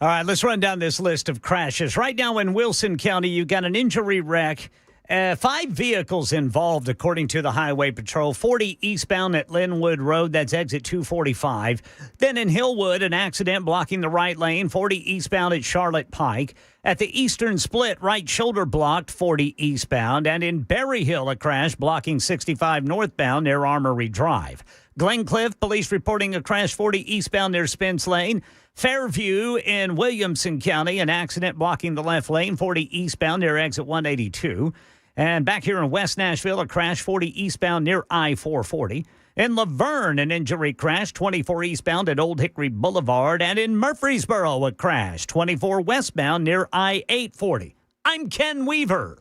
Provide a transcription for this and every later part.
All right, let's run down this list of crashes. Right now in Wilson County, you got an injury wreck. 5 vehicles involved, according to the Highway Patrol. 40 eastbound at Linwood Road. That's exit 245. Then in Hillwood, an accident blocking the right lane. 40 eastbound at Charlotte Pike. At the eastern split, right shoulder blocked, 40 eastbound. And in Berry Hill, a crash blocking 65 northbound near Armory Drive. Glencliff, police reporting a crash 40 eastbound near Spence Lane. Fairview in Williamson County, an accident blocking the left lane, 40 eastbound near exit 182. And back here in West Nashville, a crash 40 eastbound near I-440. In Laverne, an injury crash 24 eastbound at Old Hickory Boulevard. And in Murfreesboro, a crash 24 westbound near I-840. I'm Ken Weaver.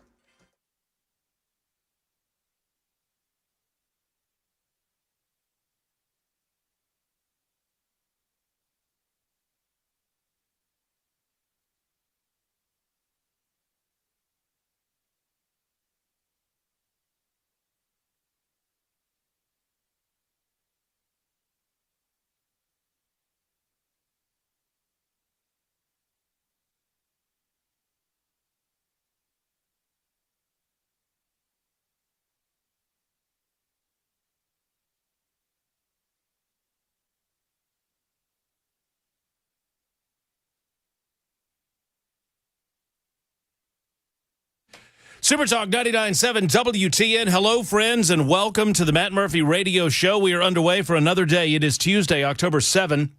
Super Talk 99.7 WTN. Hello, friends, and welcome to the Matt Murphy Radio Show. We are underway for another day. It is Tuesday, October 7,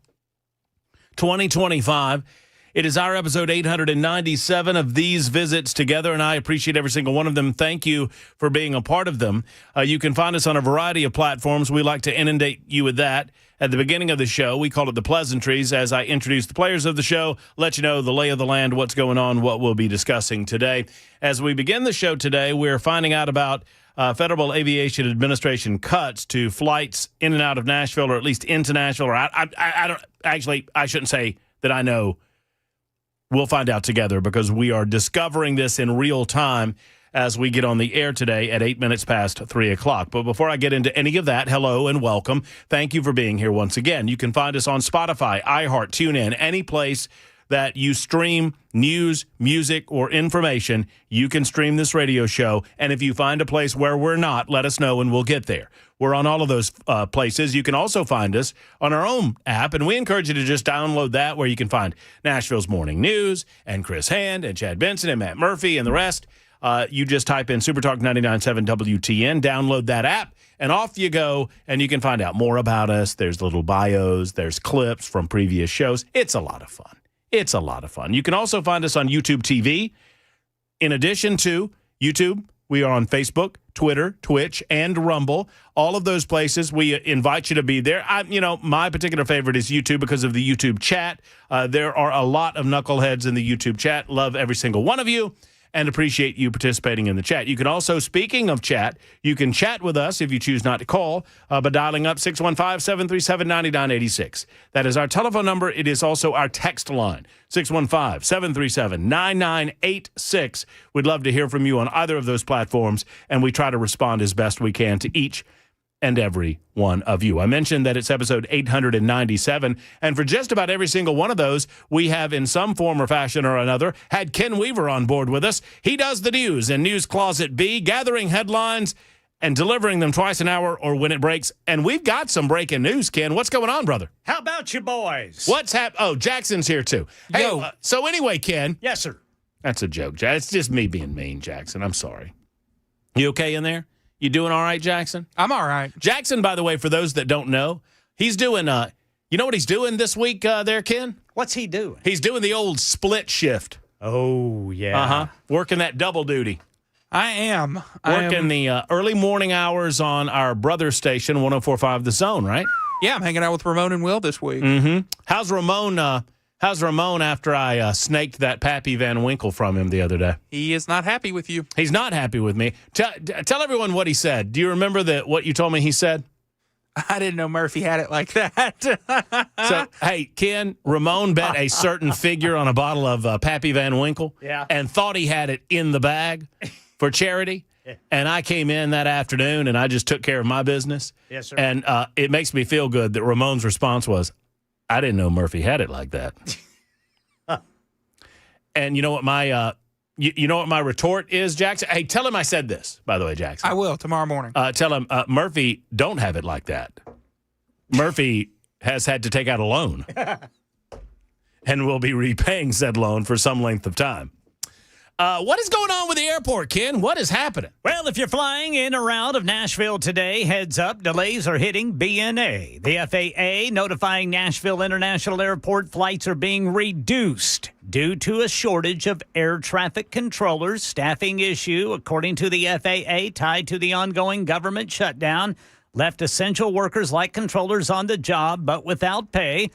2025. It is our episode 897 of these visits together, and I appreciate every single one of them. Thank you for being a part of them. You can find us on a variety of platforms. We like to inundate you with that. At the beginning of the show, we call it the pleasantries as I introduce the players of the show, let you know the lay of the land, what's going on, what we'll be discussing today. As we begin the show today, we're finding out about Federal Aviation Administration cuts to flights in and out of Nashville, or at least into Nashville. Or I don't actually, I shouldn't say that I know. We'll find out together because we are discovering this in real time as we get on the air today at 8 minutes past 3 o'clock. But before I get into any of that, hello and welcome. Thank you for being here once again. You can find us on Spotify, iHeart, TuneIn, any place that you stream news, music, or information. You can stream this radio show. And if you find a place where we're not, let us know and we'll get there. We're on all of those places. You can also find us on our own app, and we encourage you to just download that, where you can find Nashville's Morning News and Chris Hand and Chad Benson and Matt Murphy and the rest. You just type in Super Talk 99.7 WTN, download that app, and off you go, and you can find out more about us. There's little bios. There's clips from previous shows. It's a lot of fun. It's a lot of fun. You can also find us on YouTube TV. In addition to YouTube, we are on Facebook, Twitter, Twitch, and Rumble. All of those places, we invite you to be there. My particular favorite is YouTube because of the YouTube chat. There are a lot of knuckleheads in the YouTube chat. Love every single one of you and appreciate you participating in the chat. You can also, speaking of chat, you can chat with us if you choose not to call by dialing up 615-737-9986. That is our telephone number. It is also our text line, 615-737-9986. We'd love to hear from you on either of those platforms, and we try to respond as best we can to each and every one of you. I mentioned that it's episode 897, and for just about every single one of those, we have in some form or fashion or another had Ken Weaver on board with us. He does the news in News Closet B, gathering headlines and delivering them twice an hour or when it breaks. And we've got some breaking news, Ken. What's going on, brother? How about you boys? What's happening? Oh, Jackson's here too. Hey, so anyway, Ken. Yes, sir. That's a joke, Jackson. It's just me being mean, Jackson. I'm sorry. You okay in there? You doing all right, Jackson? I'm all right. Jackson, by the way, for those that don't know, he's doing, you know what he's doing this week there, Ken? What's he doing? He's doing the old split shift. Oh, yeah. Uh-huh. Working that double duty. I am. Working the early morning hours on our brother station, 104.5 The Zone, right? Yeah, I'm hanging out with Ramon and Will this week. Mm-hmm. How's Ramon after I snaked that Pappy Van Winkle from him the other day? He is not happy with you. He's not happy with me. Tell everyone what he said. Do you remember what you told me he said? I didn't know Murphy had it like that. So, hey, Ken, Ramon bet a certain figure on a bottle of Pappy Van Winkle and thought he had it in the bag for charity. And I came in that afternoon, and I just took care of my business. Yes, sir. And it makes me feel good that Ramon's response was, I didn't know Murphy had it like that. And you know what my you know what my retort is, Jackson? Hey, tell him I said this, by the way, Jackson. I will tomorrow morning. Tell him Murphy don't have it like that. Murphy has had to take out a loan and will be repaying said loan for some length of time. What is going on with the airport, Ken? What is happening? Well, if you're flying in or out of Nashville today, heads up, delays are hitting BNA. The FAA notifying Nashville International Airport flights are being reduced due to a shortage of air traffic controllers. Staffing issue, according to the FAA, tied to the ongoing government shutdown, left essential workers like controllers on the job, but without pay.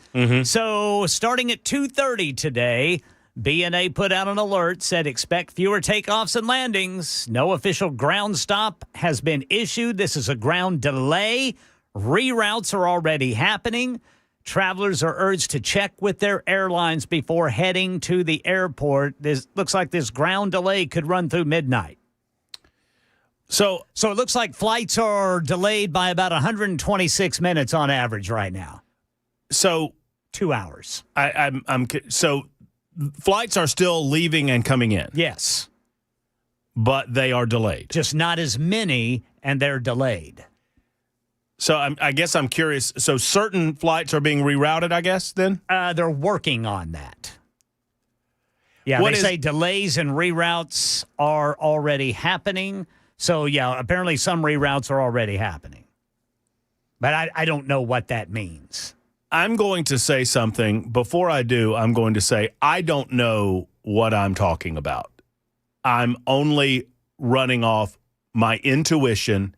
So starting at 2:30 today, BNA put out an alert, said expect fewer takeoffs and landings. No official ground stop has been issued. This is a ground delay. Reroutes are already happening. Travelers are urged to check with their airlines before heading to the airport. This looks like this ground delay could run through midnight. So it looks like flights are delayed by about 126 minutes on average right now. So 2 hours. So flights are still leaving and coming in. Yes. But they are delayed. Just not as many, and they're delayed. So I guess I'm curious. So certain flights are being rerouted, I guess, then? They're working on that. Yeah, they say delays and reroutes are already happening. So, yeah, apparently some reroutes are already happening. But I don't know what that means. I'm going to say something. Before I do, I'm going to say I don't know what I'm talking about. I'm only running off my intuition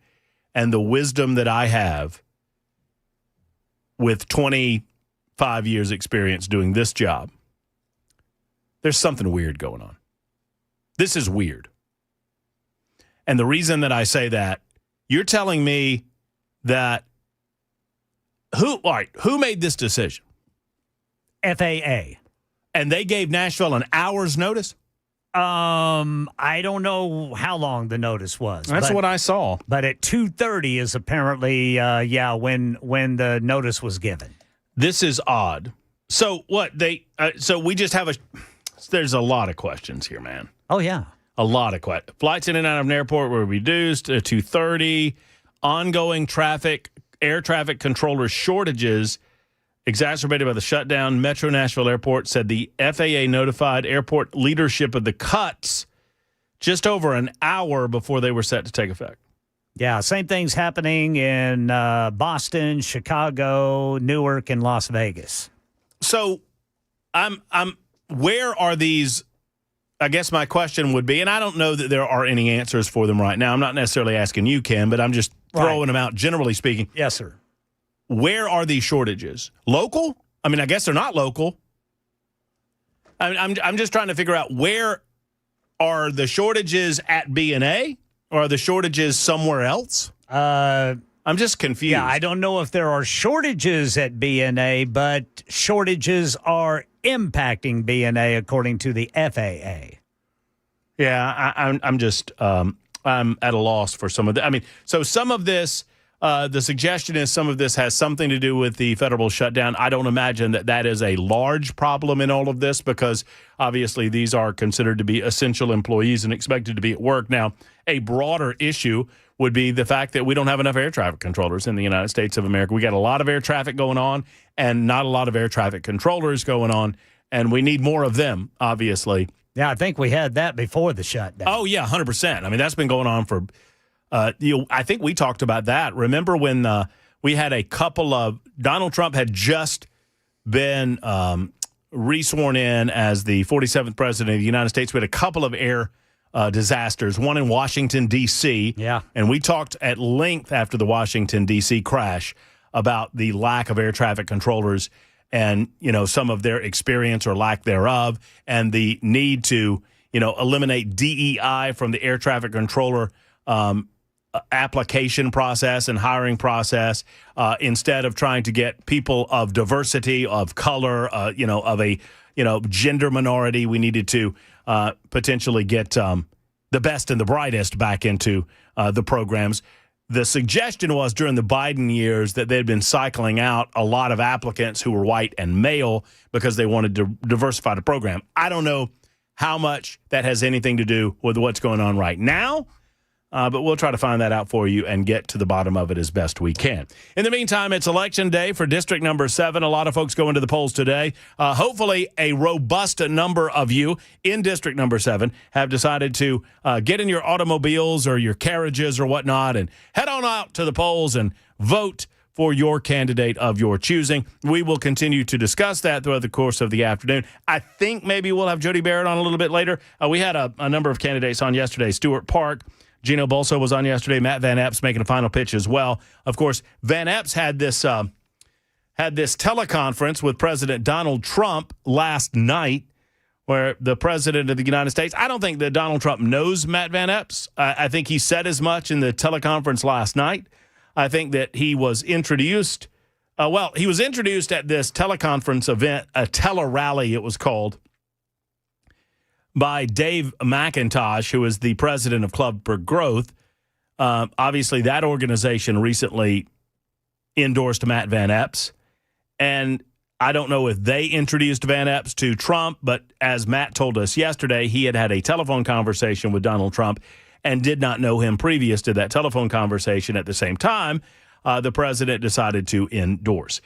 and the wisdom that I have with 25 years experience doing this job. There's something weird going on. This is weird. And the reason that I say that, you're telling me that who made this decision? FAA. And they gave Nashville an hour's notice? I don't know how long the notice was. That's what I saw. But at 2:30 is apparently, when the notice was given. This is odd. So what so we just have there's a lot of questions here, man. Oh, yeah. A lot of questions. Flights in and out of an airport were reduced to 2:30. Ongoing air traffic controller shortages exacerbated by the shutdown. Metro Nashville Airport said the FAA notified airport leadership of the cuts just over an hour before they were set to take effect. Yeah, same thing's happening in Boston, Chicago, Newark, and Las Vegas. So where are these? I guess my question would be, and I don't know that there are any answers for them right now. I'm not necessarily asking you, Ken, but I'm just throwing them out, generally speaking. Yes, sir. Where are these shortages? Local? I mean, I guess they're not local. I'm just trying to figure out, where are the shortages at BNA, or are the shortages somewhere else? I'm just confused. Yeah, I don't know if there are shortages at BNA, but shortages are impacting BNA according to the FAA. Yeah, I'm just I'm at a loss for some of that. I mean, so some of this, the suggestion is some of this has something to do with the federal shutdown. I don't imagine that is a large problem in all of this, because obviously these are considered to be essential employees and expected to be at work. Now, a broader issue would be the fact that we don't have enough air traffic controllers in the United States of America. We got a lot of air traffic going on and not a lot of air traffic controllers going on, and we need more of them, obviously. Yeah, I think we had that before the shutdown. Oh, yeah, 100%. I mean, that's been going on for I think we talked about that. Remember when we had a couple of Donald Trump had just been resworn in as the 47th president of the United States. We had a couple of air disasters, one in Washington, D.C. Yeah. And we talked at length after the Washington, D.C. crash about the lack of air traffic controllers and, some of their experience or lack thereof, and the need to, eliminate DEI from the air traffic controller application process and hiring process, instead of trying to get people of diversity, of color, of a gender minority. We needed to potentially get the best and the brightest back into the programs. The suggestion was during the Biden years that they'd been cycling out a lot of applicants who were white and male because they wanted to diversify the program. I don't know how much that has anything to do with what's going on right now. But we'll try to find that out for you and get to the bottom of it as best we can. In the meantime, it's election day for District Number 7. A lot of folks going to the polls today. Hopefully, a robust number of you in District Number 7 have decided to get in your automobiles or your carriages or whatnot and head on out to the polls and vote for your candidate of your choosing. We will continue to discuss that throughout the course of the afternoon. I think maybe we'll have Jody Barrett on a little bit later. We had a number of candidates on yesterday. Stuart Park, Gino Bolso was on yesterday. Matt Van Epps making a final pitch as well. Of course, Van Epps had this teleconference with President Donald Trump last night, where the president of the United States, I don't think that Donald Trump knows Matt Van Epps. I think he said as much in the teleconference last night. I think that he was introduced. He was introduced at this teleconference event, a tele-rally it was called, by Dave McIntosh, who is the president of Club for Growth. Obviously, that organization recently endorsed Matt Van Epps. And I don't know if they introduced Van Epps to Trump, but as Matt told us yesterday, he had a telephone conversation with Donald Trump and did not know him previous to that telephone conversation. At the same time, the president decided to endorse.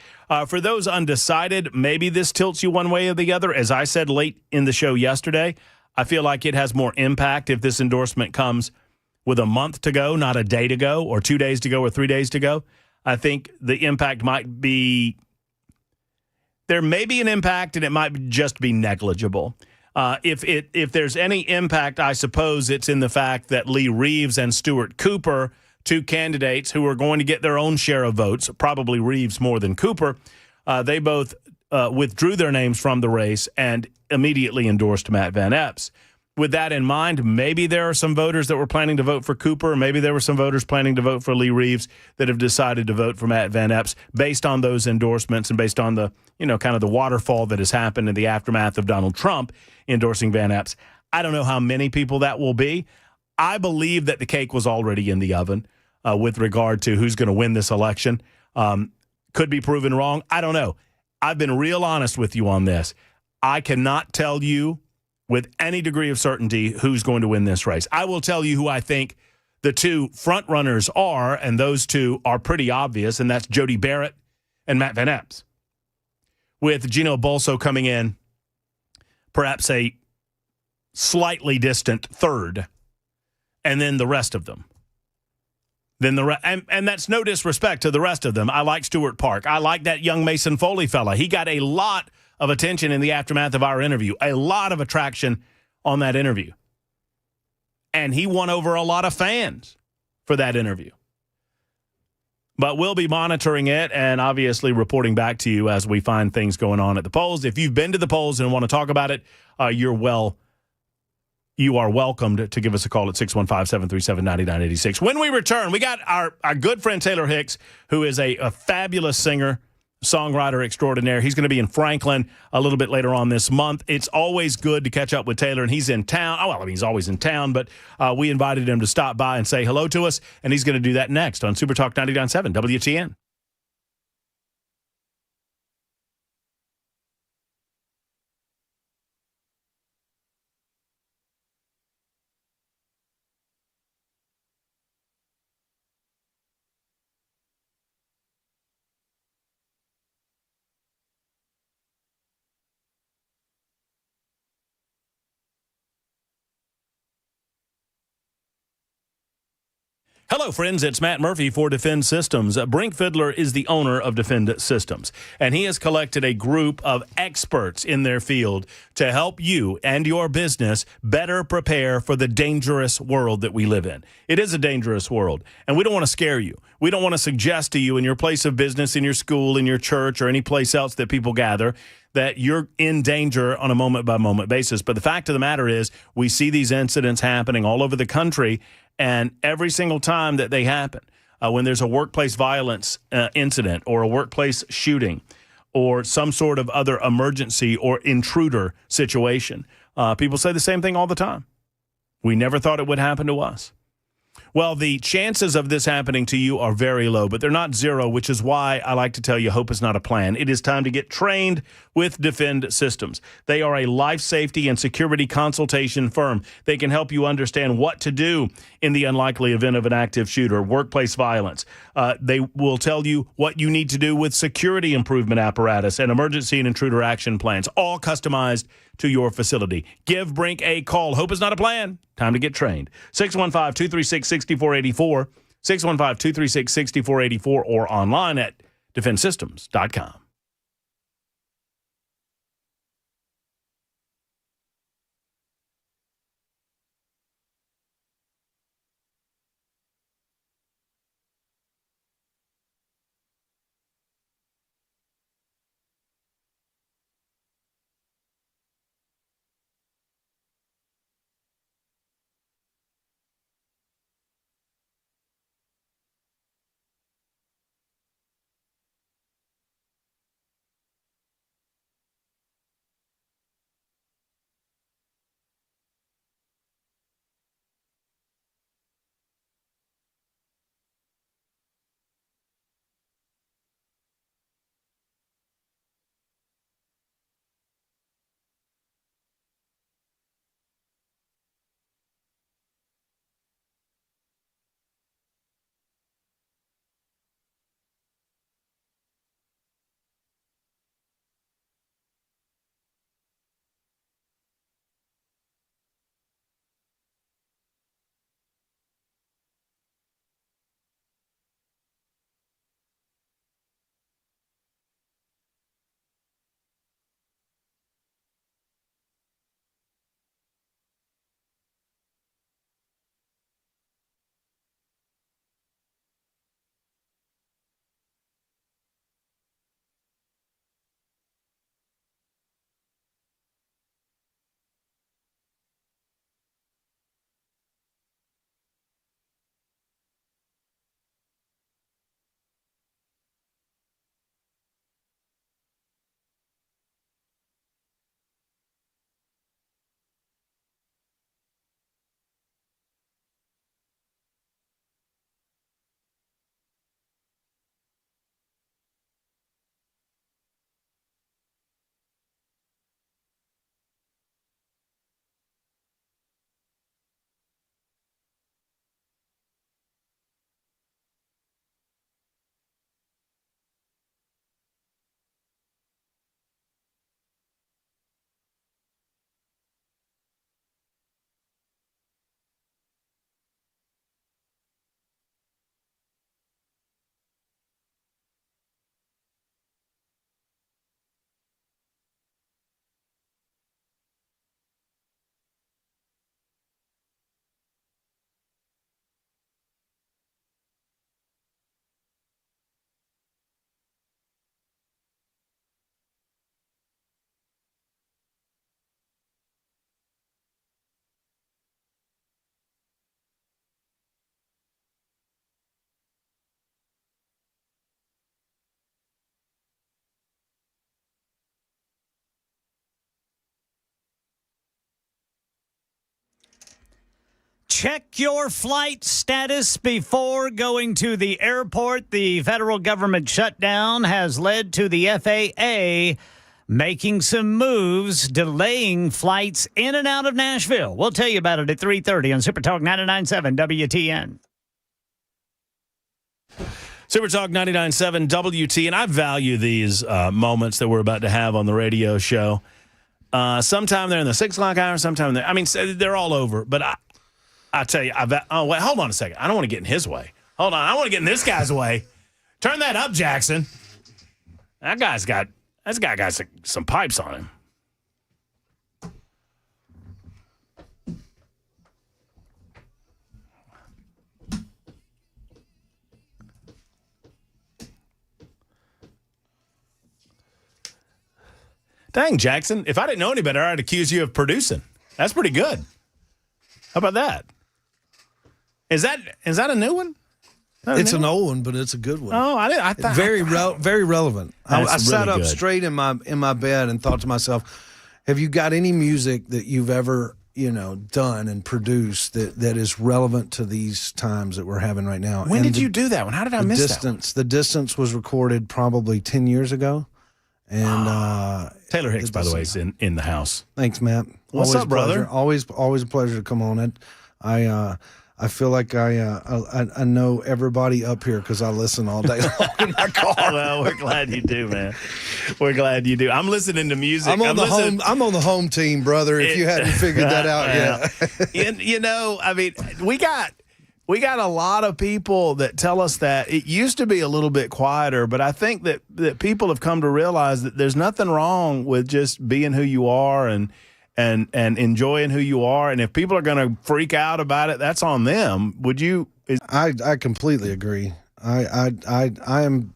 For those undecided, maybe this tilts you one way or the other. As I said late in the show yesterday, I feel like it has more impact if this endorsement comes with a month to go, not a day to go, or 2 days to go, or 3 days to go. I think the impact might be, there may be an impact, and it might just be negligible. If there's any impact, I suppose it's in the fact that Lee Reeves and Stuart Cooper, two candidates who are going to get their own share of votes, probably Reeves more than Cooper, they both withdrew their names from the race and immediately endorsed Matt Van Epps. With that in mind, maybe there are some voters that were planning to vote for Cooper. Maybe there were some voters planning to vote for Lee Reeves that have decided to vote for Matt Van Epps based on those endorsements and based on the, kind of the waterfall that has happened in the aftermath of Donald Trump endorsing Van Epps. I don't know how many people that will be. I believe that the cake was already in the oven with regard to who's going to win this election. Could be proven wrong. I don't know. I've been real honest with you on this. I cannot tell you with any degree of certainty who's going to win this race. I will tell you who I think the two front runners are, and those two are pretty obvious, and that's Jody Barrett and Matt Van Epps, with Gino Bolso coming in perhaps a slightly distant third, and then the rest of them. And that's no disrespect to the rest of them. I like Stuart Park. I like that young Mason Foley fella. He got a lot of attention in the aftermath of our interview, a lot of attraction on that interview. And he won over a lot of fans for that interview. But we'll be monitoring it and obviously reporting back to you as we find things going on at the polls. If you've been to the polls and want to talk about it, you are welcomed to give us a call at 615-737-9986. When we return, we got our good friend Taylor Hicks, who is a fabulous singer, songwriter extraordinaire. He's going to be in Franklin a little bit later on this month. It's always good to catch up with Taylor, and he's in town. He's always in town, but we invited him to stop by and say hello to us, and he's going to do that next on Super Talk 99.7 WTN. Hello, friends. It's Matt Murphy for Defend Systems. Brink Fiddler is the owner of Defend Systems, and he has collected a group of experts in their field to help you and your business better prepare for the dangerous world that we live in. It is a dangerous world, and we don't want to scare you. We don't want to suggest to you in your place of business, in your school, in your church, or any place else that people gather that you're in danger on a moment-by-moment basis. But the fact of the matter is we see these incidents happening all over the country, and every single time that they happen, when there's a workplace violence incident or a workplace shooting or some sort of other emergency or intruder situation, people say the same thing all the time. We never thought it would happen to us. Well, the chances of this happening to you are very low, but they're not zero, which is why I like to tell you hope is not a plan. It is time to get trained with Defend Systems. They are a life safety and security consultation firm. They can help you understand what to do in the unlikely event of an active shooter, workplace violence. They will tell you what you need to do with security improvement apparatus and emergency and intruder action plans, all customized to your facility. Give Brink a call. Hope is not a plan. Time to get trained. 615-236-6484, 615-236-6484, or online at defensystems.com. Check your flight status before going to the airport. The federal government shutdown has led to the FAA making some moves, delaying flights in and out of Nashville. We'll tell you about it at 3:30 on Super Talk 99.7 WTN. Super Talk 99.7 WT, and I value these moments that we're about to have on the radio show. Sometime they're in the 6 o'clock hour, sometime they're all over. But I tell you, wait, hold on a second. I don't want to get in his way. Hold on, I want to get in this guy's way. Turn that up, Jackson. That guy got some pipes on him. Dang, Jackson, if I didn't know any better, I'd accuse you of producing. That's pretty good. How about that? Is that a new one? It's an old one, but it's a good one. Oh, I thought very relevant. I sat really up good. straight in my bed and thought to myself, have you got any music that you've ever done and produced that is relevant to these times that we're having right now. When did you do that one? How did I miss that? The Distance was recorded probably 10 years ago. And Taylor Hicks, by the way, is in the house. Thanks, Matt. What's up, brother? Always a pleasure to come on. I feel like I know everybody up here because I listen all day long in my car. Well, we're glad you do, man. We're glad you do. I'm listening to music. I'm on the home team, brother. If you hadn't figured that out yet. I mean, we got a lot of people that tell us that it used to be a little bit quieter, but I think that people have come to realize that there's nothing wrong with just being who you are and enjoying who you are. And if people are going to freak out about it, that's on them. Would you? I completely agree. I am,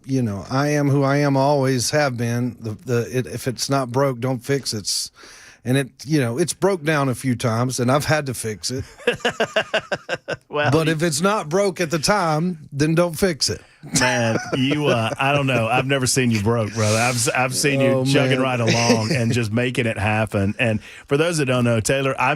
I am who I am, always have been. If it's not broke, don't fix it. And it's broke down a few times, and I've had to fix it. But if it's not broke at the time, then don't fix it. Man, I don't know. I've never seen you broke, brother. I've seen you chugging right along and just making it happen. And for those that don't know, Taylor, I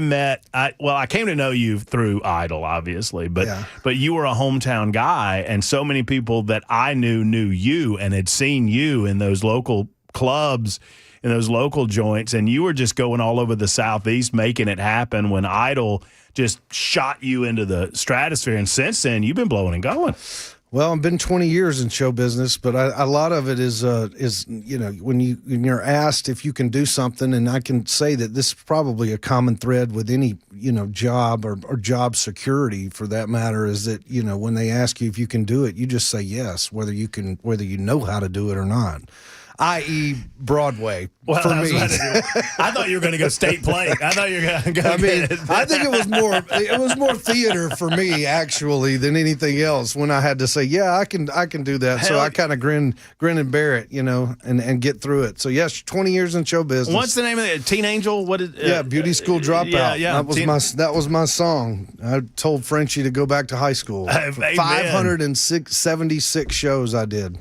came to know you through Idol, obviously, but you were a hometown guy, and so many people that I knew you and had seen you in those local clubs, in those local joints, and you were just going all over the Southeast making it happen when Idol just shot you into the stratosphere. And since then, you've been blowing and going. Well, I've been 20 years in show business, but a lot of it is when you're asked if you can do something, and I can say that this is probably a common thread with any job or job security for that matter, is that when they ask you if you can do it, you just say yes, whether you know how to do it or not. I.e. Broadway, for me. I thought you were going to go State Plate. I thought you were going to go. I think it was more theater for me actually than anything else. When I had to say, yeah, I can do that. So I kind of grin and bear it, and get through it. So yes, 20 years in show business. What's the name of it? Teen Angel? What is? Beauty School Dropout. Yeah. That was my song. I told Frenchie to go back to high school. 576 shows I did.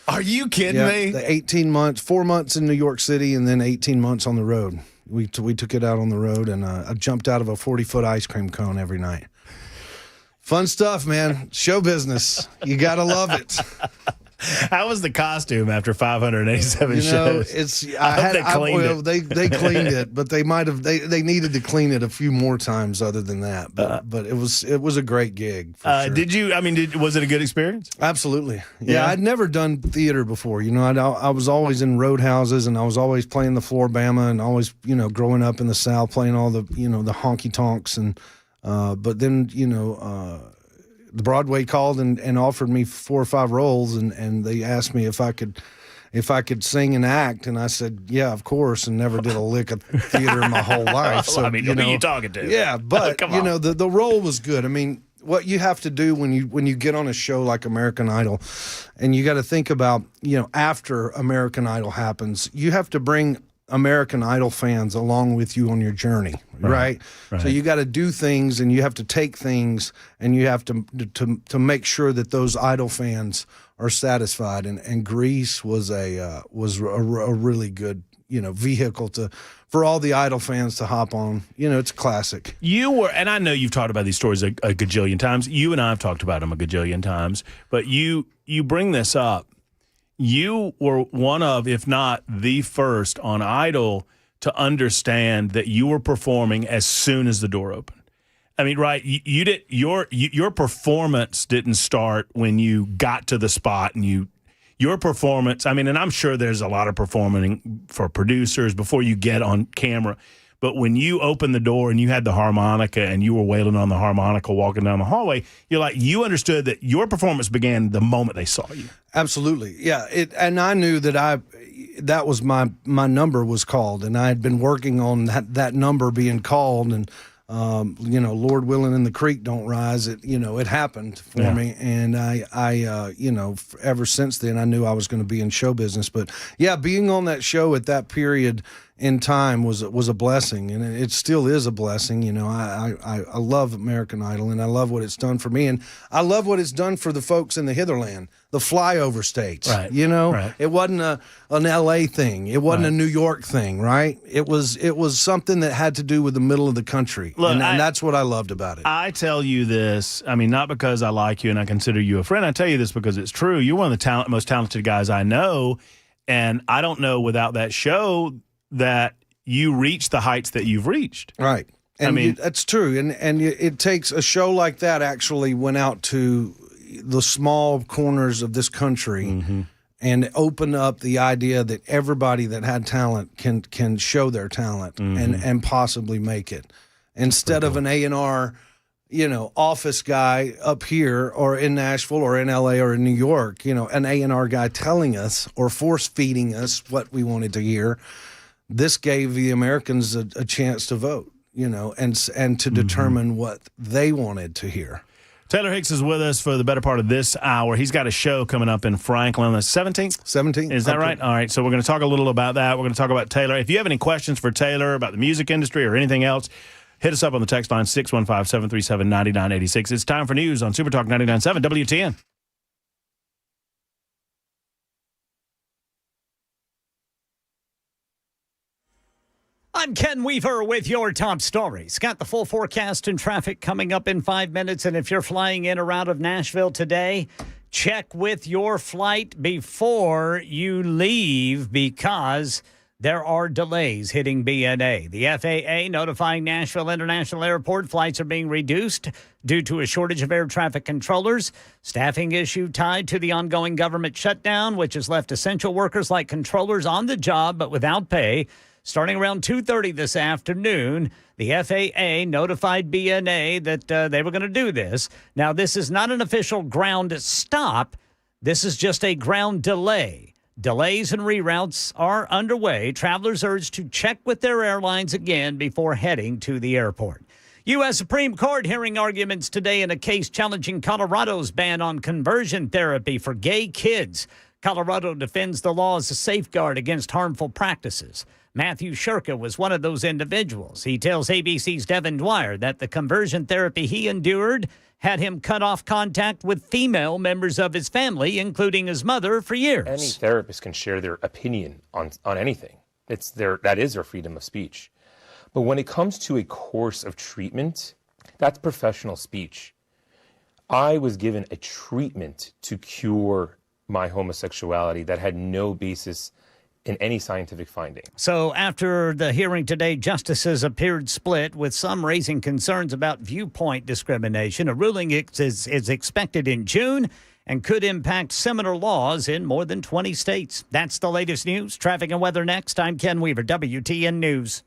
Are you kidding me? The 18 months, 4 months in New York City, and then 18 months on the road. We took it out on the road, and I jumped out of a 40-foot ice cream cone every night. Fun stuff, man. Show business. You got to love it. How was the costume after 587 shows? They cleaned it, but they might have they needed to clean it a few more times other than that. But it was a great gig. For sure. Did you? Was it a good experience? Absolutely. Yeah, I'd never done theater before. I was always in roadhouses, and I was always playing the Floribama, and always growing up in the South playing all the the honky tonks, and but then the Broadway called and offered me 4 or 5 roles, and they asked me if I could sing and act, and I said, yeah, of course, and never did a lick of theater in my whole life. So who are you talking to? Yeah, but the role was good. I mean, what you have to do when you get on a show like American Idol, and you got to think about after American Idol happens, you have to bring American Idol fans along with you on your journey, right? So you got to do things, and you have to take things, and you have to make sure that those Idol fans are satisfied. And Grease was a really good vehicle for all the Idol fans to hop on. It's a classic. And I know you've talked about these stories a gajillion times. You and I have talked about them a gajillion times, but you bring this up. You were one of, if not the first on Idol to understand that you were performing as soon as the door opened. I mean, right? You did your performance didn't start when you got to the spot, and your performance. I mean, and I'm sure there's a lot of performing for producers before you get on camera. But when you opened the door and you had the harmonica and you were wailing on the harmonica walking down the hallway, you understood that your performance began the moment they saw you. Absolutely. Yeah. And I knew that was my number was called, and I had been working on that number being called, and Lord willing and the creek don't rise. It happened for me, and I ever since then I knew I was going to be in show business. But yeah, being on that show at that period in time was a blessing, and it still is a blessing. You know, I love American Idol, and I love what it's done for me, and I love what it's done for the folks in the hitherland, the flyover states. Right. You know, Right. it wasn't an LA thing, it wasn't a New York thing, right? It was something that had to do with the middle of the country, Look, and that's what I loved about it. I tell you this, I mean, not because I like you and I consider you a friend. I tell you this because it's true. You're one of the most talented guys I know, and I don't know without that show that you reach the heights that you've reached. Right. And I mean, that's true. And it takes a show like that actually went out to the small corners of this country and opened up the idea that everybody that had talent can show their talent and possibly make it. Instead of an A&R, you know, office guy up here or in Nashville or in LA or in New York, you know, an A&R guy telling us or force feeding us what we wanted to hear. This gave the Americans a chance to vote, you know, and to determine what they wanted to hear. Taylor Hicks is with us for the better part of this hour. He's got a show coming up in Franklin on the 17th. 17th. Is that right? All right. So we're going to talk a little about that. We're going to talk about Taylor. If you have any questions for Taylor about the music industry or anything else, hit us up on the text line 615-737-9986. It's time for news on Super Talk 99.7 WTN. I'm Ken Weaver with your top stories. Got the full forecast and traffic coming up in 5 minutes. And if you're flying in or out of Nashville today, check with your flight before you leave because there are delays hitting BNA. The FAA notifying Nashville International Airport flights are being reduced due to a shortage of air traffic controllers. Staffing issue tied to the ongoing government shutdown, which has left essential workers like controllers on the job but without pay. Starting around 2:30 this afternoon, the FAA notified BNA that they were going to do this. Now, this is not an official ground stop. This is just a ground delay. Delays and reroutes are underway. Travelers urged to check with their airlines again before heading to the airport. U.S. Supreme Court hearing arguments today in a case challenging Colorado's ban on conversion therapy for gay kids. Colorado defends the law as a safeguard against harmful practices. Matthew Shurka was one of those individuals. He tells ABC's Devin Dwyer that the conversion therapy he endured had him cut off contact with female members of his family, including his mother, for years. Any therapist can share their opinion on anything. That is their freedom of speech. But when it comes to a course of treatment, that's professional speech. I was given a treatment to cure my homosexuality that had no basis in any scientific finding. So after the hearing today, justices appeared split, with some raising concerns about viewpoint discrimination. A ruling is expected in June and could impact similar laws in more than 20 states. That's the latest news. Traffic and weather next. I'm Ken Weaver, WTN News.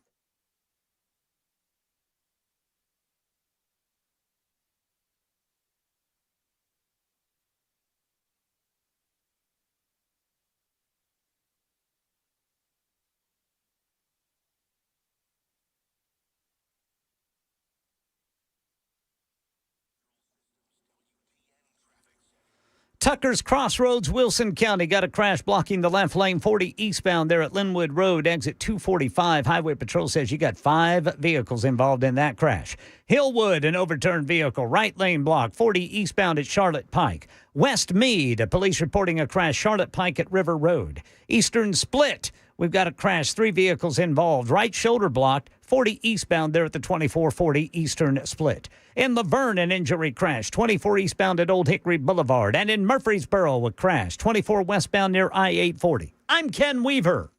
Tucker's Crossroads, Wilson County, got a crash blocking the left lane 40 eastbound there at Linwood Road, exit 245. Highway Patrol says you got 5 vehicles involved in that crash. Hillwood, an overturned vehicle, right lane block 40 eastbound at Charlotte Pike. West Meade, police reporting a crash, Charlotte Pike at River Road. Eastern Split, we've got a crash, 3 vehicles involved, right shoulder blocked, 40 eastbound there at the 2440 Eastern Split. In Laverne, an injury crash, 24 eastbound at Old Hickory Boulevard. And in Murfreesboro, a crash, 24 westbound near I-840. I'm Ken Weaver.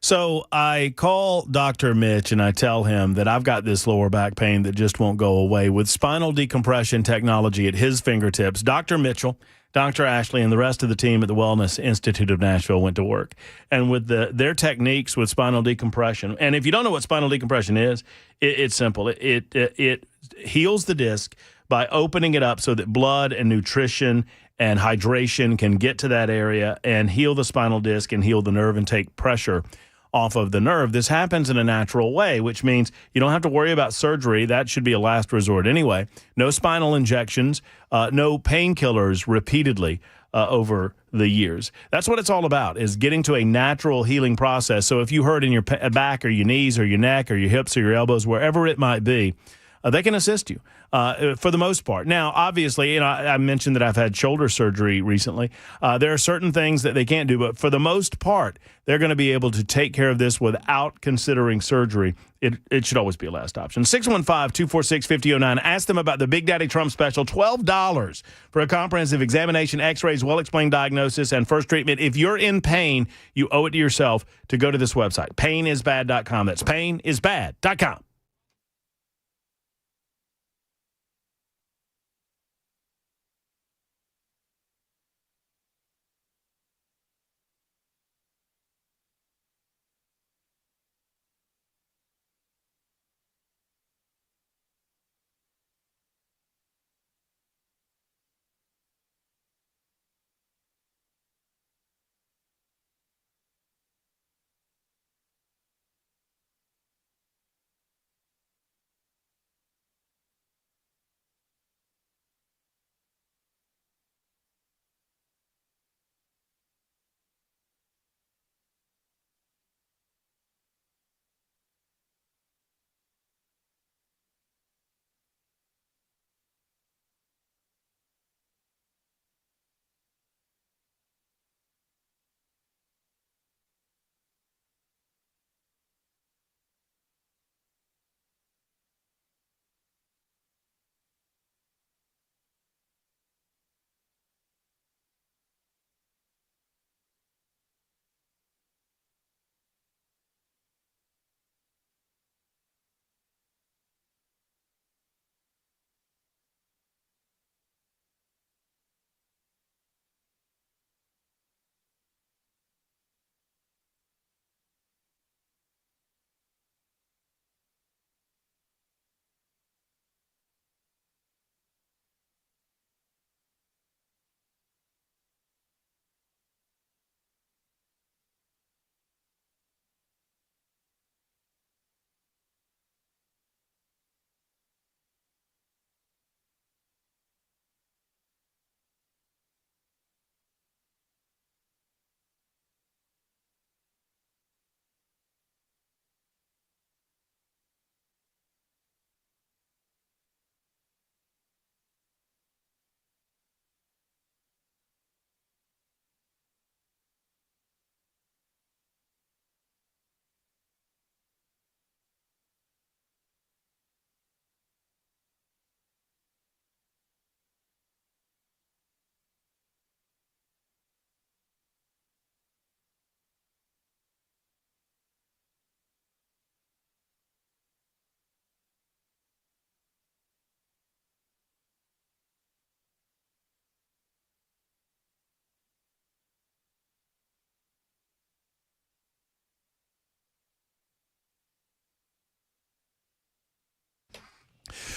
So I call Dr. Mitch and I tell him that I've got this lower back pain that just won't go away. With spinal decompression technology at his fingertips, Dr. Mitchell Dr. Ashley and the rest of the team at the Wellness Institute of Nashville went to work. And with their techniques with spinal decompression, and if you don't know what spinal decompression is, it's simple. It heals the disc by opening it up so that blood and nutrition and hydration can get to that area and heal the spinal disc and heal the nerve and take pressure off of the nerve. This happens in a natural way, which means you don't have to worry about surgery. That should be a last resort anyway. No spinal injections, no painkillers repeatedly over the years. That's what it's all about, is getting to a natural healing process. So if you hurt in your back or your knees or your neck or your hips or your elbows, wherever it might be, they can assist you for the most part. Now, obviously, I mentioned that I've had shoulder surgery recently. There are certain things that they can't do, but for the most part, they're going to be able to take care of this without considering surgery. It should always be a last option. 615-246-5009. Ask them about the Big Daddy Trump special, $12 for a comprehensive examination, x-rays, well-explained diagnosis, and first treatment. If you're in pain, you owe it to yourself to go to this website, painisbad.com. That's painisbad.com.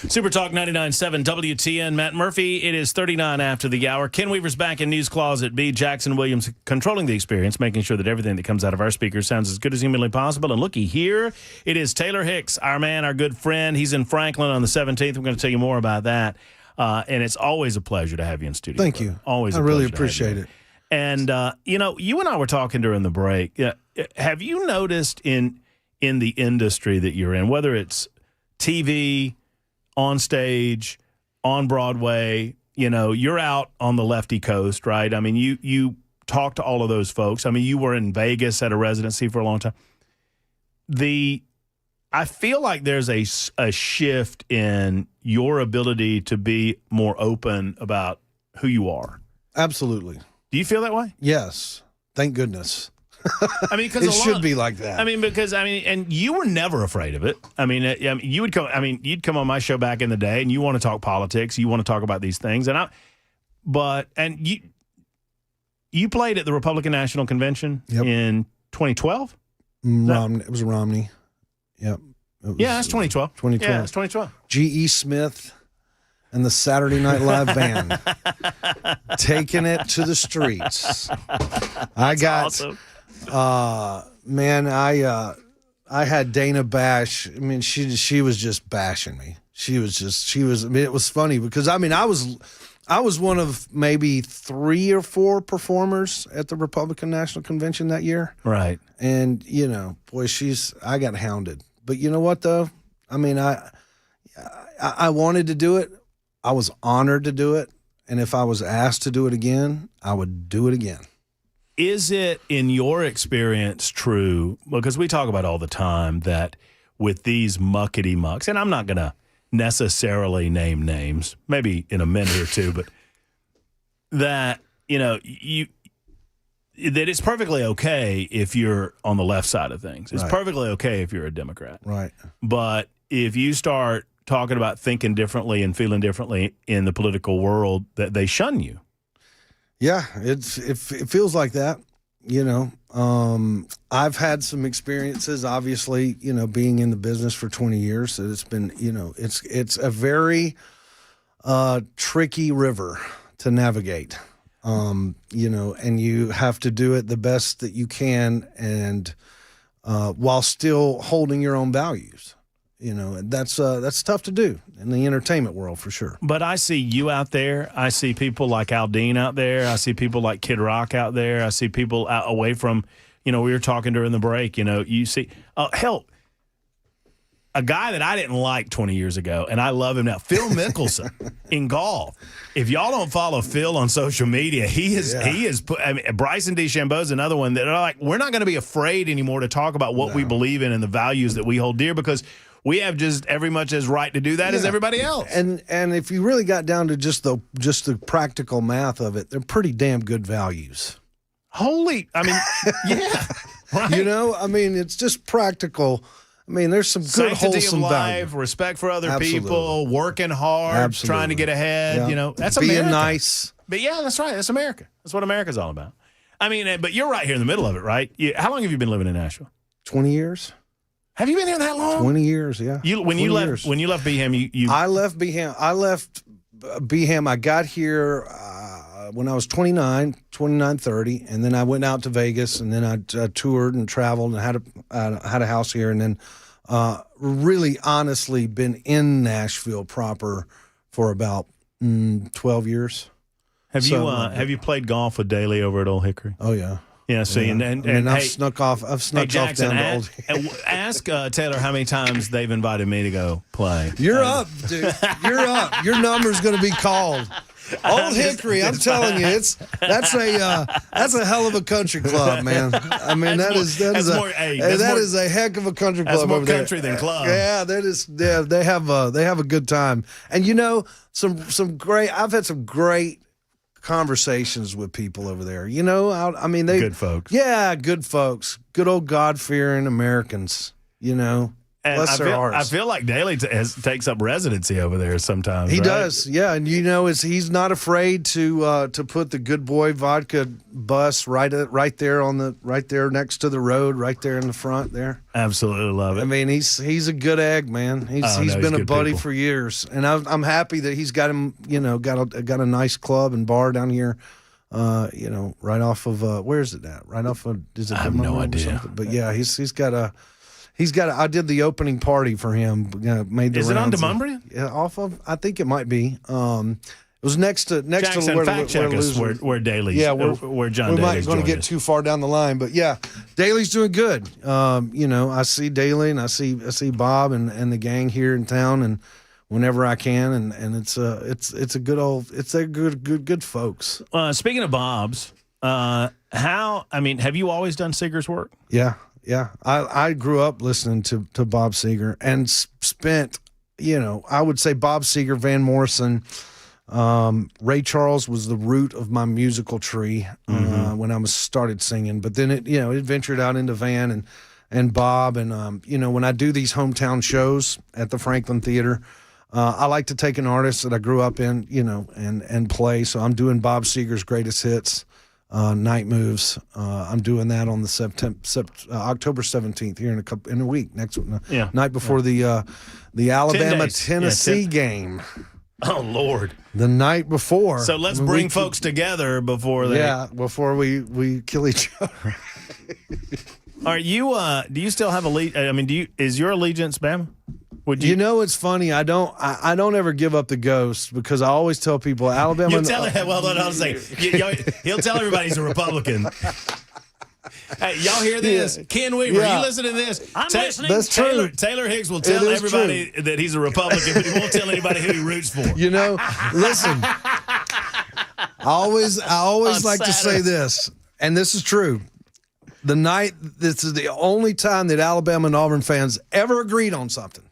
Super Talk 99.7 WTN. Matt Murphy, it is 39 after the hour. Ken Weaver's back in News Closet B. Jackson Williams controlling the experience, making sure that everything that comes out of our speakers sounds as good as humanly possible. And looky here, it is Taylor Hicks, our man, our good friend. He's in Franklin on the 17th. We're going to tell you more about that. And it's always a pleasure to have you in studio. Thank you. Always I a really pleasure to have appreciate you. it. And, you and I were talking during the break. Have you noticed in the industry that you're in, whether it's TV, on stage, on Broadway, you're out on the lefty coast, right? I mean, you talk to all of those folks. I mean, you were in Vegas at a residency for a long time. I feel like there's a shift in your ability to be more open about who you are. Absolutely. Do you feel that way? Yes. Thank goodness. I mean, because it should be like that. I mean, and you were never afraid of it. I mean, you would come. I mean, you'd come on my show back in the day, and you want to talk politics, you want to talk about these things, and and you played at the Republican National Convention in 2012? It was Romney. Yep. Yeah, that's 2012. 2012. Yeah, that's 2012. G.E. Smith and the Saturday Night Live band taking it to the streets. Awesome. Man, I had Dana bash. I mean, she was just bashing me. I mean, it was funny because I was one of maybe 3 or 4 performers at the Republican National Convention that year. Right. And, boy, I got hounded. But you know what, though? I mean, I wanted to do it. I was honored to do it. And if I was asked to do it again, I would do it again. Is it, in your experience, true? Because we talk about all the time that with these muckety mucks, and I'm not going to necessarily name names, maybe in a minute or two, but that, that it's perfectly okay if you're on the left side of things. It's perfectly okay if you're a Democrat. Right. But if you start talking about thinking differently and feeling differently in the political world, that they shun you. Yeah, it feels like that, I've had some experiences, obviously, being in the business for 20 years. It's been, it's a very tricky river to navigate, and you have to do it the best that you can and while still holding your own values. That's tough to do in the entertainment world for sure. But I see you out there. I see people like Aldine out there. I see people like Kid Rock out there. I see people out away from, we were talking during the break, you see, hell, a guy that I didn't like 20 years ago, and I love him now, Phil Mickelson in golf. If y'all don't follow Phil on social media, he is put, Bryson DeChambeau is another one that are like, we're not going to be afraid anymore to talk about what we believe in and the values that we hold dear because we have just every much as right to do that as everybody else. And if you really got down to just the practical math of it, they're pretty damn good values. Yeah. Right. It's just practical. There's some good sanctity wholesome of life, value. Respect for other people, working hard, trying to get ahead. Yeah. That's being America. Nice. But yeah, that's right. That's America. That's what America's all about. But you're right here in the middle of it, right? How long have you been living in Nashville? 20 years. Have you been there that long? 20 years, yeah. When you left BHAM, you I left BHAM. I got here when I was 29, 30, and then I went out to Vegas, and then I toured and traveled and had a house here, and then really honestly been in Nashville proper for about 12 years. Have you played golf with Daly over at Old Hickory? Oh yeah. Yeah, see, and I've snuck off Jackson, down to Old Hickory. Ask Taylor how many times they've invited me to go play. You're up, dude. You're up. Your number's going to be called. Old Hickory, I'm telling you, that's a hell of a country club, man. That is a heck of a country club. That's more over country there. than club. Yeah, that is. Yeah, they have a good time, and some great. I've had some great conversations with people over there. They good folks. Yeah, good folks. Good old God-fearing Americans. And bless their hearts. I feel like Daly takes up residency over there sometimes. He right? does, yeah, and he's not afraid to put the Good Boy vodka bus right there next to the road, right there in the front there. Absolutely love it. He's a good egg, man. He's been a buddy for years, and I'm happy that he's got him. Got a nice club and bar down here. Right off of where is it at? Right off of I have no idea. But yeah, he's got a. I did the opening party for him. Made the Is it on rounds. Demumbrian? Yeah, off of. I think it might be. It was next to Jackson, where fact check us where Daly's. Yeah, where John we Daly's might going to get too far down the line, but yeah, Daly's doing good. I see Daly and I see Bob and the gang here in town, and whenever I can, and it's a good folks. Speaking of Bob's, have you always done Seeger's work? Yeah. Yeah, I grew up listening to Bob Seger and spent, I would say Bob Seger, Van Morrison, Ray Charles was the root of my musical tree when I started singing. But then it ventured out into Van and Bob, and when I do these hometown shows at the Franklin Theater, I like to take an artist that I grew up in, and play. So I'm doing Bob Seger's Greatest Hits, Night Moves. I'm doing that on the October 17th here in a week. Next night before the Alabama Tennessee game. Oh Lord! The night before. So let's bring folks together before they. Yeah, before we kill each other. Are you? Do you still have is your allegiance Bama? Would you? It's funny. I don't ever give up the ghost because I always tell people Alabama. You tell him. Well, I'll say he'll tell everybody he's a Republican. Hey, y'all hear this? Ken Weaver, you listening to this? I'm listening. That's true. Taylor Hicks will tell everybody that he's a Republican, but he won't tell anybody who he roots for. Listen. I always like to say this, and this is true. This is the only time that Alabama and Auburn fans ever agreed on something.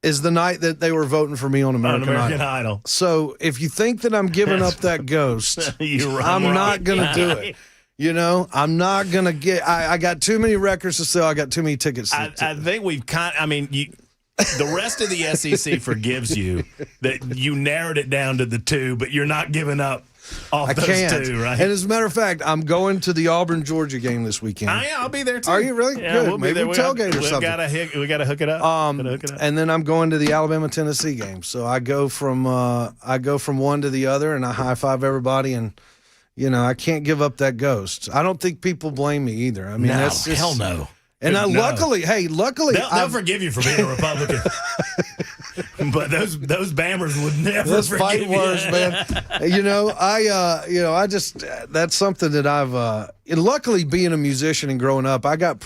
Is the night that they were voting for me on American Idol. So if you think that I'm giving up that ghost, I'm not going to do it. I'm not going to get – I got too many records to sell. I got too many tickets. I think we've the rest of the SEC forgives you that you narrowed it down to the two, but you're not giving up off those two, right? And as a matter of fact, I'm going to the Auburn-Georgia game this weekend. I'll be there too. Are you really? Yeah, Good. We'll Maybe we'll tailgate or something. We got to hook it up. And then I'm going to the Alabama-Tennessee game. So I go from one to the other, and I high-five everybody, and I can't give up that ghost. I don't think people blame me either. I mean, that's just, hell no. And luckily, they'll forgive you for being a Republican. But those Bammers would never Let's forgive fight worse, man. I just that's something that I've and luckily being a musician and growing up, I got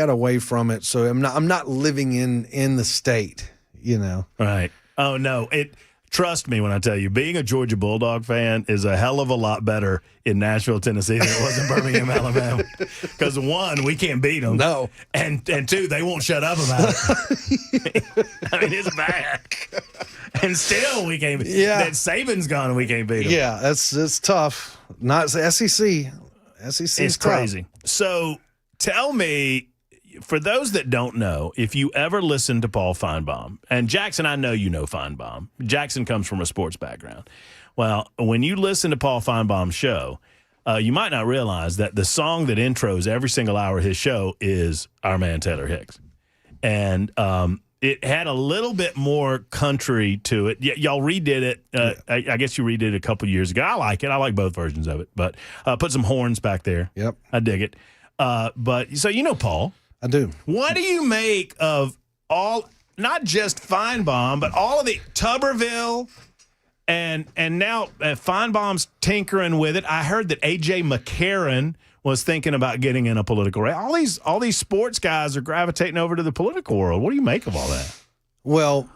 away from it. So I'm not living in the state, Right. Oh no. Trust me when I tell you, being a Georgia Bulldog fan is a hell of a lot better in Nashville, Tennessee than it was in Birmingham, Alabama. Because one, we can't beat them. No. And two, they won't shut up about it. I mean, it's bad. And still, we can't beat them. Yeah. That Saban's gone and we can't beat them. Yeah, it's tough. Not SEC. SEC is crazy. So tell me, for those that don't know, if you ever listen to Paul Feinbaum, and Jackson, I know you know Feinbaum. Jackson comes from a sports background. Well, when you listen to Paul Feinbaum's show, you might not realize that the song that intros every single hour of his show is our man Taylor Hicks. And it had a little bit more country to it. Y'all redid it. I guess you redid it a couple years ago. I like it. I like both versions of it. But put some horns back there. Yep. I dig it. But so Paul. I do. What do you make of all, not just Feinbaum, but all of the Tuberville and now Feinbaum's tinkering with it? I heard that A.J. McCarron was thinking about getting in a political race. All these sports guys are gravitating over to the political world. What do you make of all that? Well,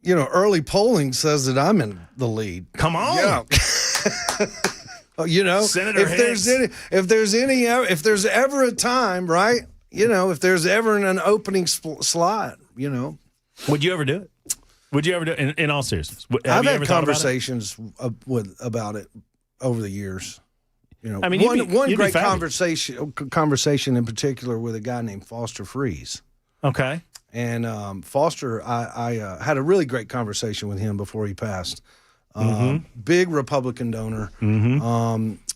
early polling says that I'm in the lead. Come on. Yeah. Senator Hicks. If there's ever a time, right? If there's ever an opening slot, Would you ever do it? Would you ever do it in all seriousness? I've had conversations about it over the years. I mean, one great conversation in particular with a guy named Foster Freeze. Okay. And Foster, I had a really great conversation with him before he passed. Big Republican donor.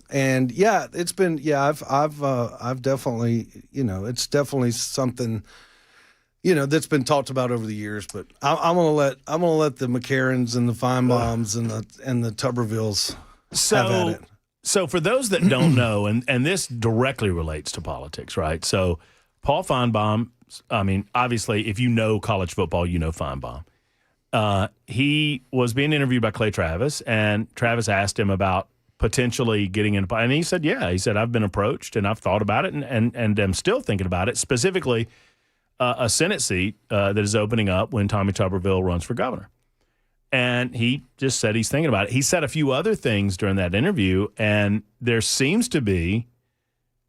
And it's been I've definitely it's definitely something that's been talked about over the years. But I'm gonna let the McCarrons and the Feinbaums and the Tubervilles have at it. So for those that don't know, and this directly relates to politics, right? So Paul Feinbaum, I mean, obviously, if you know college football, you know Feinbaum. He was being interviewed by Clay Travis, and Travis asked him about potentially getting in, and he said, yeah. He said, I've been approached, and I've thought about it, and am still thinking about it, specifically a Senate seat that is opening up when Tommy Tuberville runs for governor. And he just said he's thinking about it. He said a few other things during that interview, and there seems to be,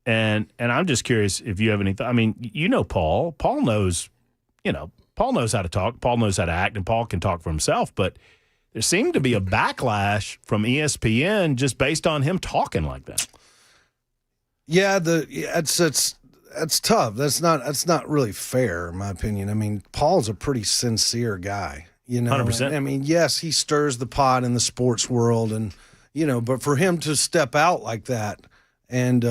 and I'm just curious if you have any I mean, Paul. Paul knows how to talk. Paul knows how to act, and Paul can talk for himself, but there seemed to be a backlash from ESPN just based on him talking like that. Yeah, it's That's tough. That's not really fair, in my opinion. I mean, Paul's a pretty sincere guy. 100%. I mean, yes, he stirs the pot in the sports world, and but for him to step out like that and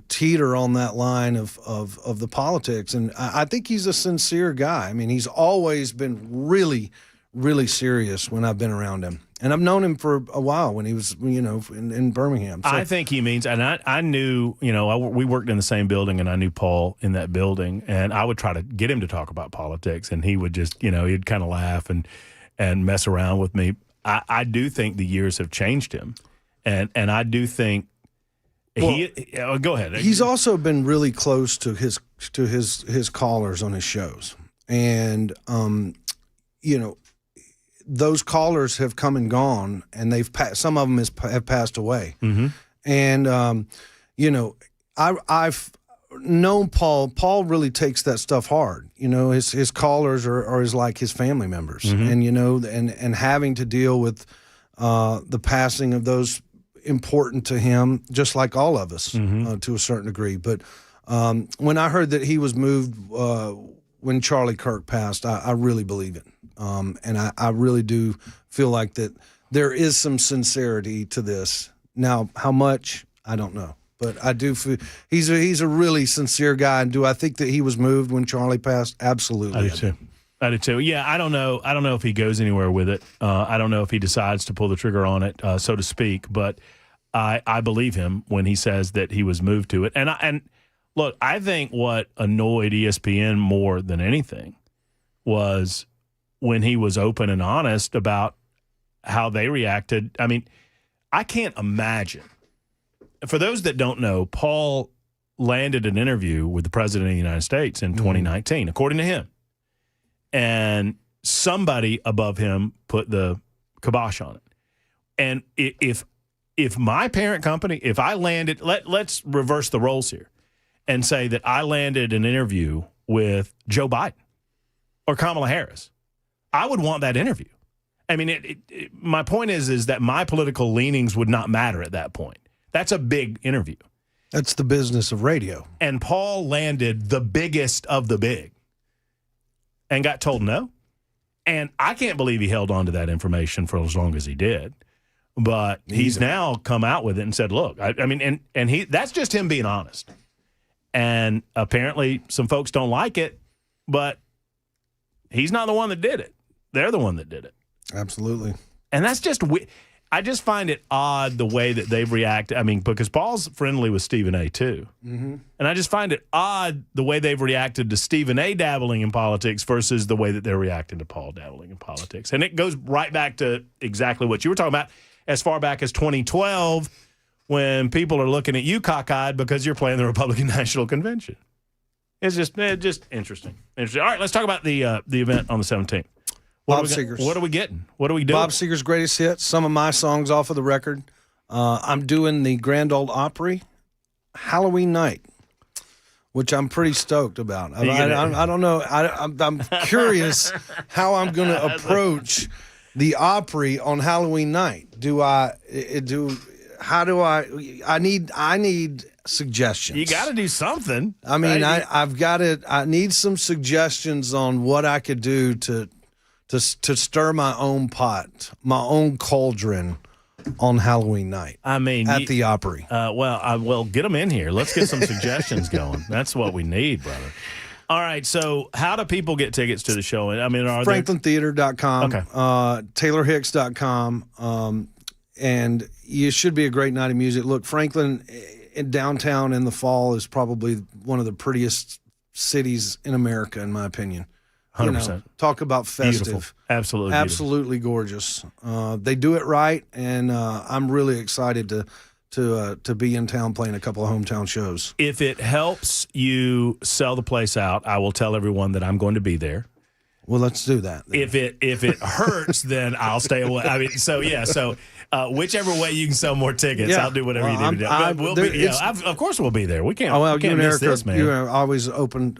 teeter on that line of the politics, and I think he's a sincere guy. I mean, he's always been really, really serious when I've been around him. And I've known him for a while when he was, in Birmingham. So, I think he means, and I knew, we worked in the same building, and I knew Paul in that building, and I would try to get him to talk about politics, and he would just, he'd kind of laugh and mess around with me. I do think the years have changed him, and I do think go ahead. He's also been really close to his callers on his shows, and those callers have come and gone, and some of them have passed away. Mm-hmm. And I've known Paul. Paul really takes that stuff hard. His callers are like his family members, Mm-hmm. and having to deal with the passing of those important to him, just like all of us, Mm-hmm. to a certain degree. But when I heard that he was moved when Charlie Kirk passed, I really believe it. And I really do feel like that there is some sincerity to this. Now, how much, I don't know. But I do feel he's a really sincere guy. And do I think that he was moved when Charlie passed? Absolutely. I do too. Yeah, I don't know. I don't know if he goes anywhere with it. I don't know if he decides to pull the trigger on it, so to speak. But I believe him when he says that he was moved to it. And look, I think what annoyed ESPN more than anything was when he was open and honest about how they reacted. I mean, I can't imagine. For those that don't know, Paul landed an interview with the President of the United States in 2019, according to him. And somebody above him put the kibosh on it. And if my parent company, if I landed, let's reverse the roles here and say that I landed an interview with Joe Biden or Kamala Harris, I would want that interview. I mean, my point is that my political leanings would not matter at that point. That's a big interview. That's the business of radio. And Paul landed the biggest of the big and got told no. And I can't believe he held on to that information for as long as he did. But he's now come out with it and said, look, I mean, and he that's just him being honest. And apparently some folks don't like it, but he's not the one that did it. They're the one that did it. Absolutely. And that's just I just find it odd the way that they've reacted. I mean, because Paul's friendly with Stephen A. too. Mm-hmm. And I just find it odd the way they've reacted to Stephen A. dabbling in politics versus the way that they're reacting to Paul dabbling in politics. And it goes right back to exactly what you were talking about as far back as 2012 when people are looking at you cockeyed because you're playing the Republican National Convention. It's just interesting. All right, let's talk about the event on the 17th. Bob Seger's. What are we getting? What are we doing? Bob Seger's greatest hits, some of my songs off of the record. I'm doing the Grand Ole Opry Halloween night, which I'm pretty stoked about. I don't know. I'm curious how I'm going to approach the Opry on Halloween night. I need suggestions. You got to do something. I mean, right? I need some suggestions on what I could do to stir my own pot, my own cauldron on Halloween night. I mean, at the Opry. Well, get them in here. Let's get some suggestions going. That's what we need, brother. All right. So, how do people get tickets to the show? I mean, are FranklinTheater.com, Okay. TaylorHicks.com, and it should be a great night of music. Look, Franklin in downtown in the fall is probably one of the prettiest cities in America, in my opinion. 100%. Talk about festive. Beautiful. Absolutely beautiful. Absolutely gorgeous. They do it right, and I'm really excited to be in town playing a couple of hometown shows. If it helps you sell the place out, I will tell everyone that I'm going to be there. Well, let's do that then. If it hurts, then I'll stay away. I mean, so whichever way you can sell more tickets, I'll do whatever you need to do. Of course we'll be there. We can't. Oh, well, we can't you and miss Erica, this, man. you are always open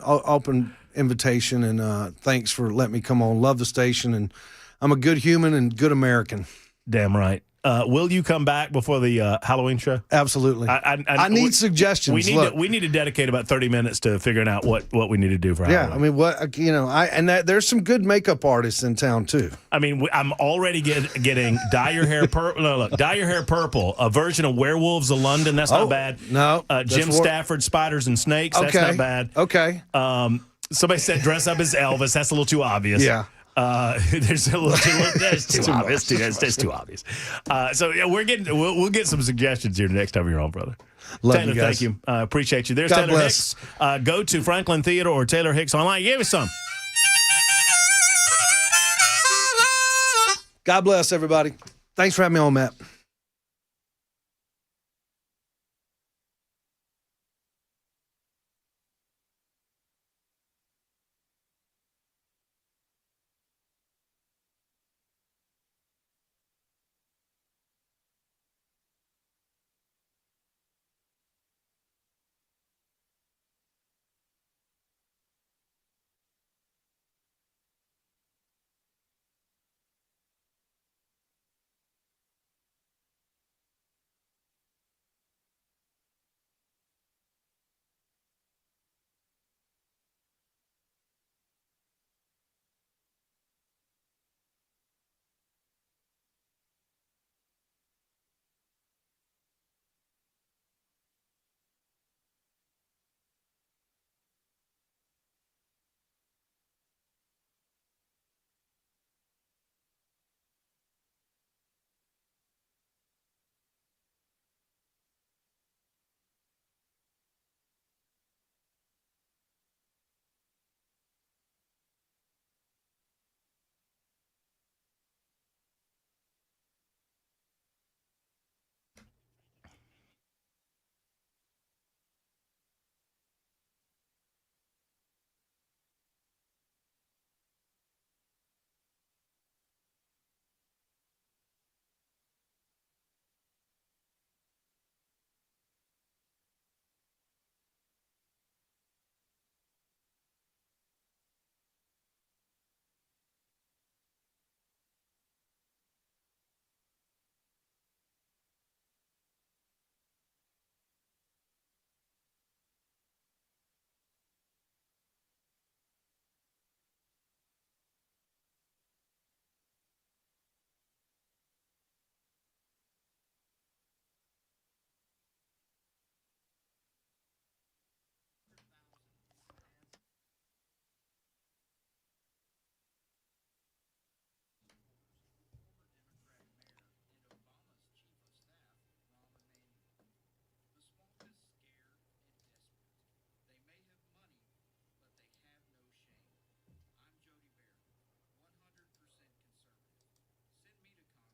invitation, and thanks for letting me come on. Love the station, and I'm a good human and good American. Damn right. Will you come back before the Halloween show? Absolutely. I need suggestions. We need to dedicate about 30 minutes to figuring out what we need to do for Yeah, Halloween. I mean, there's some good makeup artists in town too. I mean, I'm already getting dye your hair purple. No, look, dye your hair purple. A version of Werewolves of London. That's not bad. No, Jim Stafford, Spiders and Snakes. That's not bad. Okay. Somebody said dress up as Elvis. That's a little too obvious. Yeah. There's a little that's too obvious. That's too obvious. So yeah, we'll get some suggestions here next time you're on, brother. Love Taylor, you guys. thank you. Appreciate you. There's God Taylor bless. Hicks. Go to Franklin Theater or Taylor Hicks online. Give us some. God bless everybody. Thanks for having me on, Matt.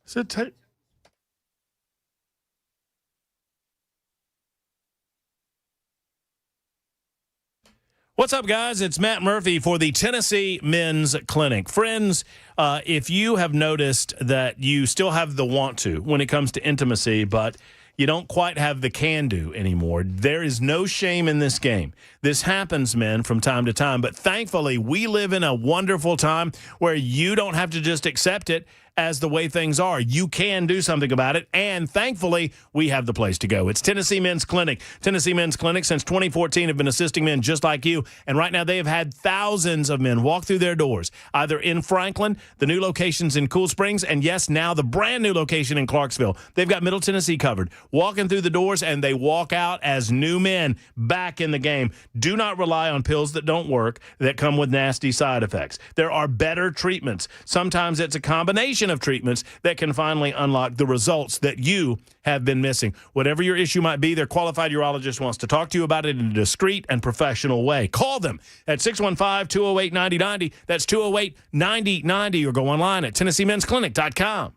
So What's up, guys? It's Matt Murphy for the Tennessee Men's Clinic. Friends, if you have noticed that you still have the want to when it comes to intimacy, but you don't quite have the can do anymore, there is no shame in this game. This happens, men, from time to time, but thankfully we live in a wonderful time where you don't have to just accept it as the way things are. You can do something about it, and thankfully, we have the place to go. It's Tennessee Men's Clinic. Tennessee Men's Clinic, since 2014, have been assisting men just like you, and right now they have had thousands of men walk through their doors, either in Franklin, the new locations in Cool Springs, and yes, now the brand new location in Clarksville. They've got Middle Tennessee covered. Walking through the doors, and they walk out as new men back in the game. Do not rely on pills that don't work, that come with nasty side effects. There are better treatments. Sometimes it's a combination of treatments that can finally unlock the results that you have been missing. Whatever your issue might be, their qualified urologist wants to talk to you about it in a discreet and professional way. Call them at 615-208-9090. That's 208-9090, or go online at TennesseeMen'sClinic.com.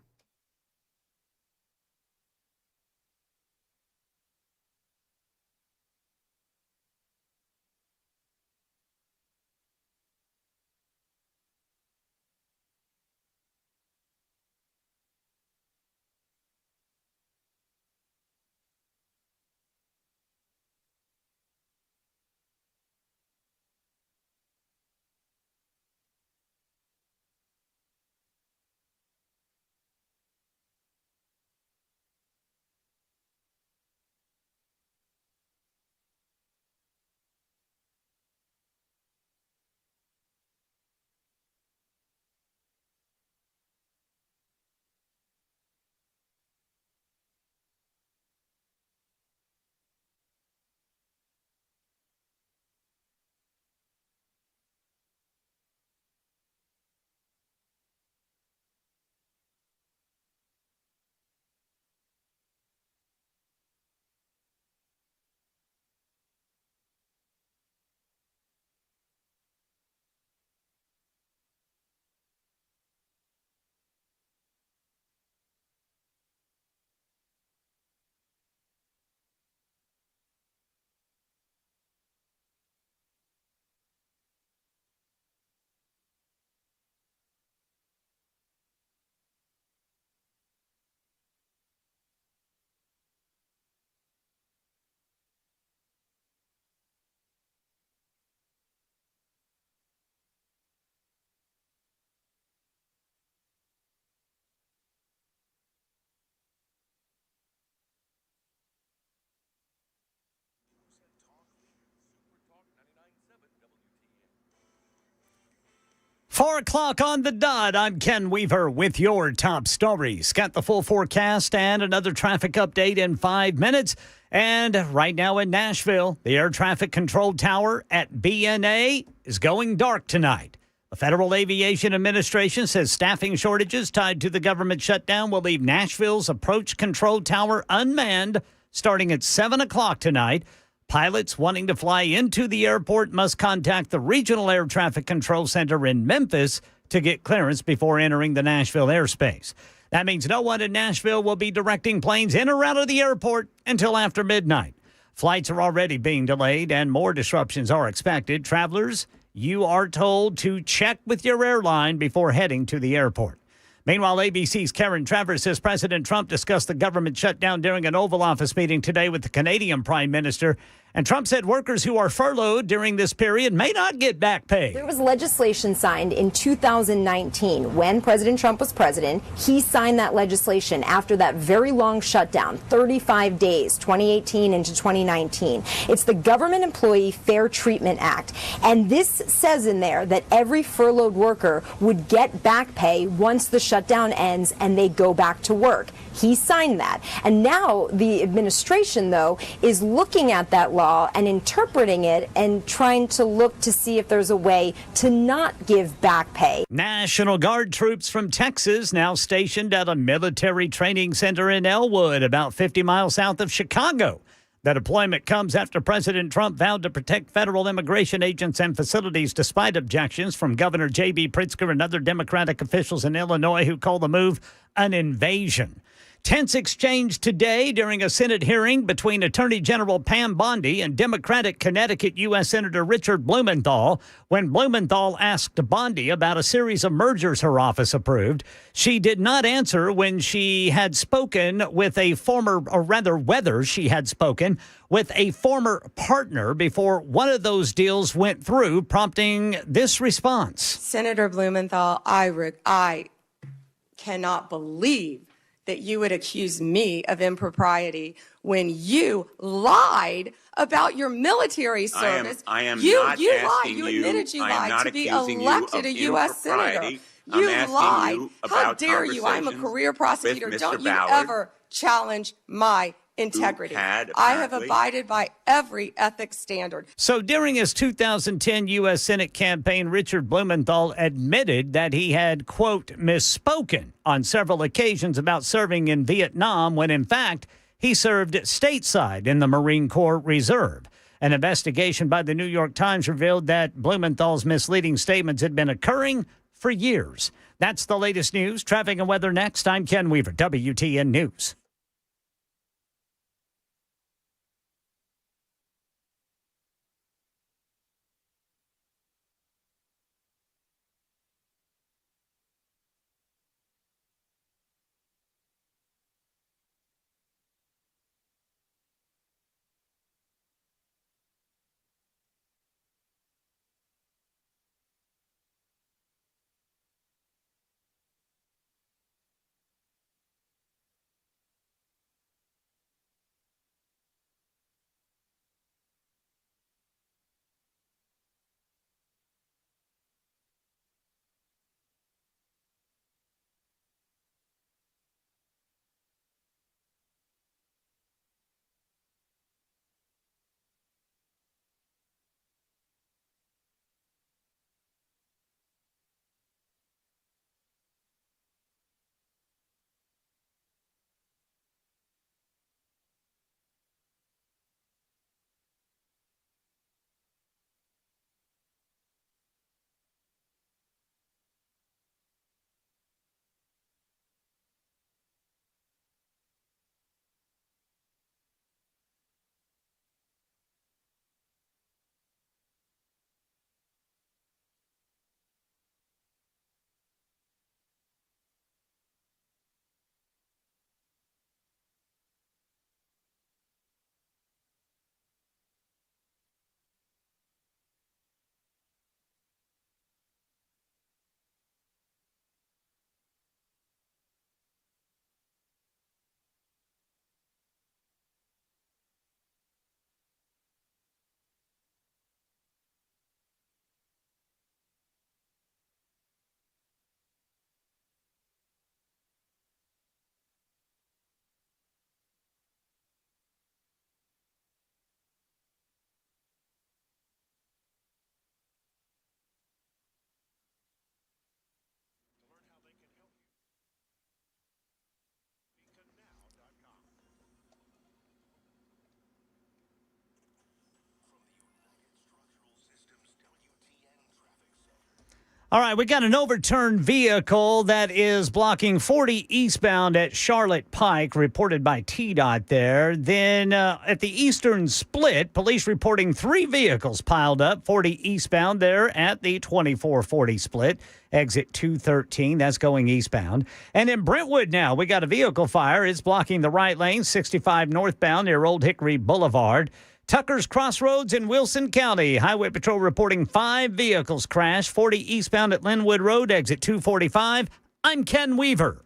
4 o'clock on the dot. I'm Ken Weaver with your top stories. Got the full forecast and another traffic update in 5 minutes. And right now in Nashville, the air traffic control tower at BNA is going dark tonight. The Federal Aviation Administration says staffing shortages tied to the government shutdown will leave Nashville's approach control tower unmanned starting at 7 o'clock tonight. Pilots wanting to fly into the airport must contact the Regional Air Traffic Control Center in Memphis to get clearance before entering the Nashville airspace. That means no one in Nashville will be directing planes in or out of the airport until after midnight. Flights are already being delayed and more disruptions are expected. Travelers, you are told to check with your airline before heading to the airport. Meanwhile, ABC's Karen Travers says President Trump discussed the government shutdown during an Oval Office meeting today with the Canadian Prime Minister. And Trump said workers who are furloughed during this period may not get back pay. There was legislation signed in 2019 when President Trump was president. He signed that legislation after that very long shutdown, 35 days, 2018 into 2019. It's the Government Employee Fair Treatment Act. And this says in there that every furloughed worker would get back pay once the shutdown ends and they go back to work. He signed that. And now the administration, though, is looking at that law and interpreting it and trying to look to see if there's a way to not give back pay. National Guard troops from Texas now stationed at a military training center in Elwood, about 50 miles south of Chicago. The deployment comes after President Trump vowed to protect federal immigration agents and facilities despite objections from Governor J.B. Pritzker and other Democratic officials in Illinois who call the move an invasion. Tense exchange today during a Senate hearing between Attorney General Pam Bondi and Democratic Connecticut U.S. Senator Richard Blumenthal when Blumenthal asked Bondi about a series of mergers her office approved. She did not answer when she had spoken with a former, or rather whether she had spoken with a former partner before one of those deals went through, prompting this response. Senator Blumenthal, I cannot believe that you would accuse me of impropriety when you lied about your military service. I am you not lied. asking You admitted you I am lied not to be accusing elected you a of U.S. senator. impropriety. You I'm asking lied. you How about dare you? I'm a career prosecutor. with Mr. Don't you Ballard, ever challenge my integrity. had I have apparently- abided by every ethics standard. So during his 2010 U.S. Senate campaign, Richard Blumenthal admitted that he had, quote, misspoken on several occasions about serving in Vietnam when, in fact, he served stateside in the Marine Corps Reserve. An investigation by the New York Times revealed that Blumenthal's misleading statements had been occurring for years. That's the latest news. Traffic and weather next. I'm Ken Weaver, WTN News. All right, we got an overturned vehicle that is blocking 40 eastbound at Charlotte Pike, reported by TDOT there. Then at the eastern split, police reporting 3 vehicles piled up, 40 eastbound there at the 2440 split, exit 213. That's going eastbound. And in Brentwood now, we got a vehicle fire. It's blocking the right lane, 65 northbound near Old Hickory Boulevard. Tucker's Crossroads in Wilson County. Highway Patrol reporting 5 vehicles crashed. 40 eastbound at Linwood Road, exit 245. I'm Ken Weaver.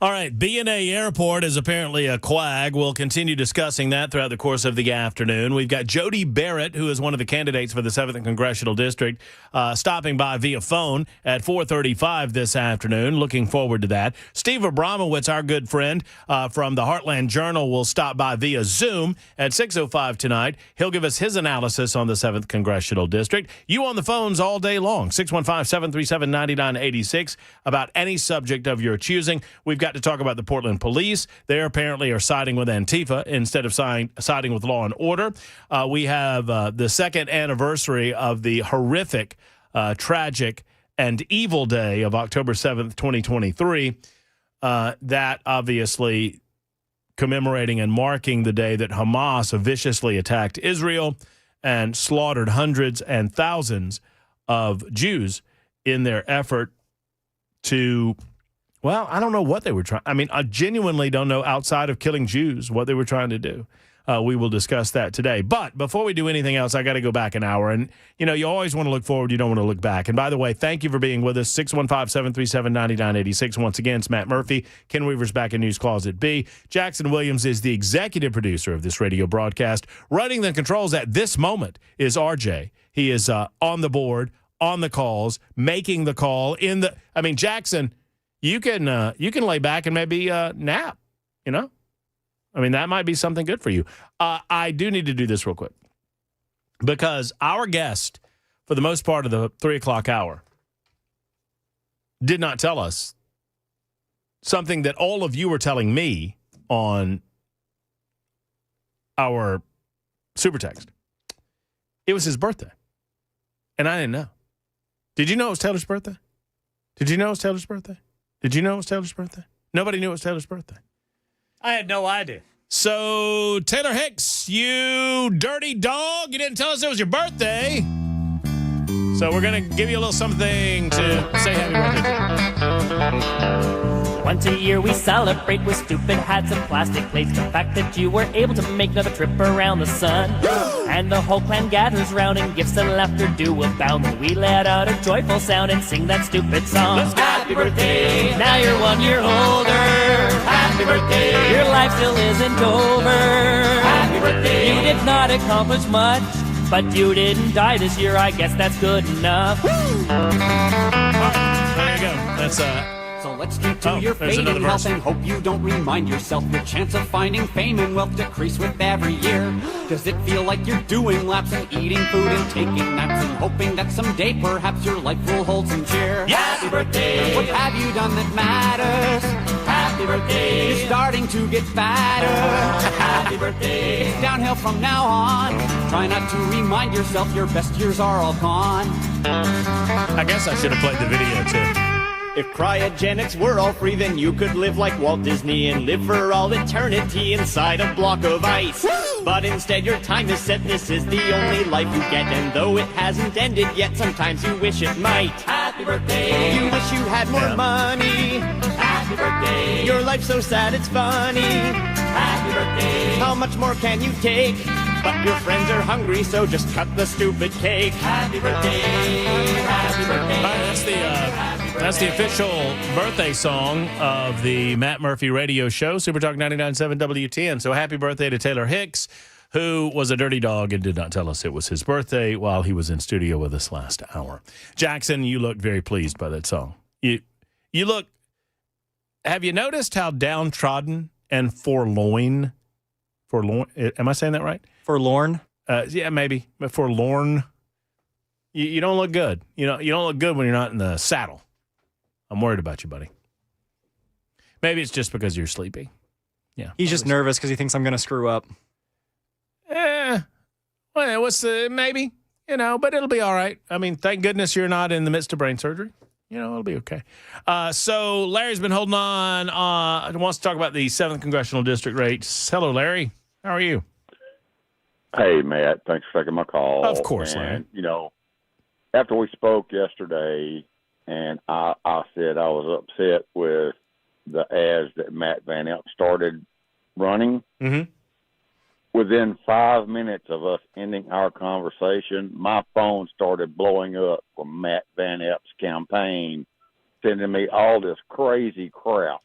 All right, BNA Airport is apparently a quag. We'll continue discussing that throughout the course of the afternoon. We've got Jody Barrett, who is one of the candidates for the 7th Congressional District, stopping by via phone at 4:35 this afternoon. Looking forward to that. Steve Abramowitz, our good friend from the Heartland Journal, will stop by via Zoom at 6:05 tonight. He'll give us his analysis on the 7th Congressional District. You on the phones all day long, 615-737-9986, about any subject of your choosing. We've got to talk about the Portland police. They apparently are siding with Antifa instead of siding with law and order. We have the 2nd anniversary of the horrific, tragic, and evil day of October 7th, 2023. That obviously commemorating and marking the day that Hamas viciously attacked Israel and slaughtered hundreds and thousands of Jews in their effort to... Well, I don't know what they were trying. I mean, I genuinely don't know outside of killing Jews what they were trying to do. We will discuss that today. But before we do anything else, I got to go back an hour. And, you know, you always want to look forward. You don't want to look back. And by the way, thank you for being with us. 615-737-9986. Once again, it's Matt Murphy. Ken Weaver's back in News Closet B. Jackson Williams is the executive producer of this radio broadcast. Running the controls at this moment is RJ. He is on the board, on the calls, making the call. Jackson... You can lay back and maybe nap, you know? I mean, that might be something good for you. I do need to do this real quick because our guest, for the most part of the 3 o'clock hour, did not tell us something that all of you were telling me on our super text. It was his birthday, and I didn't know. Did you know it was Taylor's birthday? Did you know it was Taylor's birthday? Did you know it was Taylor's birthday? Nobody knew it was Taylor's birthday. I had no idea. So, Taylor Hicks, you dirty dog, you didn't tell us it was your birthday. So we're going to give you a little something to say happy birthday to. Once a year we celebrate with stupid hats and plastic plates. The fact that you were able to make another trip around the sun. And the whole clan gathers round and gifts and laughter do abound. And we let out a joyful sound and sing that stupid song. Happy birthday, now you're 1 year older. Happy birthday, your life still isn't over. Happy birthday, you did not accomplish much, but you didn't die this year, I guess that's good enough. There you go. That's So let's drink to your there's fading another health verse. and hope you don't remind yourself your chance of finding fame and wealth decrease with every year. Does it feel like you're doing laps and eating food and taking naps and hoping that someday perhaps your life will hold some cheer? Yes! Happy birthday! What have you done that matters? Happy birthday! You're starting to get fatter. Happy birthday! It's downhill from now on. Try not to remind yourself your best years are all gone. I guess I should have played the video too. If cryogenics were all free, then you could live like Walt Disney and live for all eternity inside a block of ice. But instead your time is set, this is the only life you get. And though it hasn't ended yet, sometimes you wish it might. Happy birthday! You wish you had more money. Happy birthday! Your life's so sad it's funny. Happy birthday! How much more can you take? But your friends are hungry, so just cut the stupid cake. Happy birthday! Happy birthday! All right, that's the official birthday song of the Matt Murphy radio show, Super Talk 99.7 WTN. So happy birthday to Taylor Hicks, who was a dirty dog and did not tell us it was his birthday while he was in studio with us last hour. Jackson, you looked very pleased by that song. You look, have you noticed how downtrodden and forlorn, am I saying that right? Forlorn? Yeah, maybe, but forlorn. You don't look good. You don't look good when you're not in the saddle. I'm worried about you, buddy. Maybe it's just because you're sleepy. Yeah. He's just nervous because he thinks I'm going to screw up. Well, maybe, but it'll be all right. I mean, thank goodness you're not in the midst of brain surgery. It'll be okay. So Larry's been holding on, wants to talk about the 7th Congressional District race. Hello, Larry. How are you? Hey, Matt. Thanks for taking my call. Of course, Larry. After we spoke yesterday, and I said I was upset with the ads that Matt Van Elk started running. Mm-hmm. Within 5 minutes of us ending our conversation, my phone started blowing up from Matt Van Elk's campaign, sending me all this crazy crap,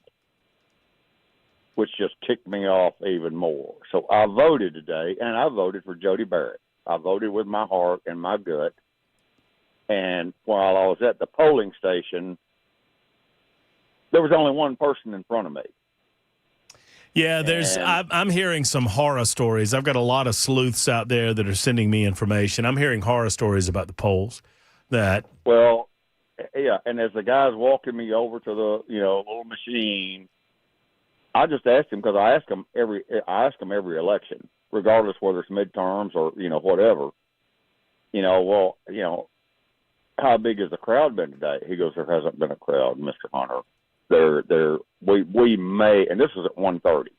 which just ticked me off even more. So I voted today, and I voted for Jody Barrett. I voted with my heart and my gut. And while I was at the polling station, there was only one person in front of me. Yeah, I'm hearing some horror stories. I've got a lot of sleuths out there that are sending me information. I'm hearing horror stories about the polls. Well, yeah, and as the guy's walking me over to the little machine, I just asked him, because I ask him every election, regardless whether it's midterms or whatever. How big has the crowd been today? He goes, there hasn't been a crowd, Mr. Hunter. We may, and this was at 1:30.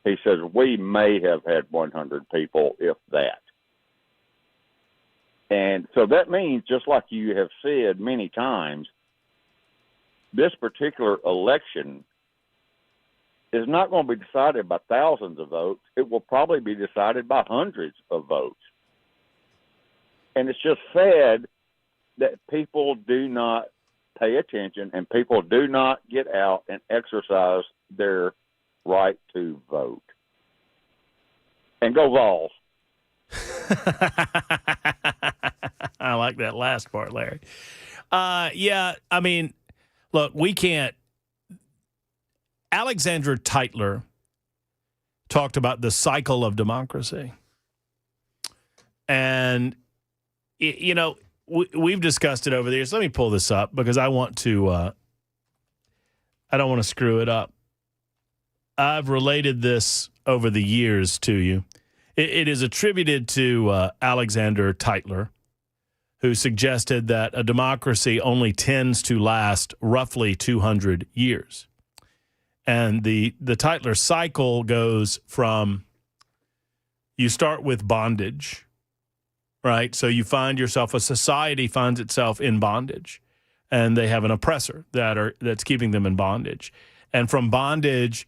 He says we may have had 100 people, if that. And so that means, just like you have said many times, this particular election is not going to be decided by thousands of votes. It will probably be decided by hundreds of votes. And it's just sad that people do not pay attention and people do not get out and exercise their right to vote. And go Vols. I like that last part, Larry. Yeah, I mean, look, we can't. Alexandra Teitler talked about the cycle of democracy. And, we've discussed it over the years. Let me pull this up because I want to, I don't want to screw it up. I've related this over the years to you. It is attributed to Alexander Teitler, who suggested that a democracy only tends to last roughly 200 years. And the Teitler cycle goes from, you start with bondage, right? So you find yourself, a society finds itself in bondage, and they have an oppressor that's keeping them in bondage. And from bondage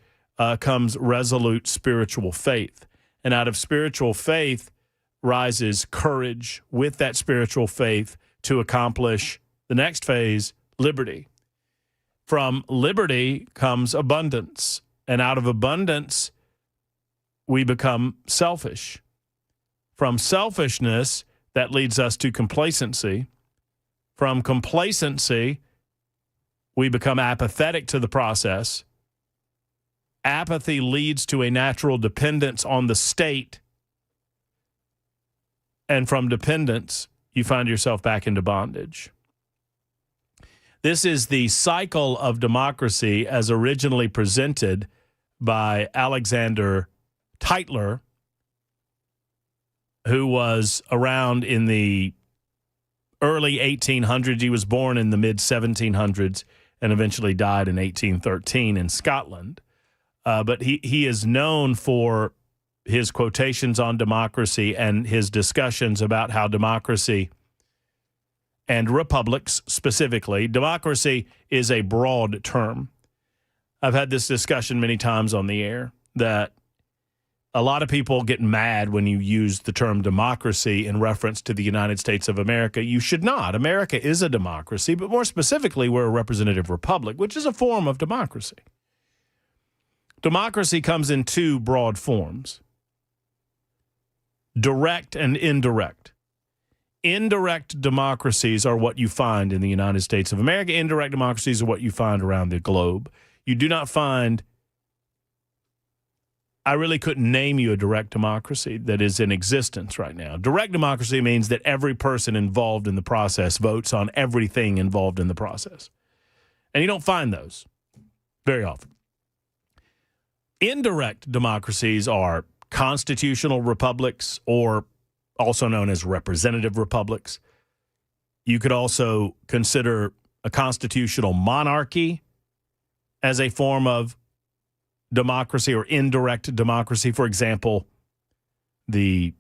comes resolute spiritual faith. And out of spiritual faith rises courage with that spiritual faith to accomplish the next phase, liberty. From liberty comes abundance. And out of abundance, we become selfish. From selfishness, that leads us to complacency. From complacency, we become apathetic to the process. Apathy leads to a natural dependence on the state. And from dependence, you find yourself back into bondage. This is the cycle of democracy as originally presented by Alexander Teitler, who was around in the early 1800s. He was born in the mid-1700s, and eventually died in 1813 in Scotland. But he is known for his quotations on democracy and his discussions about how democracy and republics specifically, democracy is a broad term. I've had this discussion many times on the air that a lot of people get mad when you use the term democracy in reference to the United States of America. You should not. America is a democracy, but more specifically, we're a representative republic, which is a form of democracy. Democracy comes in two broad forms: direct and indirect. Indirect democracies are what you find in the United States of America. Indirect democracies are what you find around the globe. You do not find, I really couldn't name you a direct democracy that is in existence right now. Direct democracy means that every person involved in the process votes on everything involved in the process. And you don't find those very often. Indirect democracies are constitutional republics, or also known as representative republics. You could also consider a constitutional monarchy as a form of democracy or indirect democracy. For example, the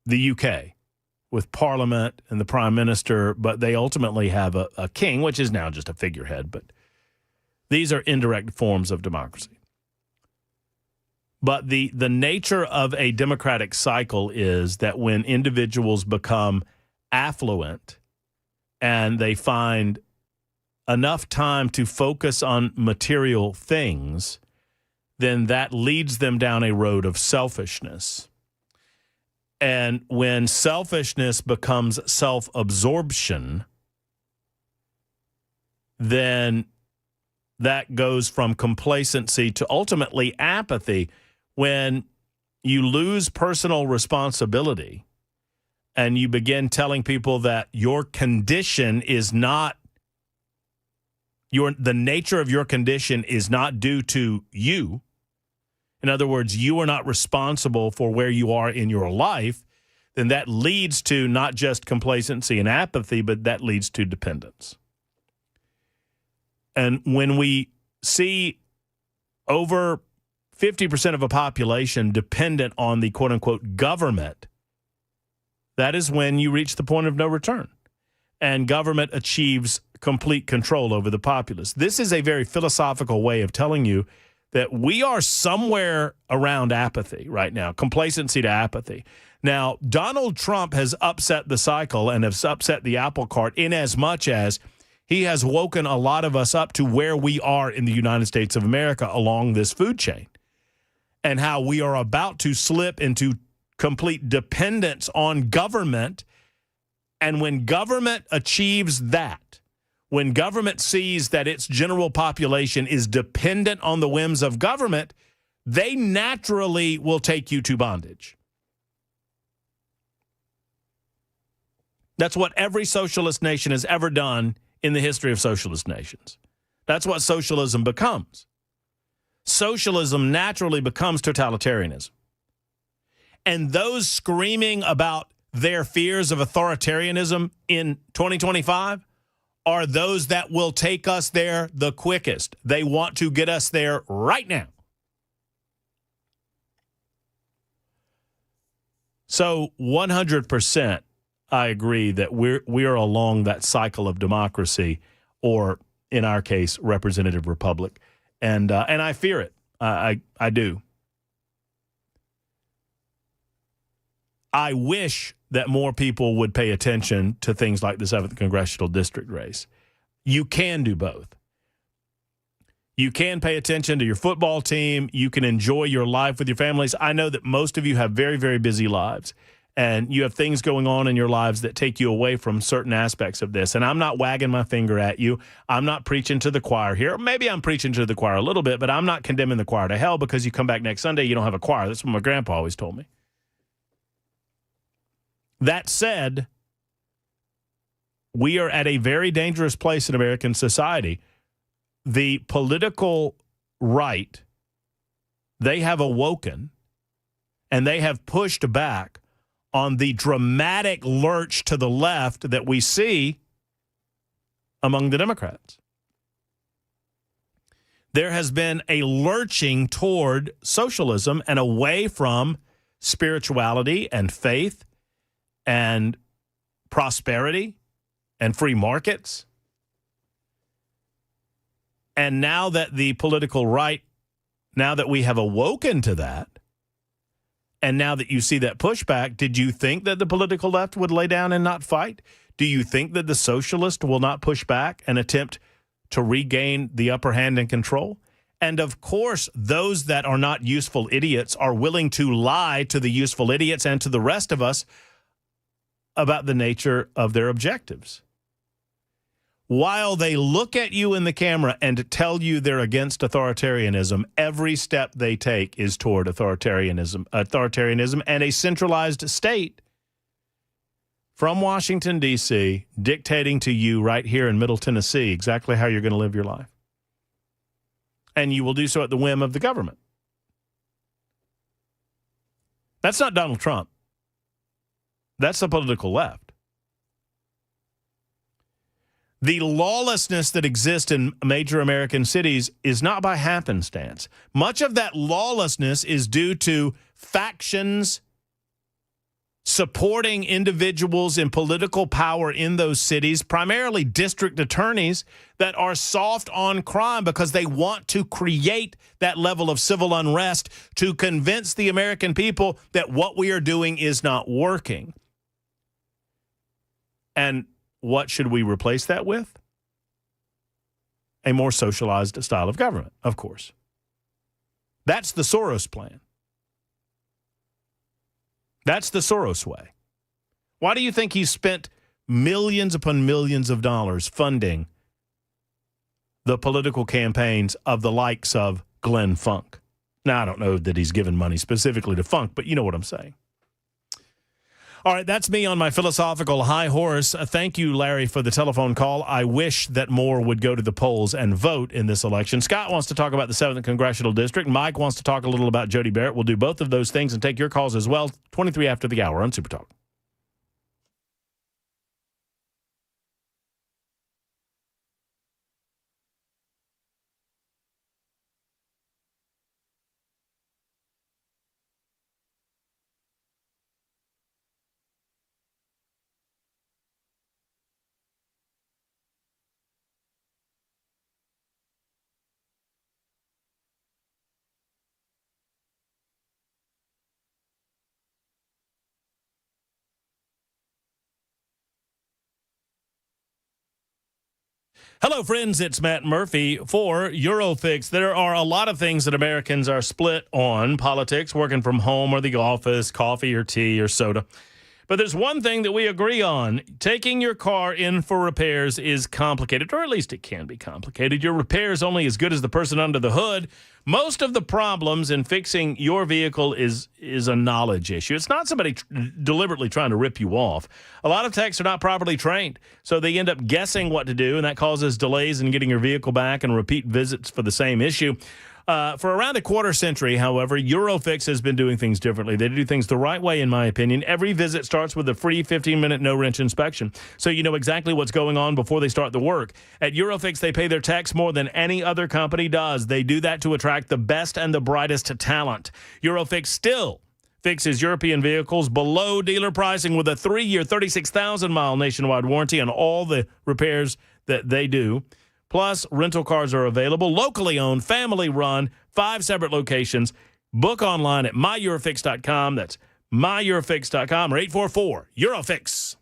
UK with Parliament and the Prime Minister, but they ultimately have a king, which is now just a figurehead. But these are indirect forms of democracy. But the nature of a democratic cycle is that when individuals become affluent and they find enough time to focus on material things, then that leads them down a road of selfishness. And when selfishness becomes self-absorption, then that goes from complacency to ultimately apathy. When you lose personal responsibility and you begin telling people that your condition is not, the nature of your condition is not due to you. In other words, you are not responsible for where you are in your life, then that leads to not just complacency and apathy, but that leads to dependence. And when we see over 50% of a population dependent on the quote-unquote government, that is when you reach the point of no return. And government achieves complete control over the populace. This is a very philosophical way of telling you that we are somewhere around apathy right now, complacency to apathy. Now, Donald Trump has upset the cycle and has upset the apple cart in as much as he has woken a lot of us up to where we are in the United States of America along this food chain, and how we are about to slip into complete dependence on government. And when government achieves that, when government sees that its general population is dependent on the whims of government, they naturally will take you to bondage. That's what every socialist nation has ever done in the history of socialist nations. That's what socialism becomes. Socialism naturally becomes totalitarianism. And those screaming about their fears of authoritarianism in 2025 are those that will take us there the quickest. They want to get us there right now. So 100%, I agree that we are along that cycle of democracy, or in our case, representative republic. And I fear it. I do. I wish that more people would pay attention to things like the 7th Congressional District race. You can do both. You can pay attention to your football team. You can enjoy your life with your families. I know that most of you have very, very busy lives, and you have things going on in your lives that take you away from certain aspects of this. And I'm not wagging my finger at you. I'm not preaching to the choir here. Maybe I'm preaching to the choir a little bit, but I'm not condemning the choir to hell because you come back next Sunday, you don't have a choir. That's what my grandpa always told me. That said, we are at a very dangerous place in American society. The political right, they have awoken, and they have pushed back on the dramatic lurch to the left that we see among the Democrats. there has been a lurching toward socialism and away from spirituality and faith and prosperity and free markets. And now that the political right, now that we have awoken to that, and now that you see that pushback, did you think that the political left would lay down and not fight? Do you think that the socialist will not push back and attempt to regain the upper hand and control? And of course, those that are not useful idiots are willing to lie to the useful idiots and to the rest of us about the nature of their objectives. While they look at you in the camera and tell you they're against authoritarianism, every step they take is toward authoritarianism and a centralized state from Washington, D.C., dictating to you right here in Middle Tennessee exactly how you're going to live your life. And you will do so at the whim of the government. That's not Donald Trump. That's the political left. The lawlessness that exists in major American cities is not by happenstance. Much of that lawlessness is due to factions supporting individuals in political power in those cities, primarily district attorneys that are soft on crime because they want to create that level of civil unrest to convince the American people that what we are doing is not working. And what should we replace that with? A more socialized style of government, of course. That's the Soros plan. That's the Soros way. Why do you think he spent millions upon millions of dollars funding the political campaigns of the likes of Glenn Funk? Now, I don't know that he's given money specifically to Funk, but you know what I'm saying. All right, that's me on my philosophical high horse. Thank you, Larry, for the telephone call. I wish that more would go to the polls and vote in this election. Scott wants to talk about the 7th Congressional District. Mike wants to talk a little about Jody Barrett. We'll do both of those things and take your calls as well. 23 after the hour on Super Talk. Hello, friends. It's Matt Murphy for Eurofix. There are a lot of things that Americans are split on: politics, working from home or the office, coffee or tea or soda. But there's one thing that we agree on. Taking your car in for repairs is complicated, or at least it can be complicated. Your repair is only as good as the person under the hood. Most of the problems in fixing your vehicle is a knowledge issue. It's not somebody deliberately trying to rip you off. A lot of techs are not properly trained, so they end up guessing what to do, and that causes delays in getting your vehicle back and repeat visits for the same issue. For around a quarter century, however, Eurofix has been doing things differently. They do things the right way, in my opinion. Every visit starts with a free 15-minute no-wrench inspection, so you know exactly what's going on before they start the work. At Eurofix, they pay their techs more than any other company does. They do that to attract the best and the brightest talent. Eurofix still fixes European vehicles below dealer pricing with a 3-year, 36,000-mile nationwide warranty on all the repairs that they do. Plus, rental cars are available, locally owned, family run, 5 separate locations. Book online at myeurofix.com. That's myeurofix.com or 844-EUROFIX.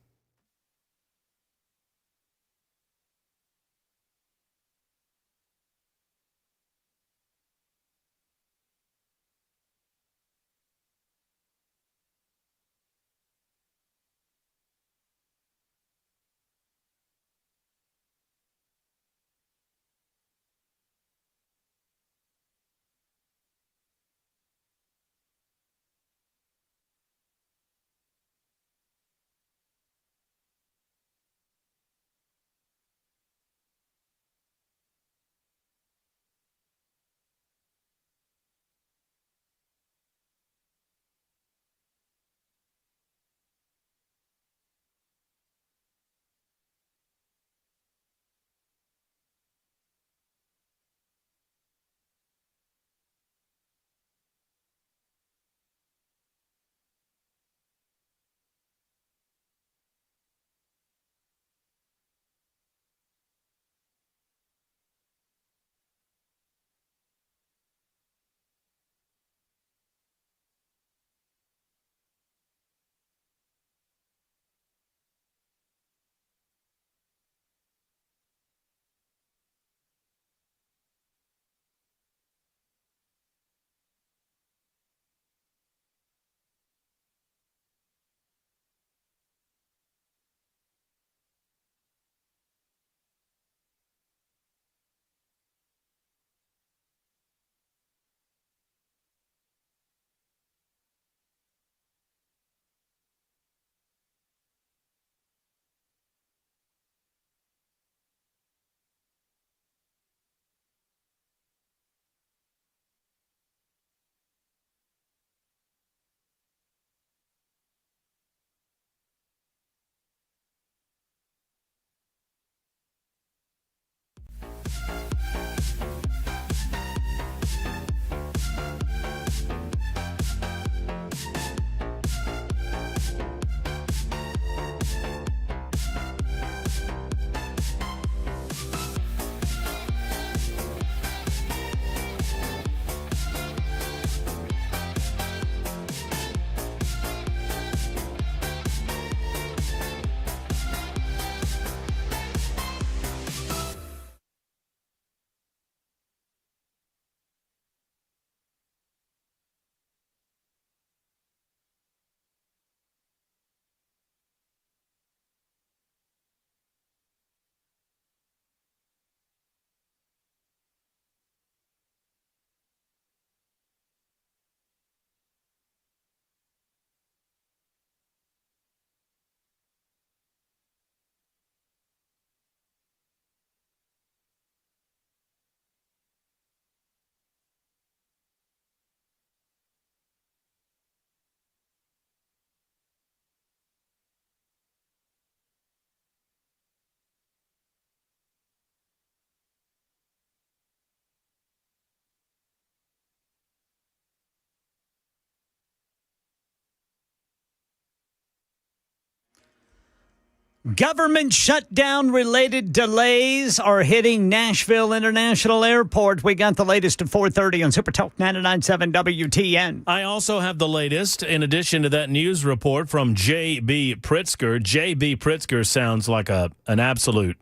Government shutdown related delays are hitting Nashville International Airport. We got the latest at 4:30 on Super Talk 99.7 WTN. I also have the latest in addition to that news report from J.B. Pritzker. J.B. Pritzker sounds like an absolute,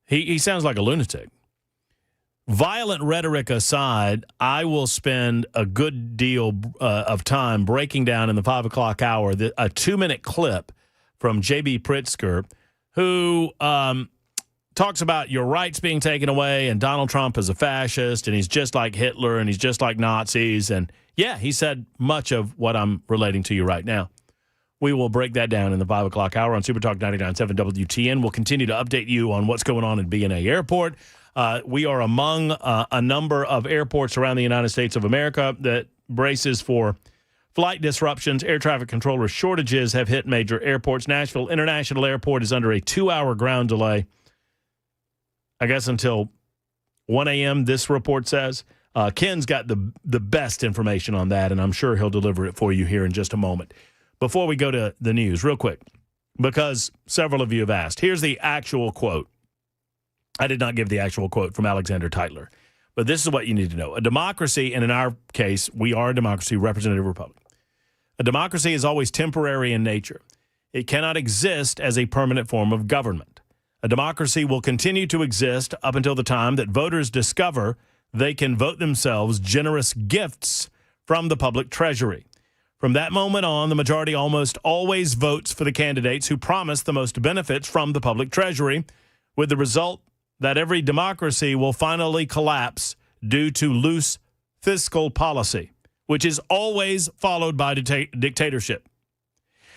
he sounds like a lunatic. Violent rhetoric aside, I will spend a good deal of time breaking down in the 5 o'clock hour a 2-minute clip from J.B. Pritzker, who talks about your rights being taken away and Donald Trump is a fascist and he's just like Hitler and he's just like Nazis. And, yeah, he said much of what I'm relating to you right now. We will break that down in the 5 o'clock hour on Super Talk 99.7 WTN. We'll continue to update you on what's going on in BNA Airport. We are among a number of airports around the United States of America that braces for flight disruptions. Air traffic controller shortages have hit major airports. Nashville International Airport is under a 2-hour ground delay, I guess until 1 a.m., this report says. Ken's got the best information on that, and I'm sure he'll deliver it for you here in just a moment. Before we go to the news, real quick, because several of you have asked, here's the actual quote. I did not give the actual quote from Alexander Tytler, but this is what you need to know. A democracy, and in our case, we are a democracy, representative republic. A democracy is always temporary in nature. It cannot exist as a permanent form of government. A democracy will continue to exist up until the time that voters discover they can vote themselves generous gifts from the public treasury. From that moment on, the majority almost always votes for the candidates who promise the most benefits from the public treasury, with the result that every democracy will finally collapse due to loose fiscal policy, which is always followed by dictatorship.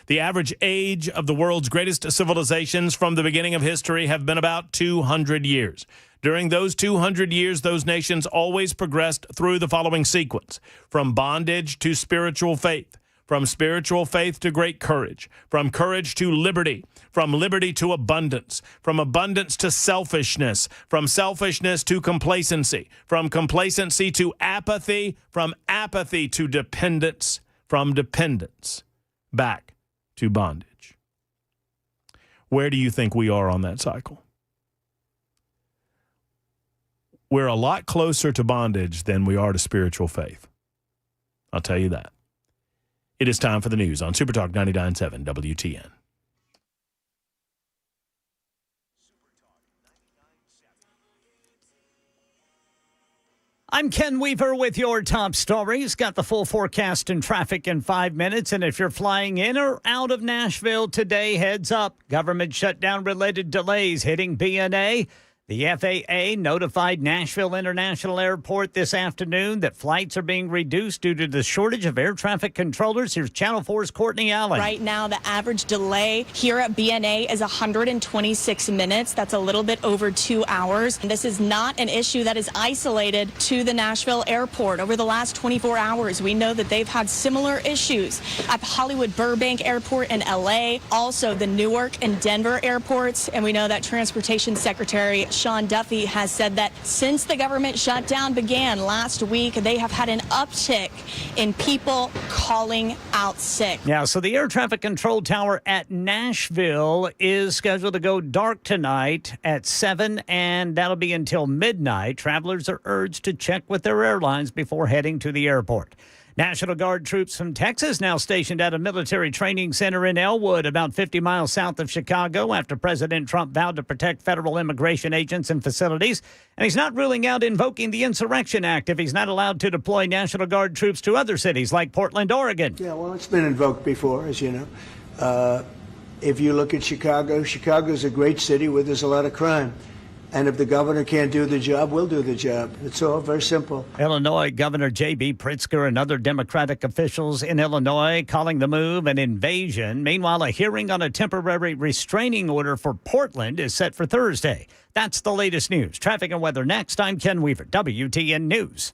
The average age of the world's greatest civilizations from the beginning of history have been about 200 years. During those 200 years, those nations always progressed through the following sequence: from bondage to spiritual faith, from spiritual faith to great courage, from courage to liberty, from liberty to abundance, from abundance to selfishness, from selfishness to complacency, from complacency to apathy, from apathy to dependence, from dependence back to bondage. Where do you think we are on that cycle? We're a lot closer to bondage than we are to spiritual faith. I'll tell you that. It is time for the news on Super Talk 99.7 WTN. I'm Ken Weaver with your top stories. Got the full forecast and traffic in 5 minutes. And if you're flying in or out of Nashville today, heads up. Government shutdown-related delays hitting BNA. The FAA notified Nashville International Airport this afternoon that flights are being reduced due to the shortage of air traffic controllers. Here's Channel 4's Courtney Allen. Right now, the average delay here at BNA is 126 minutes. That's a little bit over 2 hours. And this is not an issue that is isolated to the Nashville airport. Over the last 24 hours, we know that they've had similar issues at Hollywood Burbank Airport in LA, also the Newark and Denver airports. And we know that Transportation Secretary Sean Duffy has said that since the government shutdown began last week, they have had an uptick in people calling out sick. Yeah, so the air traffic control tower at Nashville is scheduled to go dark tonight at 7, and that'll be until midnight. Travelers are urged to check with their airlines before heading to the airport. National Guard troops from Texas now stationed at a military training center in Elwood, about 50 miles south of Chicago, after President Trump vowed to protect federal immigration agents and facilities. And he's not ruling out invoking the Insurrection Act if he's not allowed to deploy National Guard troops to other cities like Portland, Oregon. Yeah, well, it's been invoked before, as you know. If you look at Chicago, Chicago's a great city where there's a lot of crime. And if the governor can't do the job, we'll do the job. It's all very simple. Illinois Governor J.B. Pritzker and other Democratic officials in Illinois calling the move an invasion. Meanwhile, a hearing on a temporary restraining order for Portland is set for Thursday. That's the latest news. Traffic and weather next. I'm Ken Weaver, WTN News.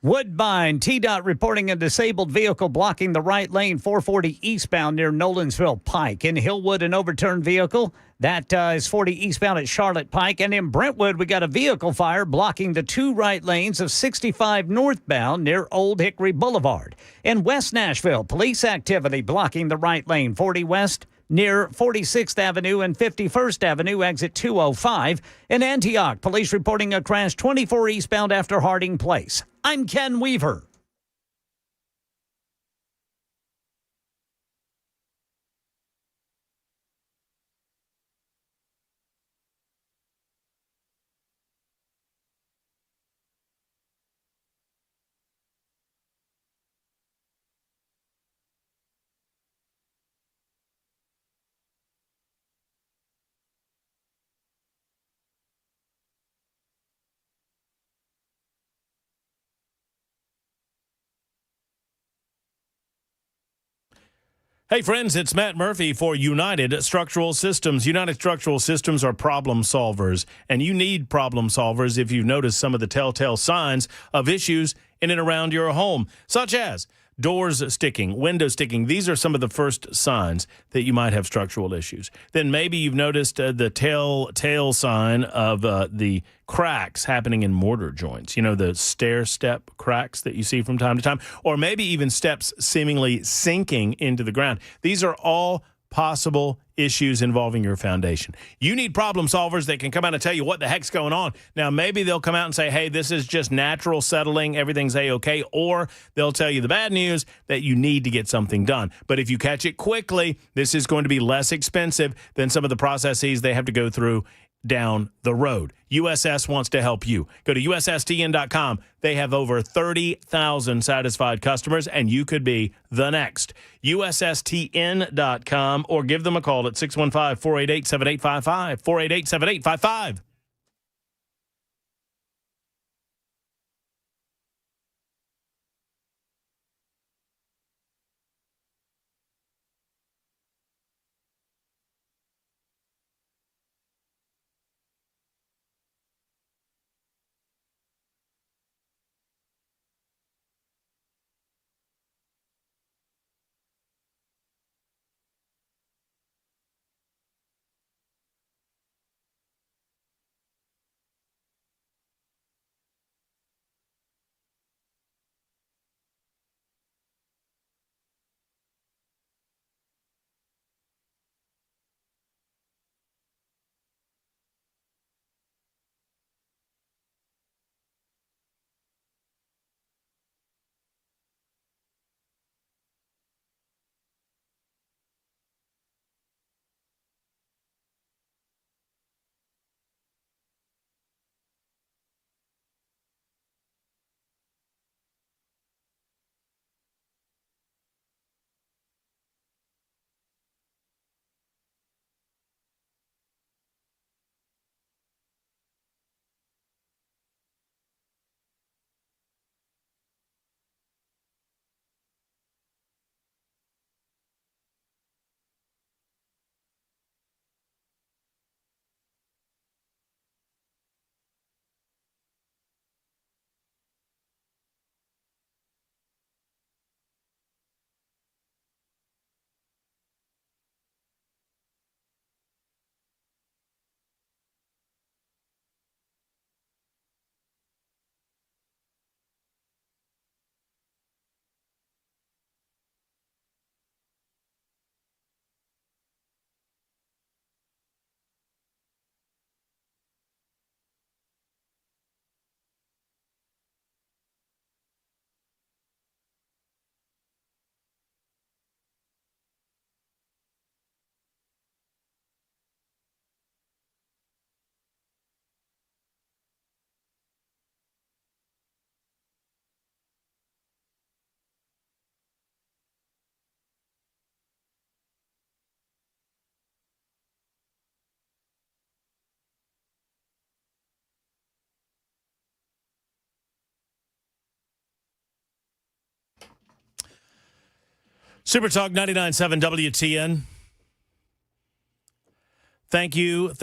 Woodbine, TDOT reporting a disabled vehicle blocking the right lane 440 eastbound near Nolensville Pike. In Hillwood, an overturned vehicle. That is 40 eastbound at Charlotte Pike. And in Brentwood, we got a vehicle fire blocking the two right lanes of 65 northbound near Old Hickory Boulevard. In West Nashville, police activity blocking the right lane 40 west near 46th Avenue and 51st Avenue, exit 205. In Antioch, police reporting a crash 24 eastbound after Harding Place. I'm Ken Weaver. Hey, friends, it's Matt Murphy for United Structural Systems. United Structural Systems are problem solvers, and you need problem solvers if you've noticed some of the telltale signs of issues in and around your home, such as doors sticking, windows sticking. These are some of the first signs that you might have structural issues. Then maybe you've noticed the telltale sign of the cracks happening in mortar joints, you know, the stair step cracks that you see from time to time, or maybe even steps seemingly sinking into the ground. These are all possible issues involving your foundation. You need problem solvers that can come out and tell you what the heck's going on. Now, maybe they'll come out and say, hey, this is just natural settling, everything's A-okay, or they'll tell you the bad news that you need to get something done. But if you catch it quickly, this is going to be less expensive than some of the processes they have to go through down the road. USS wants to help you. Go to USSTN.com. They have over 30,000 satisfied customers, and you could be the next. USSTN.com, or give them a call at 615-488-7855, 488-7855. Super Talk 99.7 WTN. Thank you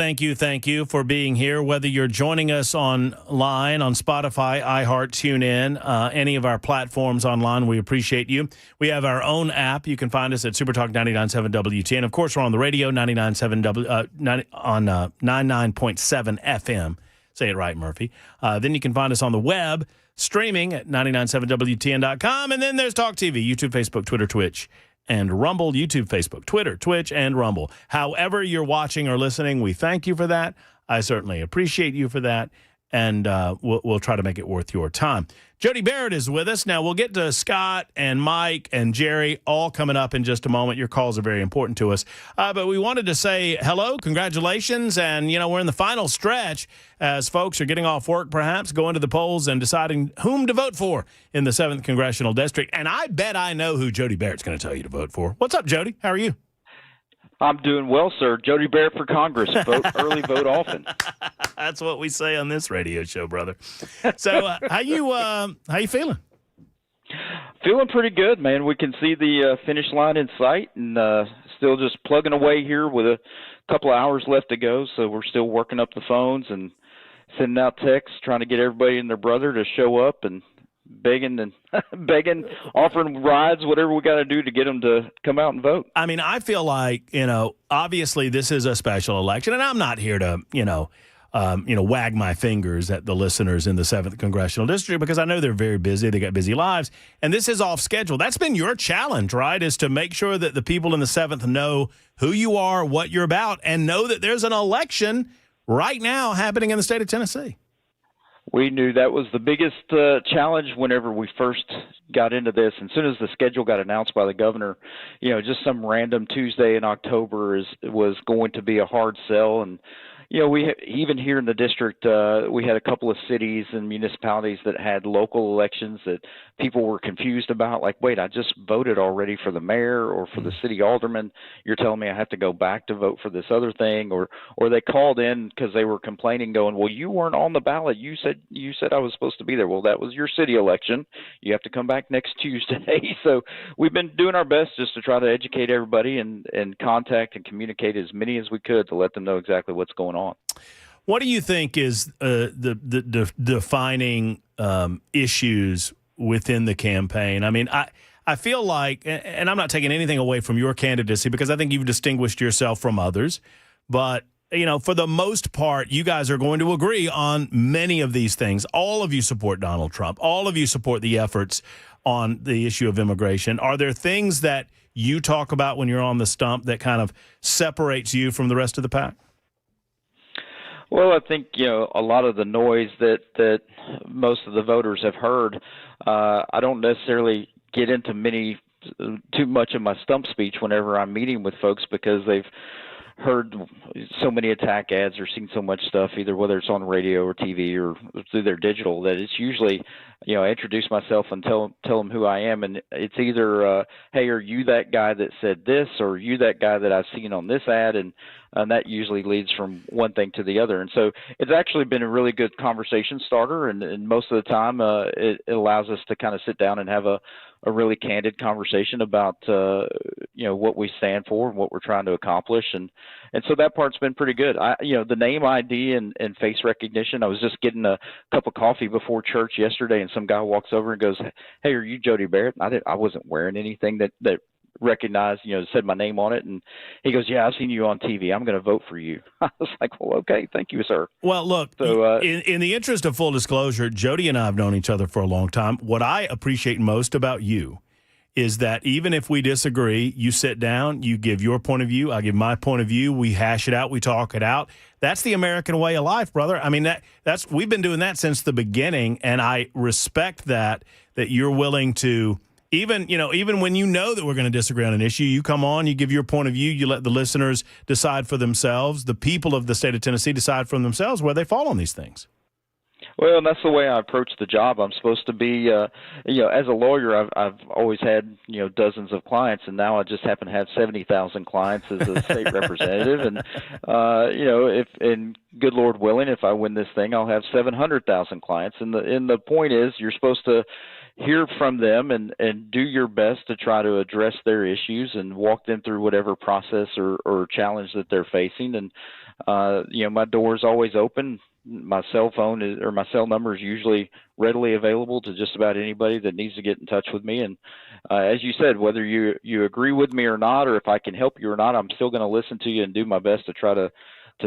for being here. Whether you're joining us online on Spotify, iHeart, TuneIn, any of our platforms online, we appreciate you. We have our own app. You can find us at Supertalk 99.7 WTN. Of course, we're on the radio, 99.7 on 99.7 FM. Say it right, Murphy. Then you can find us on the web, streaming at 997WTN.com. And then there's Talk TV, YouTube, Facebook, Twitter, Twitch, and Rumble. YouTube, Facebook, Twitter, Twitch, and Rumble. However you're watching or listening, we thank you for that. I certainly appreciate you for that, and we'll try to make it worth your time. Jody Barrett is with us. Now, we'll get to Scott and Mike and Jerry all coming up in just a moment. Your calls are very important to us. But we wanted to say hello, congratulations, and, we're in the final stretch as folks are getting off work, perhaps, going to the polls and deciding whom to vote for in the 7th Congressional District. And I bet I know who Jody Barrett's going to tell you to vote for. What's up, Jody? How are you? I'm doing well, sir. Jody Barrett for Congress. Vote early, vote often. That's what we say on this radio show, brother. So how you feeling? Feeling pretty good, man. We can see the finish line in sight, and still just plugging away here with a couple of hours left to go. So we're still working up the phones and sending out texts, trying to get everybody and their brother to show up, and begging, offering rides, whatever we got to do to get them to come out and vote. I mean, I feel like, obviously this is a special election, and I'm not here to, wag my fingers at the listeners in the 7th Congressional District, because I know they're very busy. They got busy lives, and this is off schedule. That's been your challenge, right, is to make sure that the people in the 7th know who you are, what you're about, and know that there's an election right now happening in the state of Tennessee. We knew that was the biggest challenge whenever we first got into this. And as soon as the schedule got announced by the governor, just some random Tuesday in October was going to be a hard sell. And, we even here in the district, we had a couple of cities and municipalities that had local elections that people were confused about. Like, wait, I just voted already for the mayor or for the city alderman. You're telling me I have to go back to vote for this other thing? Or they called in because they were complaining, going, well, you weren't on the ballot. You said I was supposed to be there. Well, that was your city election. You have to come back next Tuesday. So we've been doing our best just to try to educate everybody and contact and communicate as many as we could to let them know exactly what's going on. What do you think is the defining issues within the campaign? I mean, I feel like, and I'm not taking anything away from your candidacy because I think you've distinguished yourself from others, but, for the most part, you guys are going to agree on many of these things. All of you support Donald Trump. All of you support the efforts on the issue of immigration. Are there things that you talk about when you're on the stump that kind of separates you from the rest of the pack? Well, I think, a lot of the noise that most of the voters have heard, I don't necessarily get into too much of my stump speech whenever I'm meeting with folks, because they've heard so many attack ads or seen so much stuff, either whether it's on radio or TV or through their digital, that it's usually, I introduce myself and tell them who I am. And it's either, hey, are you that guy that said this, or are you that guy that I've seen on this ad? And that usually leads from one thing to the other. And so it's actually been a really good conversation starter. And most of the time, it allows us to kind of sit down and have a really candid conversation about, what we stand for and what we're trying to accomplish. And so that part's been pretty good. The name ID and face recognition, I was just getting a cup of coffee before church yesterday, and some guy walks over and goes, hey, are you Jody Barrett? I wasn't wearing anything that recognized, said my name on it. And he goes, yeah, I've seen you on TV. I'm going to vote for you. I was like, well, okay, thank you, sir. Well, look, so, in the interest of full disclosure, Jody and I have known each other for a long time. What I appreciate most about you is that even if we disagree, you sit down, you give your point of view, I give my point of view, we hash it out, we talk it out. That's the American way of life, brother. I mean, that's we've been doing that since the beginning, and I respect that you're willing to, even when you know that we're going to disagree on an issue, you come on, you give your point of view, you let the listeners decide for themselves, the people of the state of Tennessee decide for themselves where they fall on these things. Well, and that's the way I approach the job. I'm supposed to be, as a lawyer, I've always had, dozens of clients, and now I just happen to have 70,000 clients as a state representative. And, if, and good Lord willing, if I win this thing, I'll have 700,000 clients. And the point is, you're supposed to hear from them and do your best to try to address their issues and walk them through whatever process or challenge that they're facing. And, my door is always open. My cell phone or my cell number is usually readily available to just about anybody that needs to get in touch with me. And as you said, whether you agree with me or not, or if I can help you or not, I'm still going to listen to you and do my best to try to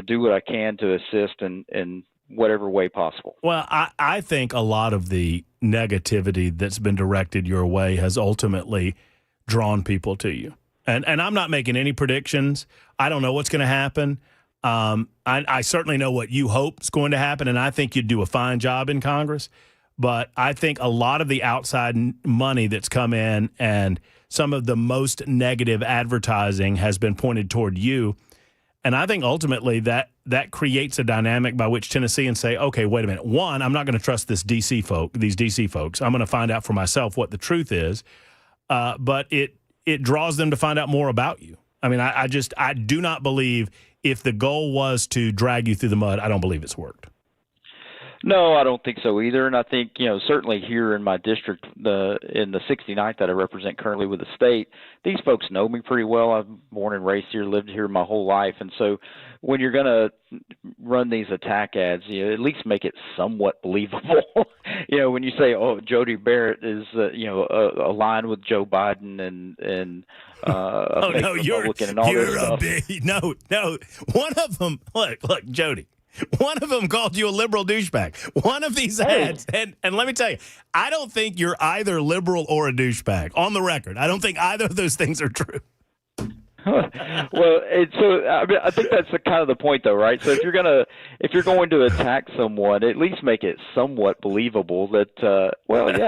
do what I can to assist in whatever way possible. Well, I think a lot of the negativity that's been directed your way has ultimately drawn people to you. And I'm not making any predictions. I don't know what's going to happen. I certainly know what you hope is going to happen, and I think you'd do a fine job in Congress. But I think a lot of the outside money that's come in and some of the most negative advertising has been pointed toward you. And I think ultimately that creates a dynamic by which Tennesseans say, okay, wait a minute. One, I'm not going to trust these DC folks. I'm going to find out for myself what the truth is. But it draws them to find out more about you. I mean, I do not believe if the goal was to drag you through the mud, I don't believe it's worked. No, I don't think so either. And I think, certainly here in my district, in the 69th that I represent currently with the state, these folks know me pretty well. I'm born and raised here, lived here my whole life. And so when you're going to run these attack ads, at least make it somewhat believable. When you say, oh, Jody Barrett is, aligned with Joe Biden and oh, no, Republican and all this stuff. No. One of them, look, Jody. One of them called you a liberal douchebag. One of these ads, and let me tell you, I don't think you're either liberal or a douchebag. On the record, I don't think either of those things are true. Well, I think that's kind of the point, though, right? So if you're going to attack someone, at least make it somewhat believable that, yeah,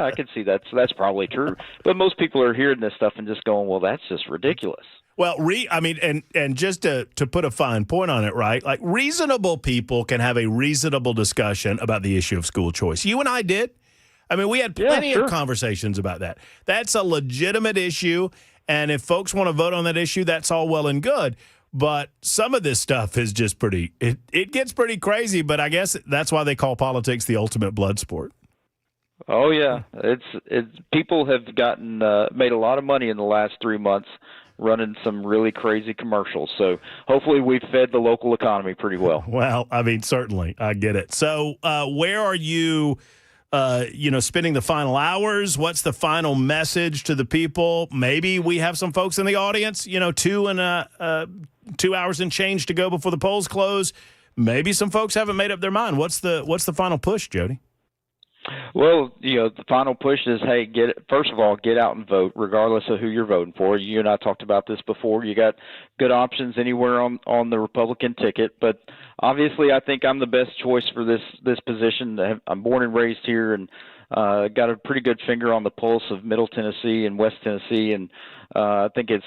I can see that's probably true. But most people are hearing this stuff and just going, well, that's just ridiculous. Well, and just to put a fine point on it, right? Like reasonable people can have a reasonable discussion about the issue of school choice. You and I did. I mean, we had plenty of conversations about that. That's a legitimate issue. And if folks want to vote on that issue, that's all well and good. But some of this stuff is just it gets pretty crazy. But I guess that's why they call politics the ultimate blood sport. Oh, yeah. It's people have gotten made a lot of money in the last 3 months running some really crazy commercials. So hopefully we've fed the local economy pretty well. Well, I mean, certainly. I get it. So where are you, spending the final hours? What's the final message to the people? Maybe we have some folks in the audience, 2 hours and change to go before the polls close. Maybe some folks haven't made up their mind. What's the final push, Jody? Well, the final push is, hey, first of all, get out and vote, regardless of who you're voting for. You and I talked about this before. You got good options anywhere on the Republican ticket, but obviously I think I'm the best choice for this position. I'm born and raised here and got a pretty good finger on the pulse of Middle Tennessee and West Tennessee, and I think it's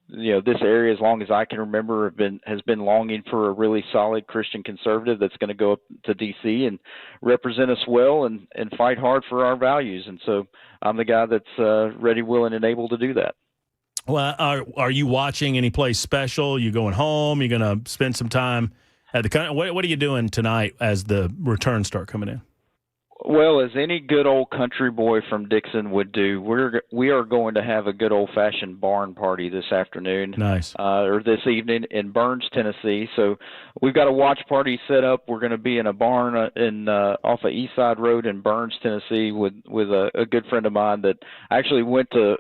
this area, as long as I can remember, has been longing for a really solid Christian conservative that's going to go up to D.C. and represent us well and fight hard for our values. And so I'm the guy that's ready, willing, and able to do that. Well, are you watching any place special? You going home? You going to spend some time at the? What are you doing tonight as the returns start coming in? Well, as any good old country boy from Dixon would do, we are going to have a good old-fashioned barn party this afternoon. Nice. Or this evening in Burns, Tennessee. So we've got a watch party set up. We're going to be in a barn off of East Side Road in Burns, Tennessee with a good friend of mine that actually went to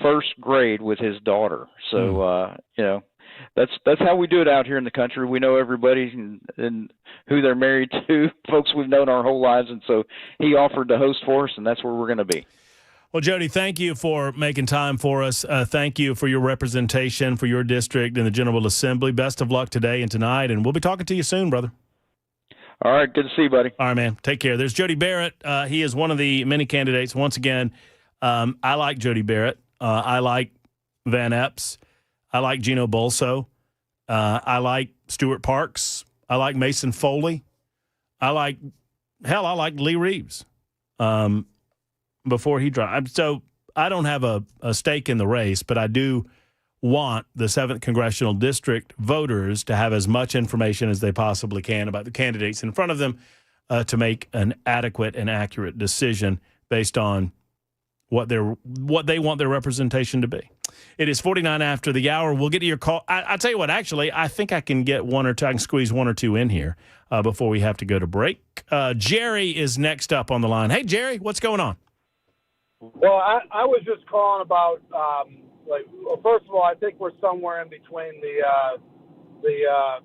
first grade with his daughter. So, that's how we do it out here in the country. We know everybody and who they're married to, folks we've known our whole lives. And so he offered to host for us, and that's where we're going to be. Well, Jody, thank you for making time for us. Thank you for your representation for your district in the General Assembly. Best of luck today and tonight, and we'll be talking to you soon, brother. All right. Good to see you, buddy. All right, man. Take care. There's Jody Barrett. He is one of the many candidates. Once again, I like Jody Barrett. I like Van Epps. I like Gino Bolso. I like Stuart Parks. I like Mason Foley. I like hell, I liked Lee Reeves before he dropped. So I don't have a stake in the race, but I do want the 7th Congressional District voters to have as much information as they possibly can about the candidates in front of them to make an adequate and accurate decision based on what they want their representation to be. It is 49 after the hour. We'll get to your call. I'll tell you what, actually, I think I can get I can squeeze one or two in here before we have to go to break. Jerry is next up on the line. Hey, Jerry, what's going on? Well, I was just calling about, first of all, I think we're somewhere in between the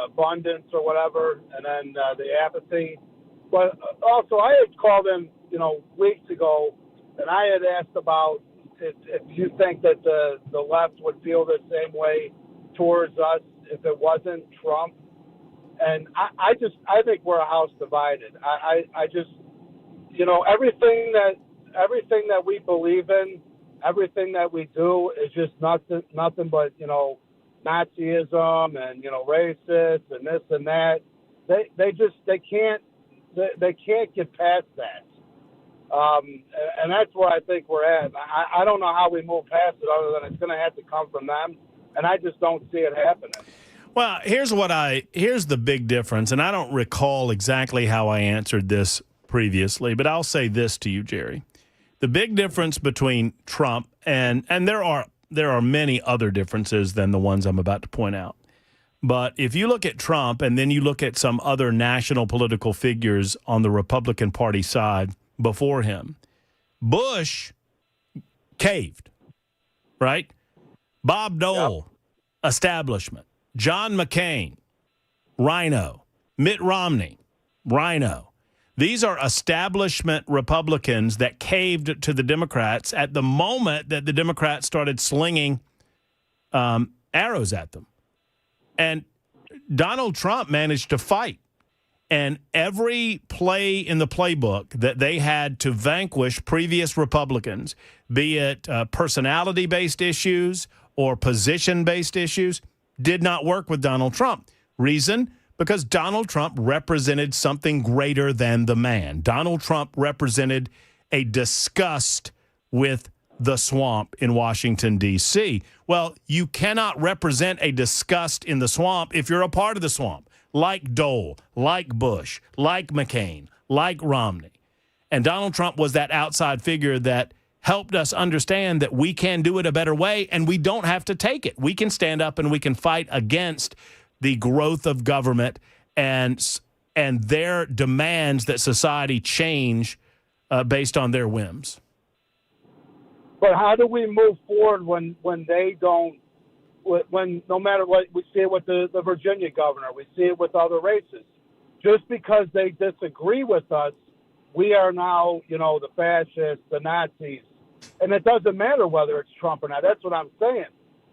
abundance or whatever, and then the apathy. But also, I had called in, weeks ago, and I had asked about if you think that the left would feel the same way towards us if it wasn't Trump. And I think we're a house divided. I just, everything that we believe in, everything that we do is just nothing but, Nazism and, racist and this and that. They can't get past that. And that's where I think we're at. I don't know how we move past it other than it's going to have to come from them. And I just don't see it happening. Well, here's the big difference. And I don't recall exactly how I answered this previously, but I'll say this to you, Jerry. The big difference between Trump and there are many other differences than the ones I'm about to point out. But if you look at Trump and then you look at some other national political figures on the Republican Party side before him, Bush caved, right? Bob Dole, establishment. John McCain, Rhino. Mitt Romney, Rhino. These are establishment Republicans that caved to the Democrats at the moment that the Democrats started slinging arrows at them. And Donald Trump managed to fight. And every play in the playbook that they had to vanquish previous Republicans, be it personality-based issues or position-based issues, did not work with Donald Trump. Reason? Because Donald Trump represented something greater than the man. Donald Trump represented a disgust with the swamp in Washington, D.C. Well, you cannot represent a disgust in the swamp if you're a part of the swamp, like Dole, like Bush, like McCain, like Romney. And Donald Trump was that outside figure that helped us understand that we can do it a better way and we don't have to take it. We can stand up and we can fight against the growth of government and their demands that society change based on their whims. But how do we move forward when they don't, when no matter what, we see it with the Virginia governor, we see it with other races. Just because they disagree with us, we are now, the fascists, the Nazis. And it doesn't matter whether it's Trump or not. That's what I'm saying.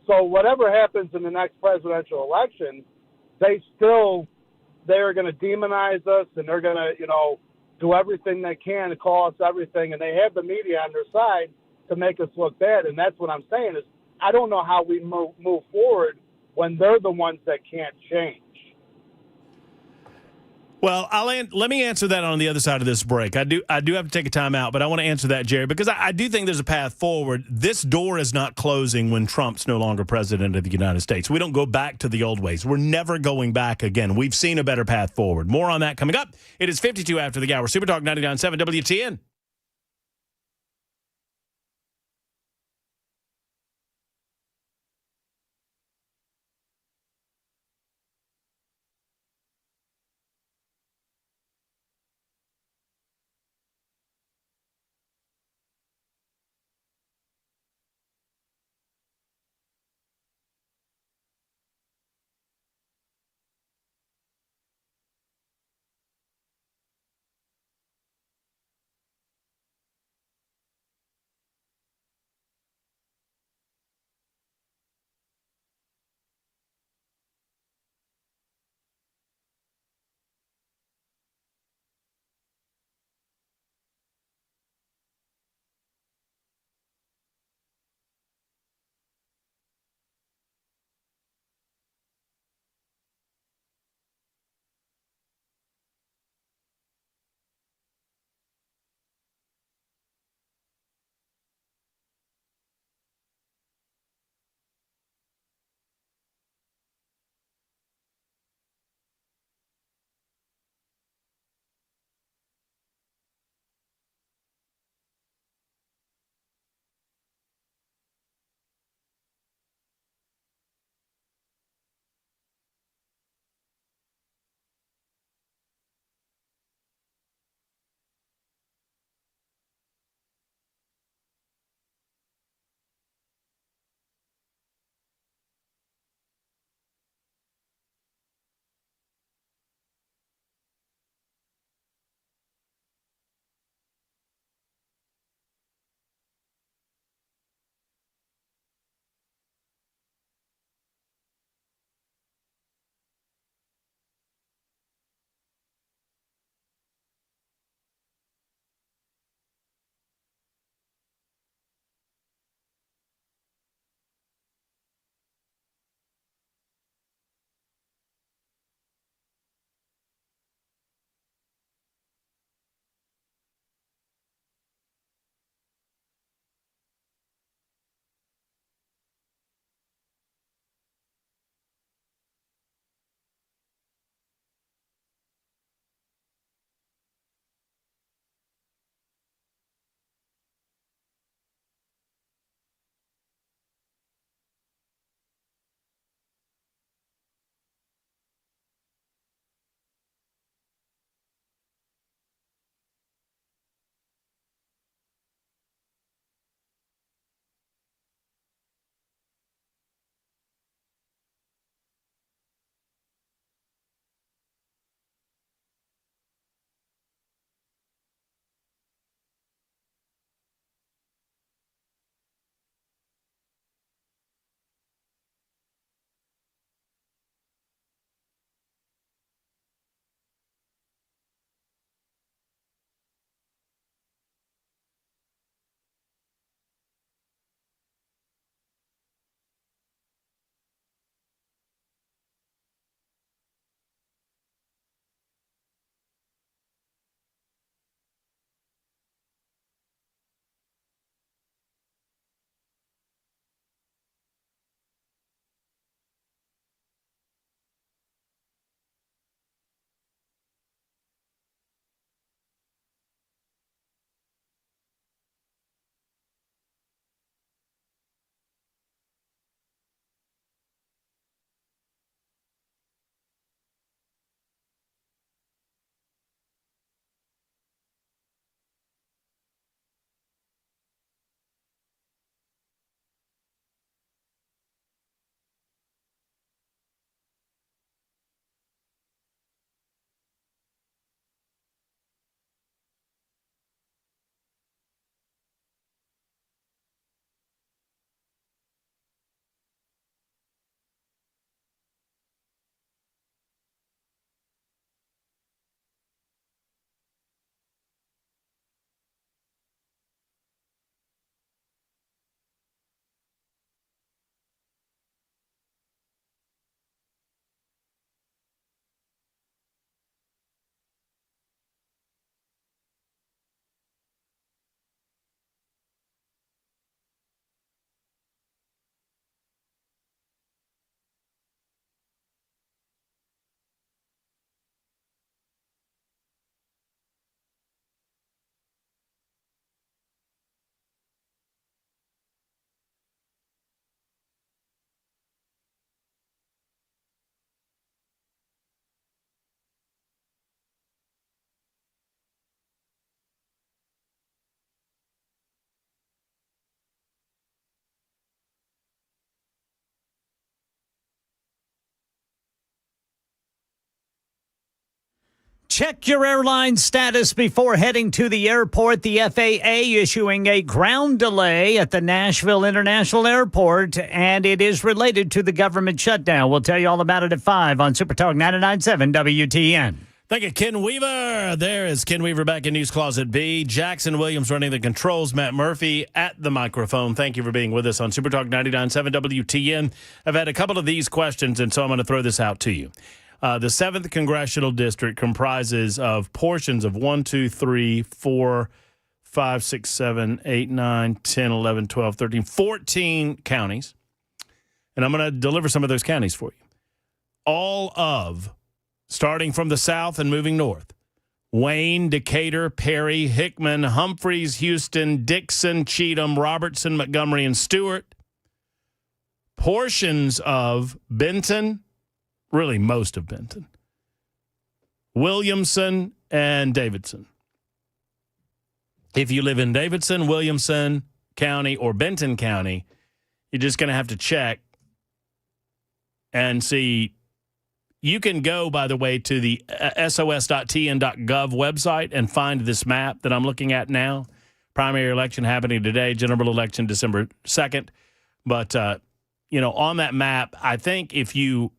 So whatever happens in the next presidential election, they're going to demonize us and they're going to, do everything they can to call us everything. And they have the media on their side to make us look bad. And that's what I'm saying is I don't know how we move forward when they're the ones that can't change. Well, let me answer that on the other side of this break. I do have to take a time out, but I want to answer that, Jerry, because I do think there's a path forward. This door is not closing when Trump's no longer president of the United States. We don't go back to the old ways. We're never going back again. We've seen a better path forward. More on that coming up. It is 52 after the hour. Super Talk 99.7 WTN. Check your airline status before heading to the airport. The FAA issuing a ground delay at the Nashville International Airport, and it is related to the government shutdown. We'll tell you all about it at 5 on Super Talk 99.7 WTN. Thank you, Ken Weaver. There is Ken Weaver back in News Closet B. Jackson Williams running the controls. Matt Murphy at the microphone. Thank you for being with us on Super Talk 99.7 WTN. I've had a couple of these questions, and so I'm going to throw this out to you. The 7th Congressional District comprises of portions of 1, 2, 3, 4, 5, 6, 7, 8, 9, 10, 11, 12, 13, 14 counties. And I'm going to deliver some of those counties for you. All of, starting from the south and moving north, Wayne, Decatur, Perry, Hickman, Humphreys, Houston, Dixon, Cheatham, Robertson, Montgomery, and Stewart. Portions of Benton, really most of Benton, Williamson, and Davidson. If you live in Davidson, Williamson County, or Benton County, you're just going to have to check and see. You can go, by the way, to the sos.tn.gov website and find this map that I'm looking at now. Primary election happening today, general election December 2nd. But, on that map, I think if you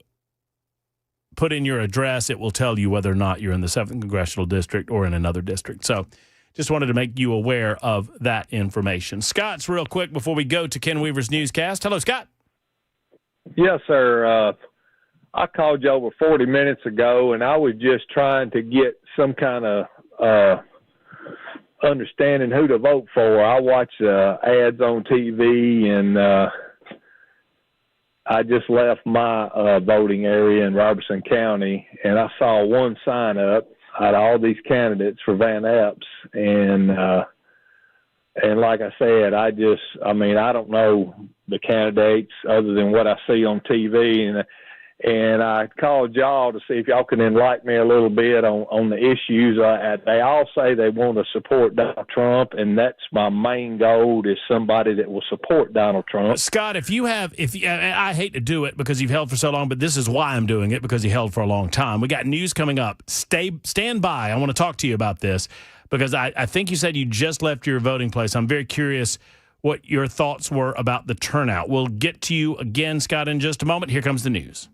put in your address, it will tell you whether or not you're in the 7th Congressional District or in another district. So just wanted to make you aware of that information. Scott's real quick before we go to Ken Weaver's newscast. Hello, Scott. Yes, sir. I called you over 40 minutes ago, and I was just trying to get some kind of understanding who to vote for. I watch ads on TV, and I just left my voting area in Robertson County, and I saw one sign up out of all these candidates for Van Epps, and like I said, I don't know the candidates other than what I see on TV, and I called y'all to see if y'all can enlighten me a little bit on the issues. They all say they want to support Donald Trump, and that's my main goal, is somebody that will support Donald Trump. Scott, I hate to do it because you've held for so long, but this is why I'm doing it, because you held for a long time. We got news coming up. Stand by. I want to talk to you about this because I think you said you just left your voting place. I'm very curious what your thoughts were about the turnout. We'll get to you again, Scott, in just a moment. Here comes the news.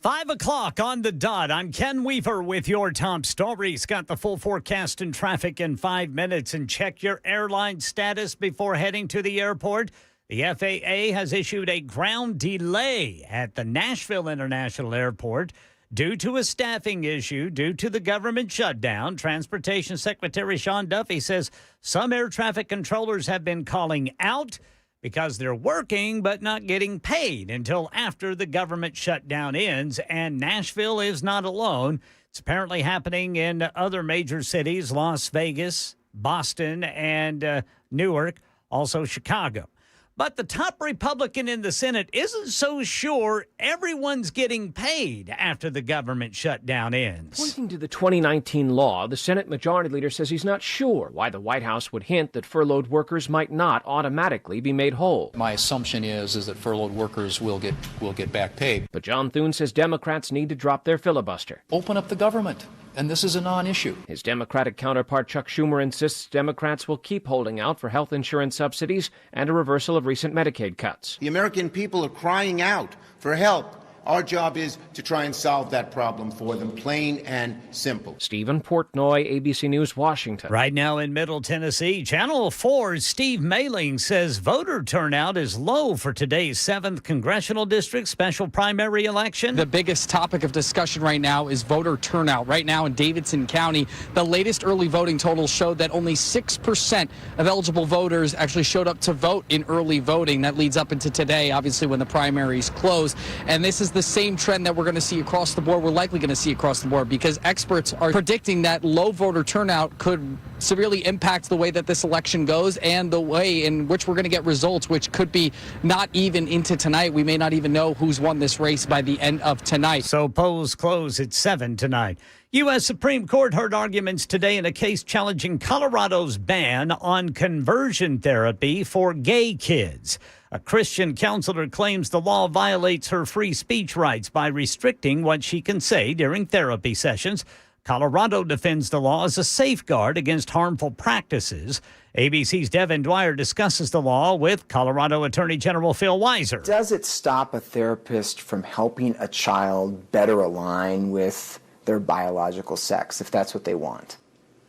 Five o'clock on the dot. I'm Ken Weaver with your top stories. Got the full forecast and traffic in 5 minutes. And check your airline status before heading to the airport. The FAA has issued a ground delay at the Nashville International Airport due to a staffing issue due to the government shutdown. Transportation Secretary Sean Duffy says some air traffic controllers have been calling out because they're working but not getting paid until after the government shutdown ends. And Nashville is not alone. It's apparently happening in other major cities, Las Vegas, Boston, and Newark, also Chicago. But the top Republican in the Senate isn't so sure everyone's getting paid after the government shutdown ends. Pointing to the 2019 law, the Senate Majority Leader says he's not sure why the White House would hint that furloughed workers might not automatically be made whole. My assumption is that furloughed workers will get back pay. But John Thune says Democrats need to drop their filibuster. Open up the government. And this is a non-issue. His Democratic counterpart Chuck Schumer insists Democrats will keep holding out for health insurance subsidies and a reversal of recent Medicaid cuts. The American people are crying out for help. Our job is to try and solve that problem for them, plain and simple. Stephen Portnoy, ABC News, Washington. Right now in Middle Tennessee, Channel 4's Steve Mailing says voter turnout is low for today's 7th Congressional District special primary election. The biggest topic of discussion right now is voter turnout. Right now in Davidson County, the latest early voting totals showed that only 6% of eligible voters actually showed up to vote in early voting. That leads up into today, obviously, when the primaries close. And this is is the same trend that we're going to see across the board. We're likely going to see across the board because experts are predicting that low voter turnout could severely impact the way that this election goes and the way in which we're going to get results, which could be not even into tonight. We may not even know who's won this race by the end of tonight. So polls close at 7 tonight. U.S. Supreme Court heard arguments today in a case challenging Colorado's ban on conversion therapy for gay kids. A Christian counselor claims the law violates her free speech rights by restricting what she can say during therapy sessions. Colorado defends the law as a safeguard against harmful practices. ABC's Devin Dwyer discusses the law with Colorado Attorney General Phil Weiser. Does it stop a therapist from helping a child better align with their biological sex, if that's what they want?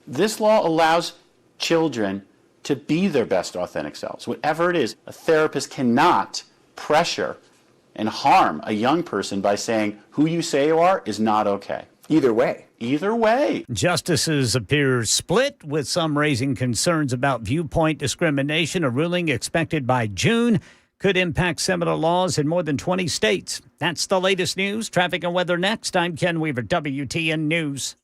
This law allows children to be their best authentic selves. Whatever it is, a therapist cannot pressure and harm a young person by saying who you say you are is not okay. Either way. Either way. Justices appear split, with some raising concerns about viewpoint discrimination. A ruling expected by June could impact similar laws in more than 20 states. That's the latest news. Traffic and weather next. I'm Ken Weaver, WTN News.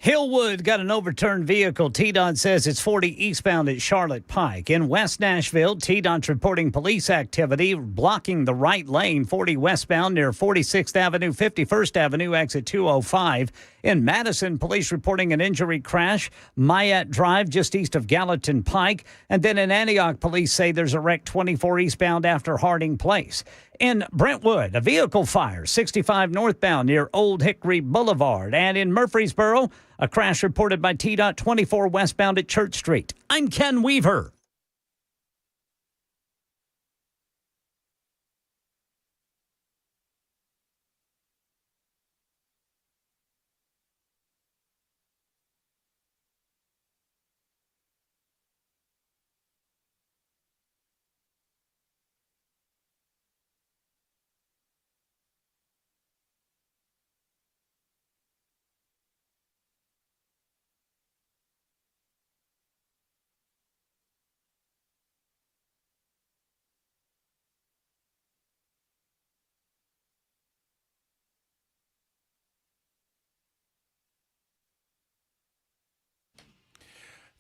Hillwood got an overturned vehicle. TDOT says it's 40 eastbound at Charlotte Pike. In West Nashville, TDOT's reporting police activity blocking the right lane, 40 westbound near 46th Avenue, 51st Avenue, exit 205. In Madison, police reporting an injury crash, Myatt Drive, just east of Gallatin Pike. And then in Antioch, police say there's a wreck 24 eastbound after Harding Place. In Brentwood, a vehicle fire, 65 northbound near Old Hickory Boulevard. And in Murfreesboro, a crash reported by TDOT 24 westbound at Church Street. I'm Ken Weaver.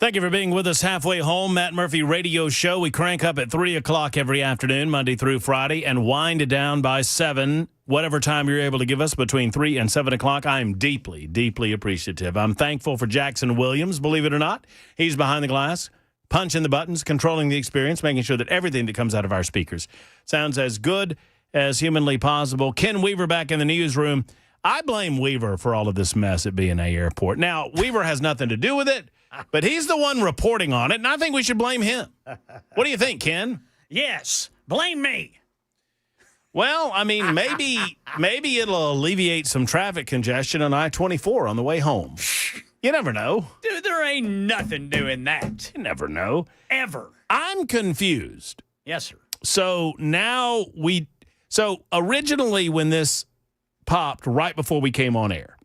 Thank you for being with us halfway home. Matt Murphy Radio Show. We crank up at 3 o'clock every afternoon, Monday through Friday, and wind it down by 7. Whatever time you're able to give us between 3 and 7 o'clock, I'm deeply, deeply appreciative. I'm thankful for Jackson Williams, believe it or not. He's behind the glass, punching the buttons, controlling the experience, making sure that everything that comes out of our speakers sounds as good as humanly possible. Ken Weaver back in the newsroom. I blame Weaver for all of this mess at BNA Airport. Now, Weaver has nothing to do with it, but he's the one reporting on it, and I think we should blame him. What do you think, Ken? Yes, blame me. Well, I mean, maybe it'll alleviate some traffic congestion on I-24 on the way home. You never know. Dude, there ain't nothing doing that. You never know. Ever. I'm confused. Yes, sir. So now so originally when this popped right before we came on air,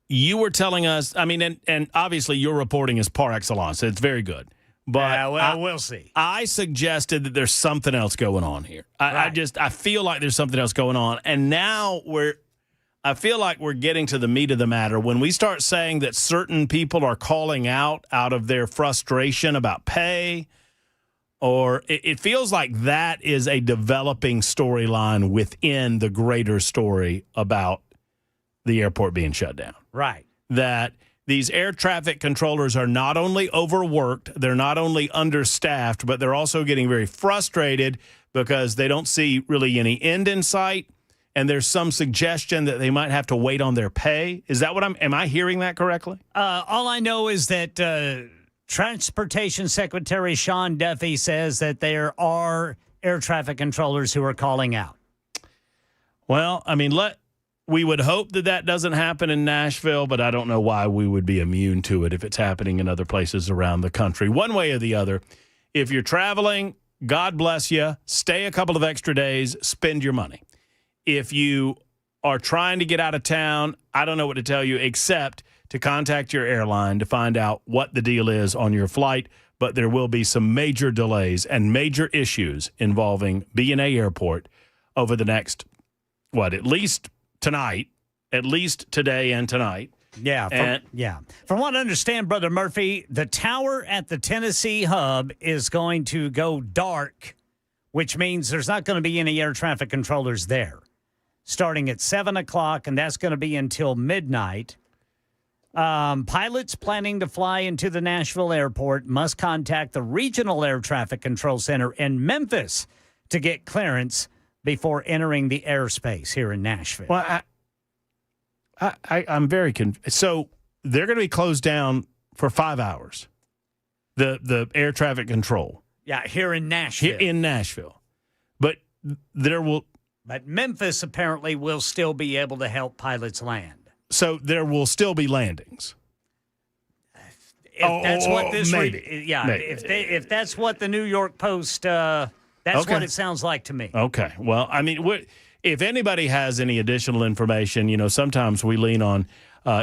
you were telling us, I mean, and obviously your reporting is par excellence. It's very good. But we'll see. I suggested that there's something else going on here. I feel like there's something else going on. And now I feel like we're getting to the meat of the matter. When we start saying that certain people are calling out of their frustration about pay, or it feels like that is a developing storyline within the greater story about the airport being shut down. Right. That these air traffic controllers are not only overworked, they're not only understaffed, but they're also getting very frustrated because they don't see really any end in sight, and there's some suggestion that they might have to wait on their pay. Is that what am I hearing that correctly? All I know is that Transportation Secretary Sean Duffy says that there are air traffic controllers who are calling out. Well, I mean, we would hope that doesn't happen in Nashville, but I don't know why we would be immune to it if it's happening in other places around the country. One way or the other, if you're traveling, God bless you, stay a couple of extra days, spend your money. If you are trying to get out of town, I don't know what to tell you except to contact your airline to find out what the deal is on your flight, but there will be some major delays and major issues involving BNA Airport over the next, at least tonight, at least today and tonight. Yeah. From what I understand, Brother Murphy, the tower at the Tennessee hub is going to go dark, which means there's not going to be any air traffic controllers there, starting at 7 o'clock, and that's going to be until midnight. Pilots planning to fly into the Nashville airport must contact the Regional Air Traffic Control Center in Memphis to get clearance before entering the airspace here in Nashville. Well, I'm very confused. So they're going to be closed down for 5 hours, the air traffic control. Yeah, here in Nashville. In Nashville. But But Memphis apparently will still be able to help pilots land. So there will still be landings. If that's what this maybe. If that's what the New York Post that's what it sounds like to me. Okay. Well, I mean, if anybody has any additional information, sometimes we lean on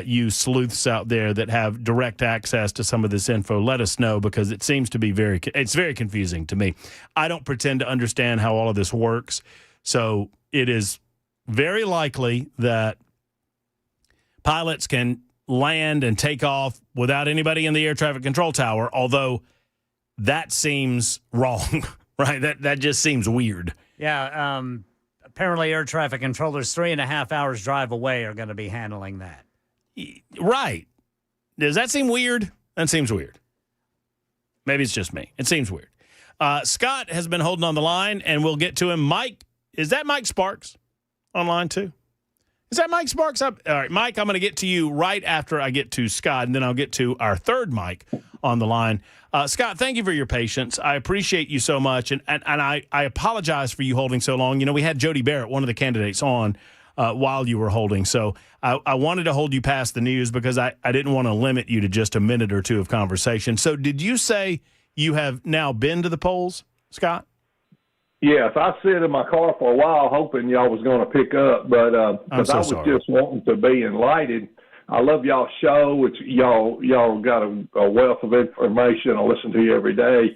you sleuths out there that have direct access to some of this info. Let us know, because it seems to be it's very confusing to me. I don't pretend to understand how all of this works. So it is very likely that pilots can land and take off without anybody in the air traffic control tower, although that seems wrong, right? That just seems weird. Yeah, apparently air traffic controllers 3.5 hours drive away are going to be handling that. Right. Does that seem weird? That seems weird. Maybe it's just me. It seems weird. Scott has been holding on the line, and we'll get to him. Mike, is that Mike Sparks on line too? Is that Mike Sparks up? All right, Mike, I'm going to get to you right after I get to Scott, and then I'll get to our third Mike on the line. Scott, thank you for your patience. I appreciate you so much, and I apologize for you holding so long. We had Jody Barrett, one of the candidates, on while you were holding, so I wanted to hold you past the news because I didn't want to limit you to just a minute or two of conversation. So did you say you have now been to the polls, Scott? Yes, I sit in my car for a while hoping y'all was going to pick up, but because I was just wanting to be enlightened. I love y'all's show. It's y'all got a wealth of information. I listen to you every day.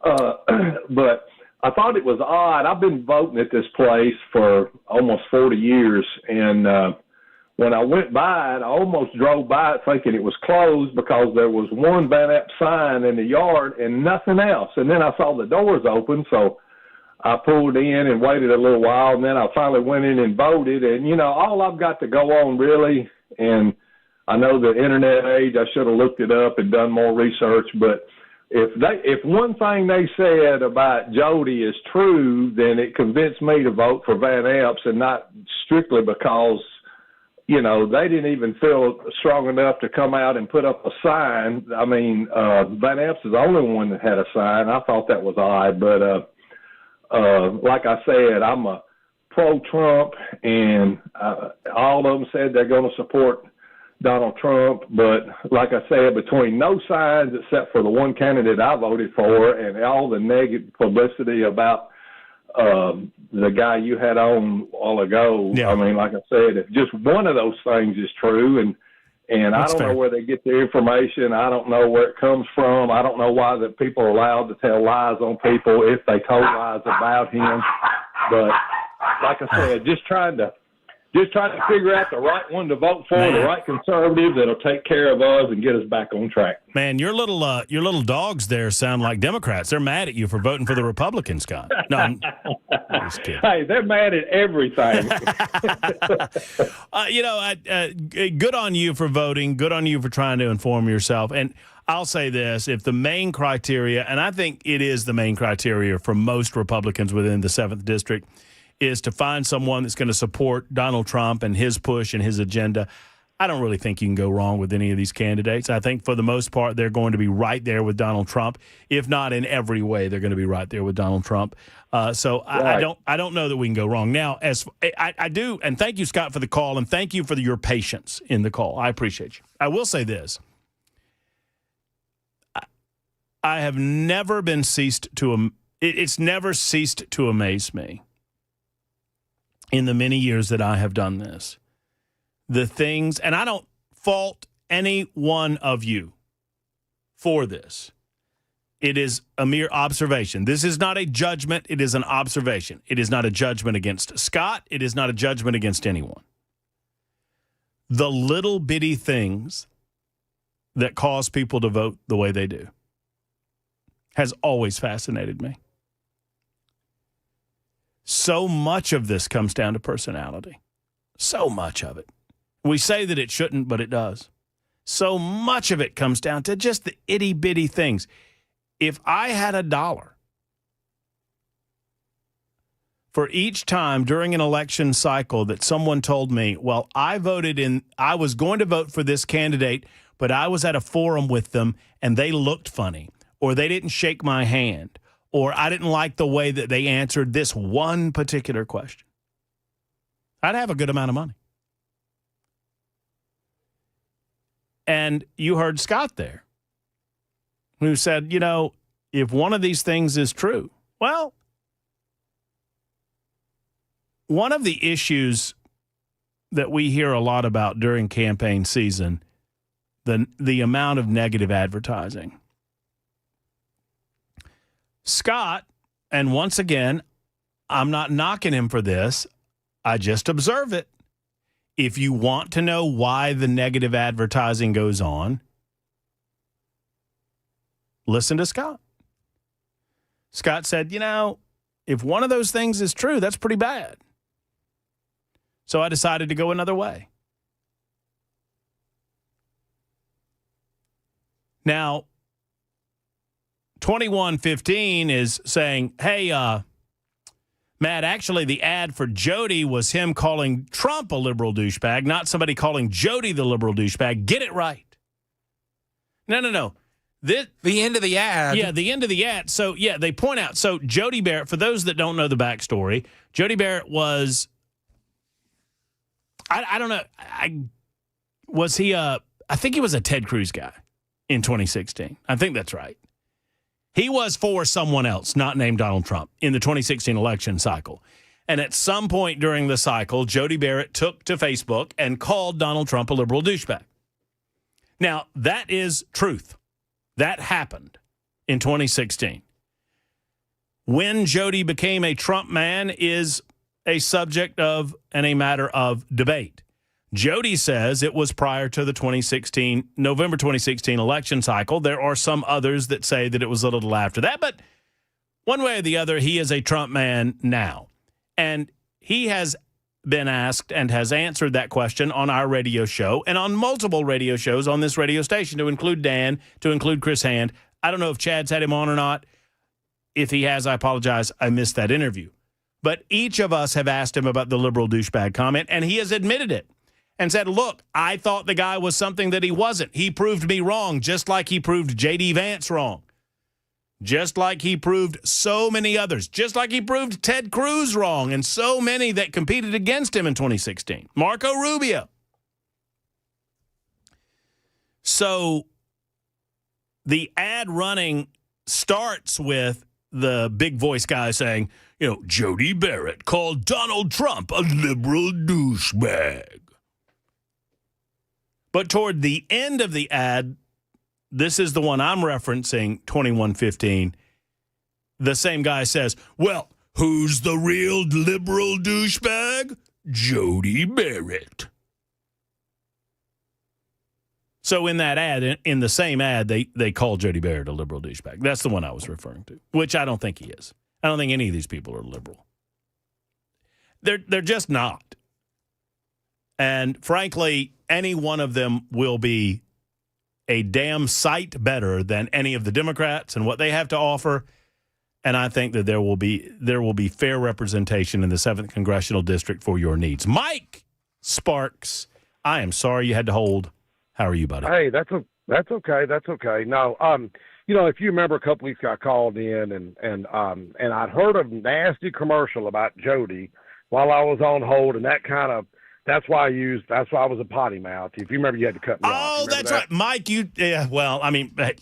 But I thought it was odd. I've been voting at this place for almost 40 years, and when I went by it, I almost drove by it thinking it was closed because there was one BNA sign in the yard and nothing else. And then I saw the doors open, so I pulled in and waited a little while, and then I finally went in and voted. And, all I've got to go on really, and I know the internet age, I should have looked it up and done more research, but if one thing they said about Jody is true, then it convinced me to vote for Van Epps, and not strictly because, you know, they didn't even feel strong enough to come out and put up a sign. I mean, Van Epps is the only one that had a sign. I thought that was odd, but like I said, I'm a pro-Trump, and all of them said they're going to support Donald Trump, but like I said, between no signs except for the one candidate I voted for and all the negative publicity about the guy you had on a while ago, I mean, like I said, if just one of those things is true, and I don't know where they get the information, I don't know where it comes from, I don't know why that people are allowed to tell lies on people if they told lies about him, but like I said, just trying to figure out the right one to vote for, the right conservative that'll take care of us and get us back on track. Man, your little dogs there sound like Democrats. They're mad at you for voting for the Republicans, Scott. No, I'm just kidding. Hey, they're mad at everything. Good on you for voting. Good on you for trying to inform yourself. And I'll say this, if the main criteria, and I think it is the main criteria for most Republicans within the 7th District, is to find someone that's going to support Donald Trump and his push and his agenda, I don't really think you can go wrong with any of these candidates. I think for the most part, they're going to be right there with Donald Trump. If not in every way, they're going to be right there with Donald Trump. I don't know that we can go wrong. Now, as I do, and thank you, Scott, for the call, and thank you for your patience in the call. I appreciate you. I will say this. I have never been it's never ceased to amaze me in the many years that I have done this. The things, and I don't fault any one of you for this. It is a mere observation. This is not a judgment. It is an observation. It is not a judgment against Scott. It is not a judgment against anyone. The little bitty things that cause people to vote the way they do has always fascinated me. So much of this comes down to personality. So much of it. We say that it shouldn't, but it does. So much of it comes down to just the itty-bitty things. If I had $1 for each time during an election cycle that someone told me, well, I was going to vote for this candidate, but I was at a forum with them and they looked funny, or they didn't shake my hand, or I didn't like the way that they answered this one particular question, I'd have a good amount of money. And you heard Scott there, who said, if one of these things is true, well, one of the issues that we hear a lot about during campaign season, the amount of negative advertising. Scott, and once again, I'm not knocking him for this, I just observe it. If you want to know why the negative advertising goes on, listen to Scott. Scott said, if one of those things is true, that's pretty bad. So I decided to go another way. Now, 2115 is saying, hey, Matt, actually the ad for Jody was him calling Trump a liberal douchebag, not somebody calling Jody the liberal douchebag. Get it right. No. The end of the ad. Yeah, the end of the ad. So, yeah, they point out. So, Jody Barrett, for those that don't know the backstory, Jody Barrett was, I don't know, I think he was a Ted Cruz guy in 2016. I think that's right. He was for someone else, not named Donald Trump, in the 2016 election cycle. And at some point during the cycle, Jody Barrett took to Facebook and called Donald Trump a liberal douchebag. Now, that is truth. That happened in 2016. When Jody became a Trump man is a subject of and a matter of debate. Jody says it was prior to the November 2016 election cycle. There are some others that say that it was a little after that, but one way or the other, he is a Trump man now. And he has been asked and has answered that question on our radio show and on multiple radio shows on this radio station, to include Dan, to include Chris Hand. I don't know if Chad's had him on or not. If he has, I apologize. I missed that interview. But each of us have asked him about the liberal douchebag comment, and he has admitted it and said, look, I thought the guy was something that he wasn't. He proved me wrong, just like he proved J.D. Vance wrong, just like he proved so many others, just like he proved Ted Cruz wrong and so many that competed against him in 2016. Marco Rubio. So the ad running starts with the big voice guy saying, Jody Barrett called Donald Trump a liberal douchebag. But toward the end of the ad, this is the one I'm referencing, 2115. The same guy says, well, who's the real liberal douchebag? Jody Barrett. So in that ad, in the same ad, they call Jody Barrett a liberal douchebag. That's the one I was referring to, which I don't think he is. I don't think any of these people are liberal. They're just not. And frankly, any one of them will be a damn sight better than any of the Democrats and what they have to offer. And I think that there will be fair representation in the 7th Congressional District for your needs. Mike Sparks, I am sorry you had to hold. How are you, buddy? Hey, that's okay. That's okay. No, if you remember a couple weeks ago, I called in and I'd heard a nasty commercial about Jody while I was on hold, and that's why I was a potty mouth. If you remember, you had to cut me off. Oh, that's right. Mike,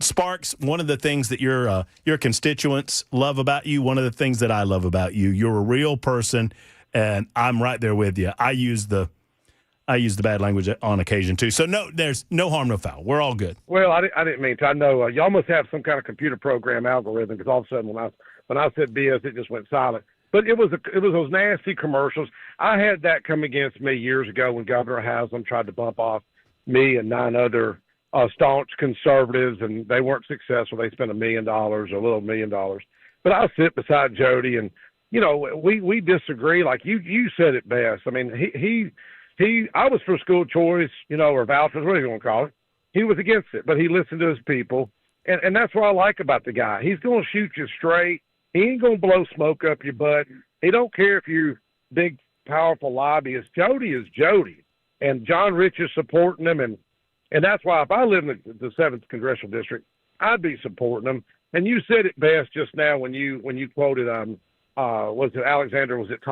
Sparks, one of the things that your constituents love about you, one of the things that I love about you, you're a real person, and I'm right there with you. I use the bad language on occasion, too. So, no, there's no harm, no foul. We're all good. Well, I didn't mean to. I know y'all must have some kind of computer program algorithm, because all of a sudden when I said BS, it just went silent. But it was those nasty commercials. I had that come against me years ago when Governor Haslam tried to bump off me and 9 other staunch conservatives, and they weren't successful. They spent $1 million, a little $1 million. But I sit beside Jody, and, we disagree. Like you said it best. I mean, I was for school choice, or vouchers, whatever you want to call it. He was against it, but he listened to his people. And that's what I like about the guy. He's going to shoot you straight. He ain't going to blow smoke up your butt. He don't care if you're big, powerful lobbyist. Jody is Jody. And John Rich is supporting him. And that's why if I live in the 7th Congressional District, I'd be supporting him. And you said it best just now when you quoted, was it Alexander? Was it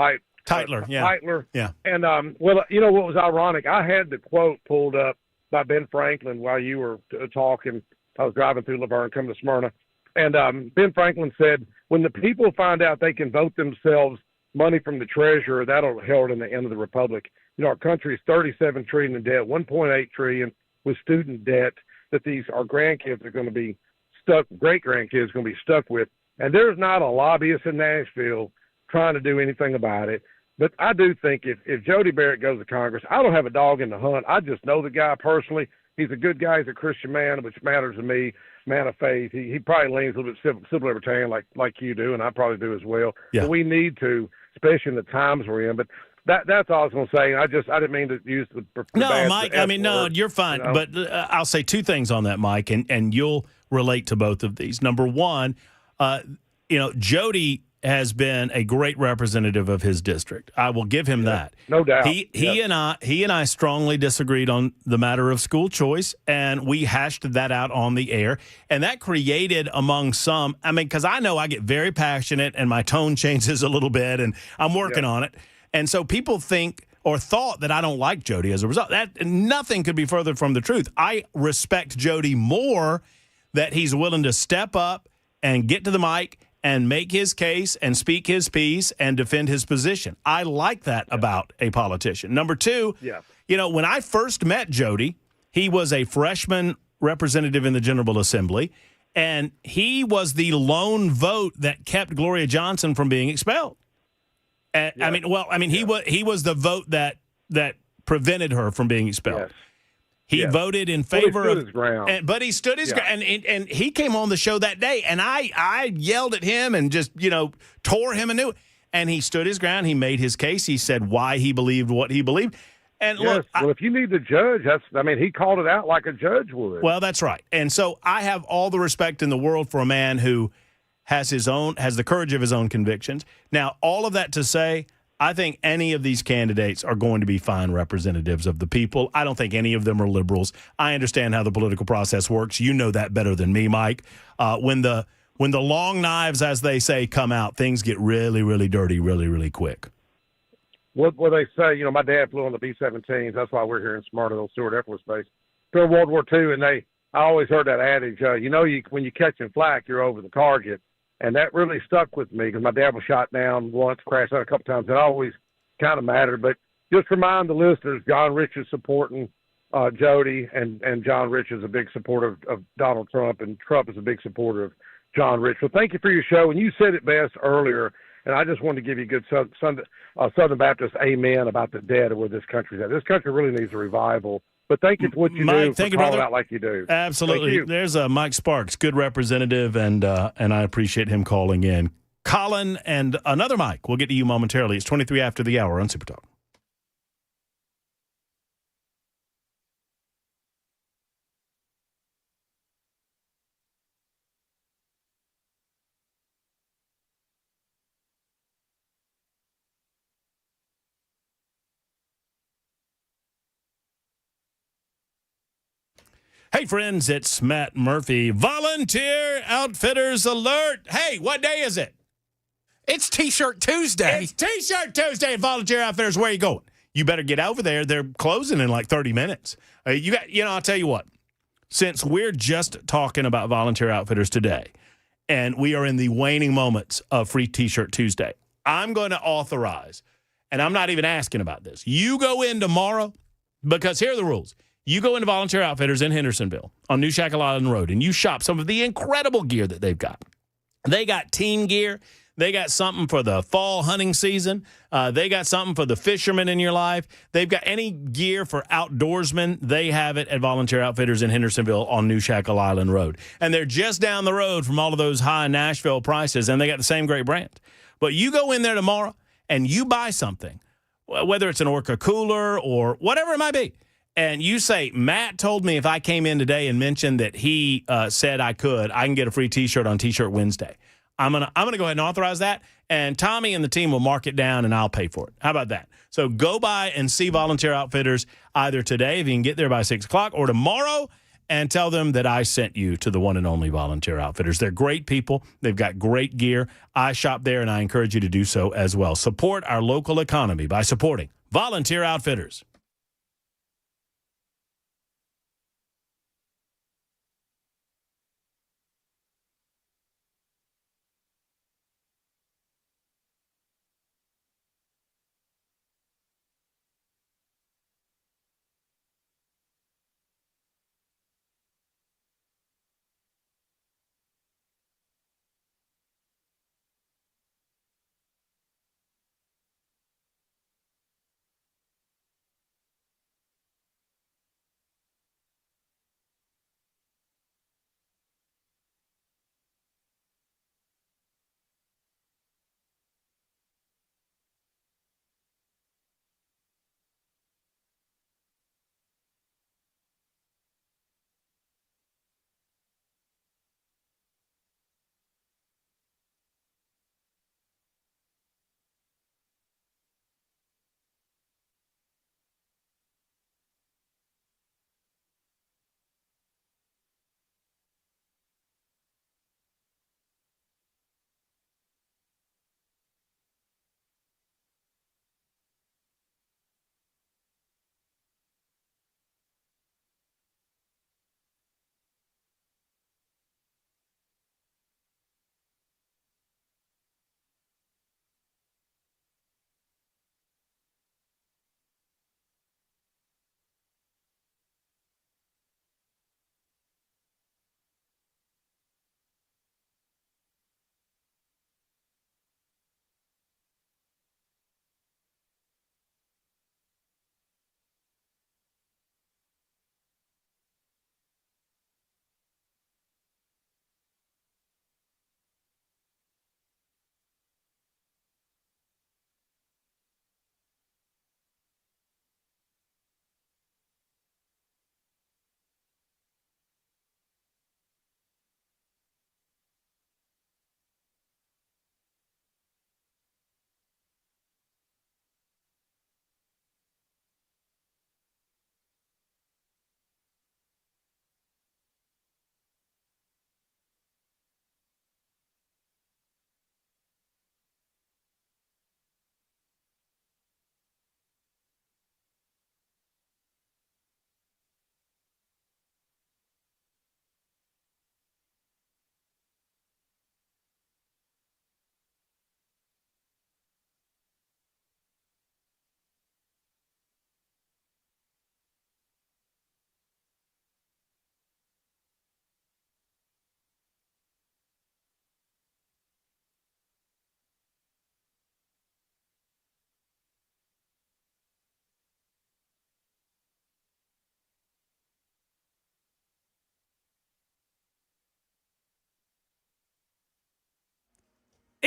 Tytler, yeah. Tytler. Yeah. And, what was ironic? I had the quote pulled up by Ben Franklin while you were talking. I was driving through Laverne, coming to Smyrna. And Ben Franklin said, when the people find out they can vote themselves money from the treasurer, that'll herald in the end of the republic. Our country is $37 trillion in debt, $1.8 trillion with student debt that our grandkids are going to be stuck, great-grandkids are going to be stuck with. And there's not a lobbyist in Nashville trying to do anything about it. But I do think if Jody Barrett goes to Congress, I don't have a dog in the hunt. I just know the guy personally. He's a good guy. He's a Christian man, which matters to me, man of faith. He probably leans a little bit civil libertarian like you do, and I probably do as well. Yeah. But we need to, especially in the times we're in. But that's all I was going to say. I didn't mean to use the No, Mike, no, you're fine. But I'll say 2 things on that, Mike, and you'll relate to both of these. Number one, Jody has been a great representative of his district. I will give him that. No doubt. He and I strongly disagreed on the matter of school choice, and we hashed that out on the air. And that created among some, because I know I get very passionate and my tone changes a little bit, and I'm working on it. And so people think or thought that I don't like Jody as a result. That nothing could be further from the truth. I respect Jody more that he's willing to step up and get to the mic and make his case and speak his piece and defend his position. I like that about a politician. Number 2, when I first met Jody, he was a freshman representative in the General Assembly, and he was the lone vote that kept Gloria Johnson from being expelled. He was the vote that prevented her from being expelled. Yes. He voted in favor of his ground. But he stood his ground. And he came on the show that day, and I yelled at him and just, tore him anew. and he stood his ground. He made his case. He said why he believed what he believed. And Yes. look, Well, if you need the judge, he called it out like a judge would. well, that's right. And so I have all the respect in the world for a man who has the courage of his own convictions. Now, all of that to say, I think any of these candidates are going to be fine representatives of the people. I don't think any of them are liberals. I understand how the political process works. You know that better than me, Mike. When the long knives, as they say, come out, things get really, really dirty really, really quick. What they say, my dad flew on the B-17s. That's why we're here in Smyrna, Stewart Air Force Base. During World War II, and I always heard that adage, when you're catching flak, you're over the target. And that really stuck with me because my dad was shot down once, crashed out a couple times. It always kind of mattered. But just remind the listeners, John Rich is supporting Jody, and John Rich is a big supporter of Donald Trump, and Trump is a big supporter of John Rich. Well, thank you for your show. And you said it best earlier. And I just wanted to give you a good Southern Baptist amen about the dead of where this country's at. This country really needs a revival. But thank you for what you Mike, do thank for you, calling brother. out like you do. Absolutely. There's Mike Sparks, good representative, and I appreciate him calling in. Colin and another Mike. We'll get to you momentarily. It's 23 after the hour on Super Talk. Hey, friends, it's Matt Murphy. Volunteer Outfitters Alert. Hey, what day is it? It's T-Shirt Tuesday. It's T-Shirt Tuesday at Volunteer Outfitters. Where are you going? You better get over there. They're closing in like 30 minutes. I'll tell you what. Since we're just talking about Volunteer Outfitters today, and we are in the waning moments of Free T-Shirt Tuesday, I'm going to authorize, and I'm not even asking about this. You go in tomorrow, because here are the rules. You go into Volunteer Outfitters in Hendersonville on New Shackle Island Road, and you shop some of the incredible gear that they've got. They got team gear. They got something for the fall hunting season. They got something for the fishermen in your life. They've got any gear for outdoorsmen. They have it at Volunteer Outfitters in Hendersonville on New Shackle Island Road. And they're just down the road from all of those high Nashville prices, and they got the same great brand. But you go in there tomorrow, and you buy something, whether it's an Orca cooler or whatever it might be, and you say, Matt told me if I came in today and mentioned that he said I can get a free T-shirt on T-Shirt Wednesday. I'm gonna go ahead and authorize that, and Tommy and the team will mark it down, and I'll pay for it. How about that? So go by and see Volunteer Outfitters either today, if you can get there by 6 o'clock, or tomorrow, and tell them that I sent you to the one and only Volunteer Outfitters. They're great people. They've got great gear. I shop there, and I encourage you to do so as well. Support our local economy by supporting Volunteer Outfitters.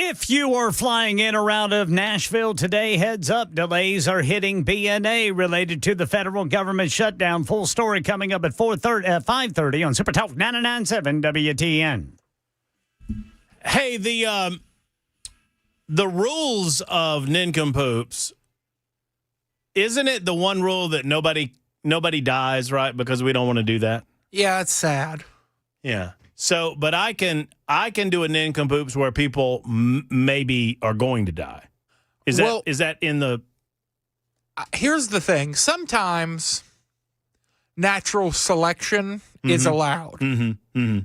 If you are flying in or out of Nashville today, heads up, delays are hitting BNA related to the federal government shutdown. Full story coming up at 5:30 on Super Talk 99.7 WTN. Hey, the rules of nincompoops, isn't it the one rule that nobody dies, right? Because we don't want to do that. Yeah, it's sad. Yeah. So, but I can do a nincompoops where people maybe are going to die. Is that in the? Here's the thing. Sometimes natural selection is allowed. Mm-hmm, mm-hmm.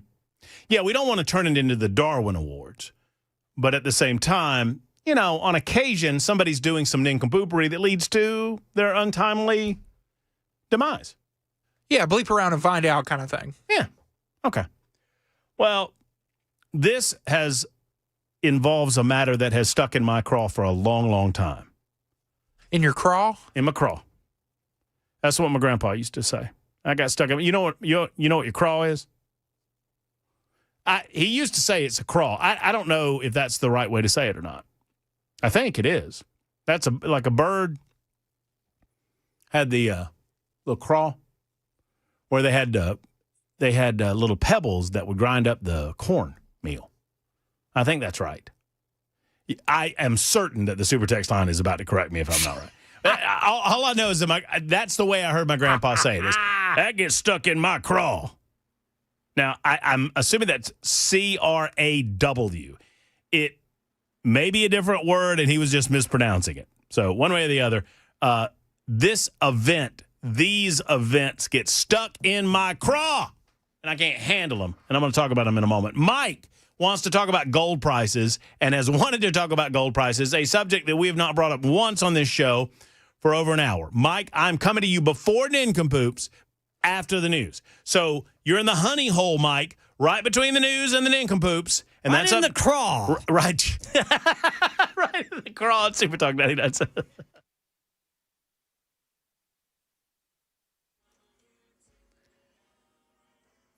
Yeah, we don't want to turn it into the Darwin Awards, but at the same time, on occasion, somebody's doing some nincompoopery that leads to their untimely demise. Yeah, bleep around and find out kind of thing. Yeah. Okay. Well, this involves a matter that has stuck in my craw for a long, long time. In your craw? In my craw. That's what my grandpa used to say. I got stuck in. You know what your craw is? He used to say it's a craw. I don't know if that's the right way to say it or not. I think it is. That's like a bird had the little craw where they had little pebbles that would grind up the corn meal. I think that's right. I am certain that the super text line is about to correct me if I'm not right. All I know is that's the way I heard my grandpa say this. That gets stuck in my craw. Now, I'm assuming that's C-R-A-W. It may be a different word, and he was just mispronouncing it. So one way or the other, these events get stuck in my craw, and I can't handle them. And I'm going to talk about them in a moment. Mike wants to talk about gold prices and has wanted to talk about gold prices, a subject that we have not brought up once on this show for over an hour. Mike, I'm coming to you before nincompoops, after the news. So you're in the honey hole, Mike, right between the news and the nincompoops. And right that's in the craw. Right. Right in the craw at Super Talk 99.7.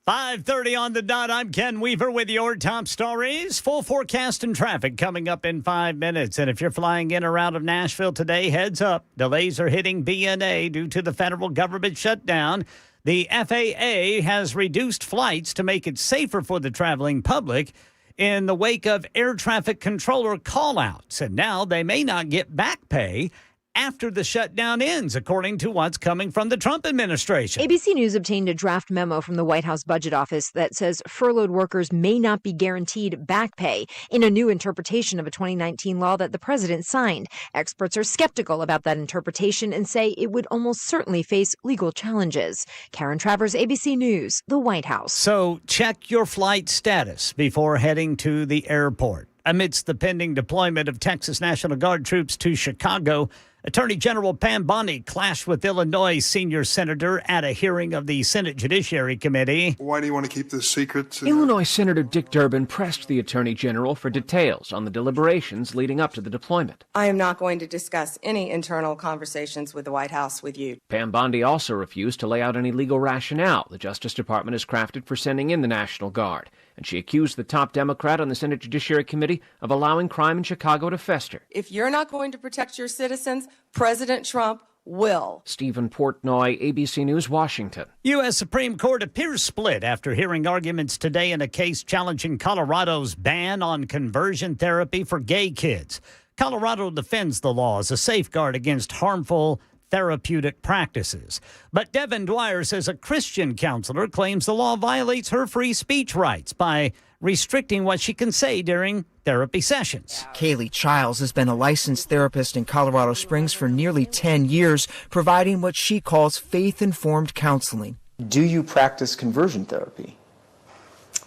$5:30 on the dot. I'm Ken Weaver with your top stories. Full forecast and traffic coming up in 5 minutes. And if you're flying in or out of Nashville today, heads up. Delays are hitting BNA due to the federal government shutdown. The FAA has reduced flights to make it safer for the traveling public in the wake of air traffic controller callouts. And now they may not get back pay after the shutdown ends, according to what's coming from the Trump administration. ABC News obtained a draft memo from the White House Budget Office that says furloughed workers may not be guaranteed back pay in a new interpretation of a 2019 law that the president signed. Experts are skeptical about that interpretation and say it would almost certainly face legal challenges. Karen Travers, ABC News, the White House. So check your flight status before heading to the airport. Amidst the pending deployment of Texas National Guard troops to Chicago, Attorney General Pam Bondi clashed with Illinois senior senator at a hearing of the Senate Judiciary Committee. Why do you want to keep this secret? Illinois Senator Dick Durbin pressed the Attorney General for details on the deliberations leading up to the deployment. I am not going to discuss any internal conversations with the White House with you. Pam Bondi also refused to lay out any legal rationale the Justice Department has crafted for sending in the National Guard, and she accused the top Democrat on the Senate Judiciary Committee of allowing crime in Chicago to fester. If you're not going to protect your citizens, President Trump will. Stephen Portnoy, ABC News, Washington. U.S. Supreme Court appears split after hearing arguments today in a case challenging Colorado's ban on conversion therapy for gay kids. Colorado defends the law as a safeguard against harmful therapeutic practices. But Devin Dwyer says a Christian counselor claims the law violates her free speech rights by restricting what she can say during therapy sessions. Kaylee Childs has been a licensed therapist in Colorado Springs for nearly 10 years, providing what she calls faith-informed counseling. Do you practice conversion therapy?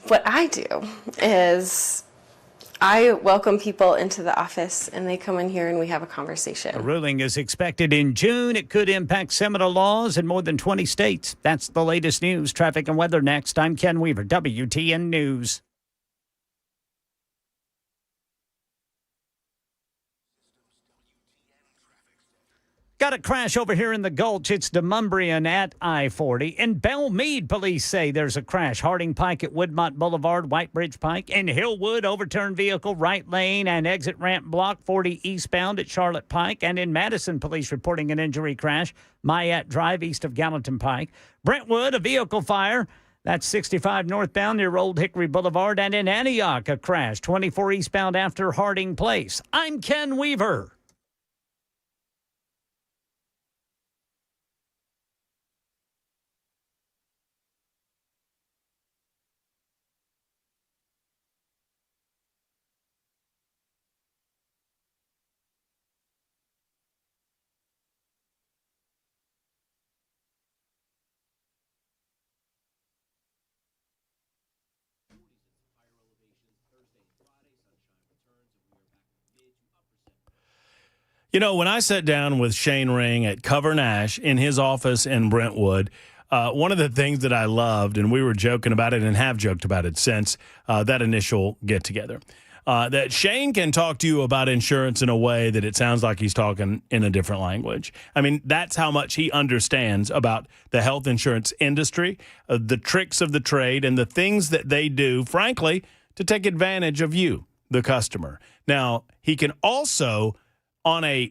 What I do is I welcome people into the office and they come in here and we have a conversation. A ruling is expected in June. It could impact similar laws in more than 20 states. That's the latest news. Traffic and weather next. I'm Ken Weaver, WTN News. Got a crash over here in the Gulch. It's Demumbrian at I-40. In Belmead, police say there's a crash. Harding Pike at Woodmont Boulevard, White Bridge Pike. In Hillwood, overturned vehicle, right lane and exit ramp block, 40 eastbound at Charlotte Pike. And in Madison, police reporting an injury crash, Mayat Drive east of Gallatin Pike. Brentwood, a vehicle fire. That's 65 northbound near Old Hickory Boulevard. And in Antioch, a crash, 24 eastbound after Harding Place. I'm Ken Weaver. You know, when I sat down with Shane Ring at Cover Nash in his office in Brentwood, one of the things that I loved, and we were joking about it and have joked about it since that initial get-together, that Shane can talk to you about insurance in a way that it sounds like he's talking in a different language. I mean, that's how much he understands about the health insurance industry, the tricks of the trade, and the things that they do, frankly, to take advantage of you, the customer. Now, he can also on a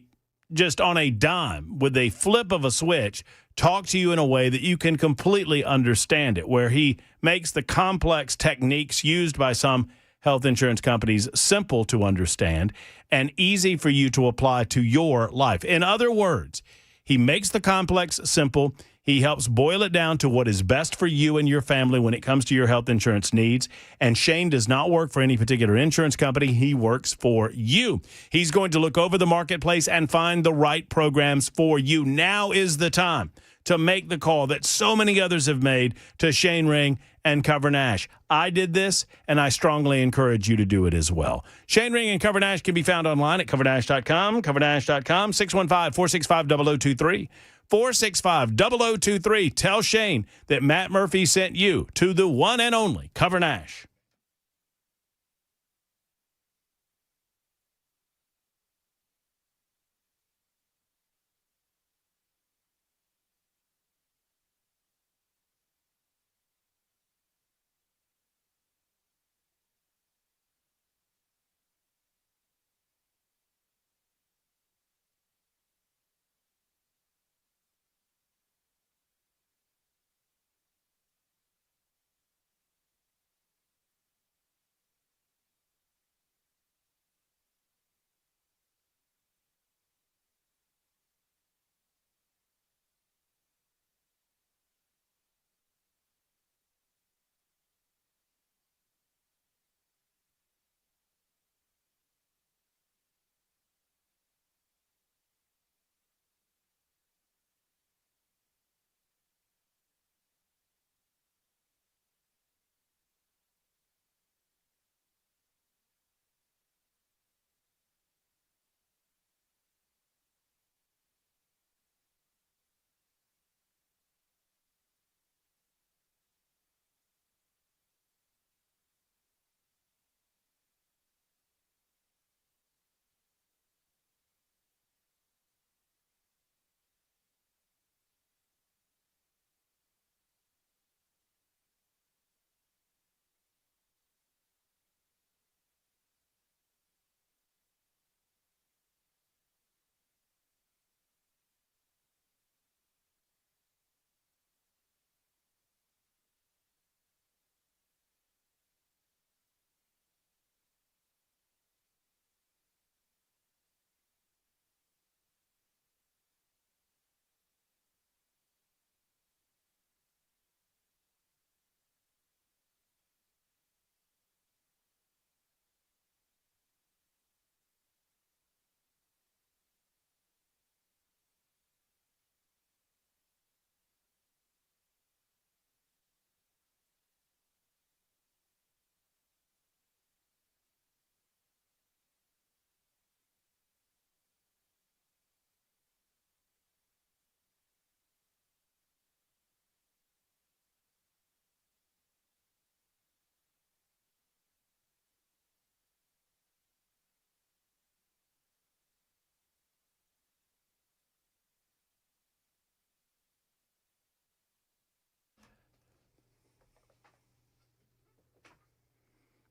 dime, with a flip of a switch, talk to you in a way that you can completely understand it, where he makes the complex techniques used by some health insurance companies simple to understand and easy for you to apply to your life. In other words, he makes the complex simple. He helps boil it down to what is best for you and your family when it comes to your health insurance needs. And Shane does not work for any particular insurance company. He works for you. He's going to look over the marketplace and find the right programs for you. Now is the time to make the call that so many others have made to Shane Ring and Cover Nash. I did this, and I strongly encourage you to do it as well. Shane Ring and Cover Nash can be found online at covernash.com, covernash.com, 615-465-0023. 465-0023. Tell Shane that Matt Murphy sent you to the one and only Cover Nash.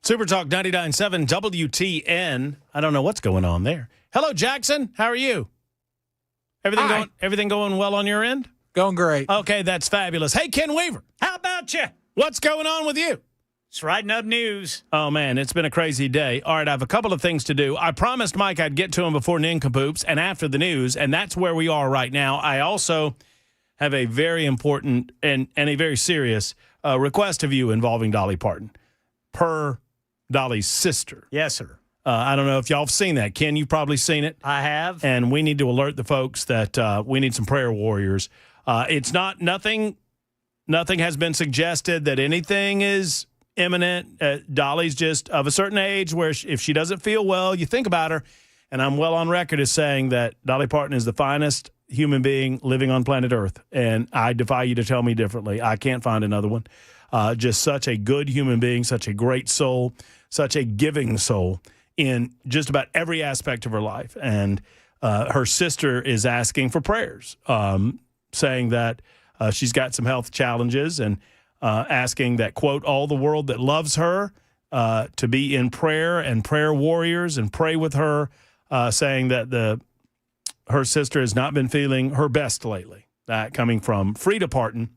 Super Talk 99.7 WTN. I don't know what's going on there. Hello, Jackson. How are you? Everything going well on your end? Going great. Okay, that's fabulous. Hey, Ken Weaver. How about you? What's going on with you? It's writing up news. Oh, man, it's been a crazy day. All right, I have a couple of things to do. I promised Mike I'd get to him before Nincompoops and after the news, and that's where we are right now. I also have a very important and a very serious request of you involving Dolly Parton, per Dolly's sister. Yes, sir. I don't know if y'all have seen that. Ken, you've probably seen it. I have. And we need to alert the folks that we need some prayer warriors. It's not nothing has been suggested that anything is imminent. Dolly's just of a certain age where if she doesn't feel well, you think about her. And I'm well on record as saying that Dolly Parton is the finest human being living on planet Earth. And I defy you to tell me differently. I can't find another one. Just such a good human being, such a great soul, such a giving soul in just about every aspect of her life. And her sister is asking for prayers, saying that she's got some health challenges and asking that, quote, all the world that loves her to be in prayer and prayer warriors and pray with her, saying that her sister has not been feeling her best lately. That coming from Frida Parton,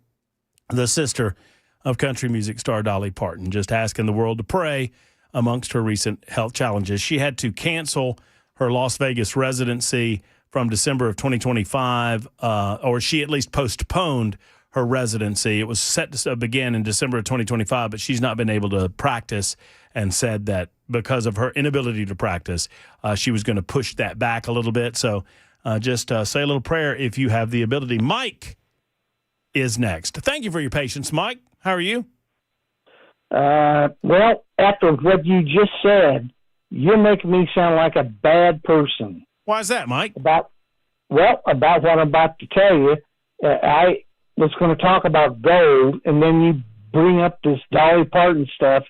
the sister of country music star Dolly Parton, just asking the world to pray amongst her recent health challenges. She had to cancel her Las Vegas residency from December of 2025, or she at least postponed her residency. It was set to begin in December of 2025, but she's not been able to practice and said that because of her inability to practice, she was going to push that back a little bit. So just say a little prayer if you have the ability. Mike is next. Thank you for your patience, Mike. How are you? Well, after what you just said, you're making me sound like a bad person. Why is that, Mike? About what I'm about to tell you. I was going to talk about gold, and then you bring up this Dolly Parton stuff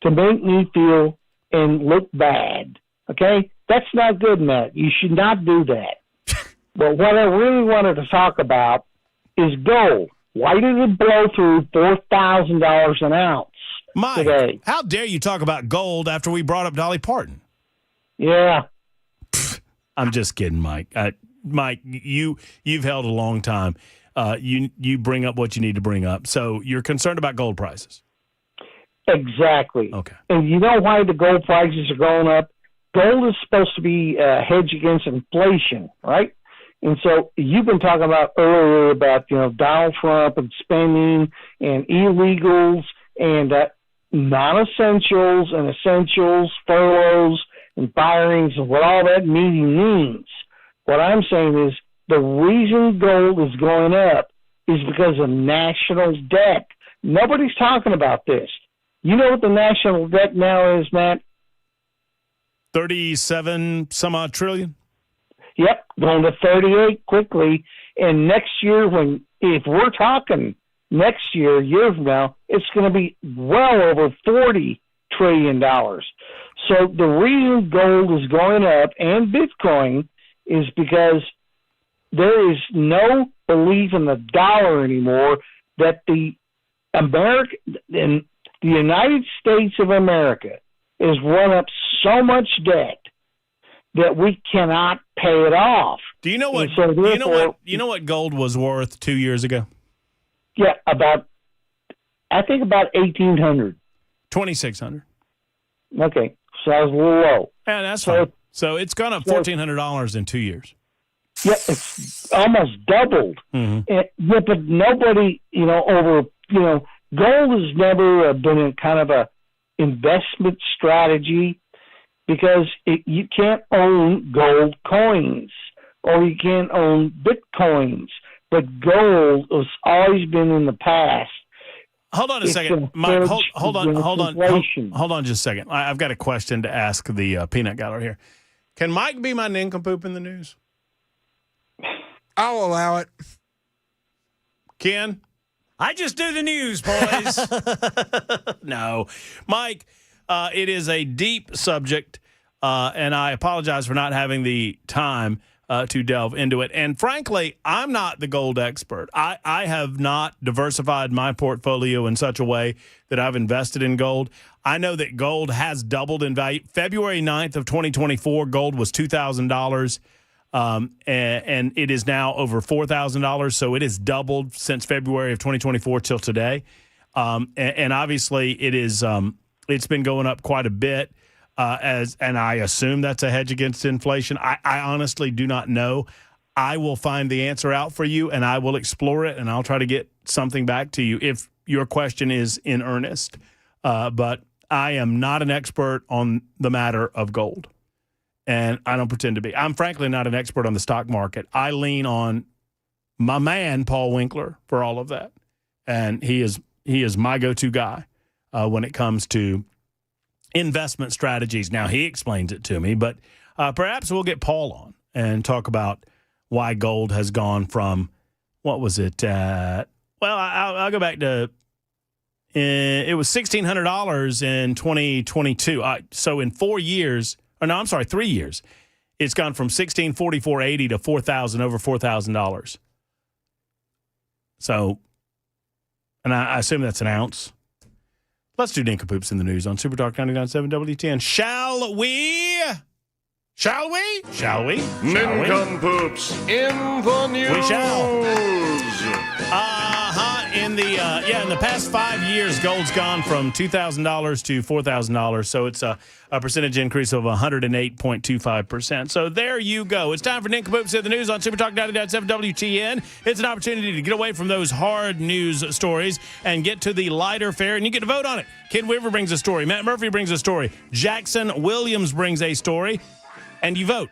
to make me feel and look bad. Okay? That's not good, Matt. You should not do that. But what I really wanted to talk about is gold. Why did it blow through $4,000 an ounce Mike, today? How dare you talk about gold after we brought up Dolly Parton? Yeah. I'm just kidding, Mike. Mike, you've held a long time. You bring up what you need to bring up. So you're concerned about gold prices. Exactly. Okay. And you know why the gold prices are going up? Gold is supposed to be a hedge against inflation, right? And so you've been talking about earlier about, Donald Trump and spending and illegals and non-essentials and essentials, furloughs and firings and what all that meeting means. What I'm saying is the reason gold is going up is because of national debt. Nobody's talking about this. You know what the national debt now is, Matt? 37 some odd trillion. Yep, going to 38 quickly. And next year, if we're talking next year, year from now, it's going to be well over $40 trillion. So the reason gold is going up and Bitcoin is because there is no belief in the dollar anymore that the United States of America has run up so much debt that we cannot pay it off. Do you know what? So you know what gold was worth 2 years ago? Yeah, about 1,800. 2,600. Okay, so I was a little low. Yeah, that's fine. So it's gone up $1,400 in 2 years. Yeah, it's almost doubled. Mm-hmm. But nobody, gold has never been a kind of a investment strategy because you can't own gold coins or you can't own Bitcoins. But gold has always been in the past. Hold on a second, Mike. Hold on just a second. I've got a question to ask the peanut gallery here. Can Mike be my nincompoop in the news? I'll allow it. Ken? I just do the news, boys. No. Mike, it is a deep subject, and I apologize for not having the time to delve into it. And frankly, I'm not the gold expert. I have not diversified my portfolio in such a way that I've invested in gold. I know that gold has doubled in value. February 9th of 2024, gold was $2,000, and it is now over $4,000. So it has doubled since February of 2024 till today. And obviously it is it's been going up quite a bit. And I assume that's a hedge against inflation. I honestly do not know. I will find the answer out for you, and I will explore it, and I'll try to get something back to you if your question is in earnest. But I am not an expert on the matter of gold, and I don't pretend to be. I'm frankly not an expert on the stock market. I lean on my man, Paul Winkler, for all of that, and he is my go-to guy when it comes to investment strategies. Now, he explains it to me, but perhaps we'll get Paul on and talk about why gold has gone from, what was it? Well, I'll go back to, it was $1,600 in 2022. So in 3 years, it's gone from $1,644.80 to $4,000, over $4,000. So, and I assume that's an ounce. Let's do nincompoops in the news on Super Talk 99.7 WTN. Shall we? Shall we? Shall we? Nincompoops in the news. We shall. In the past 5 years, gold's gone from $2,000 to $4,000. So it's a percentage increase of 108.25%. So there you go. It's time for nincompoops in the news on Super Talk 99.7 WTN. It's an opportunity to get away from those hard news stories and get to the lighter fare, and you get to vote on it. Ken Weaver brings a story. Matt Murphy brings a story. Jackson Williams brings a story, and you vote.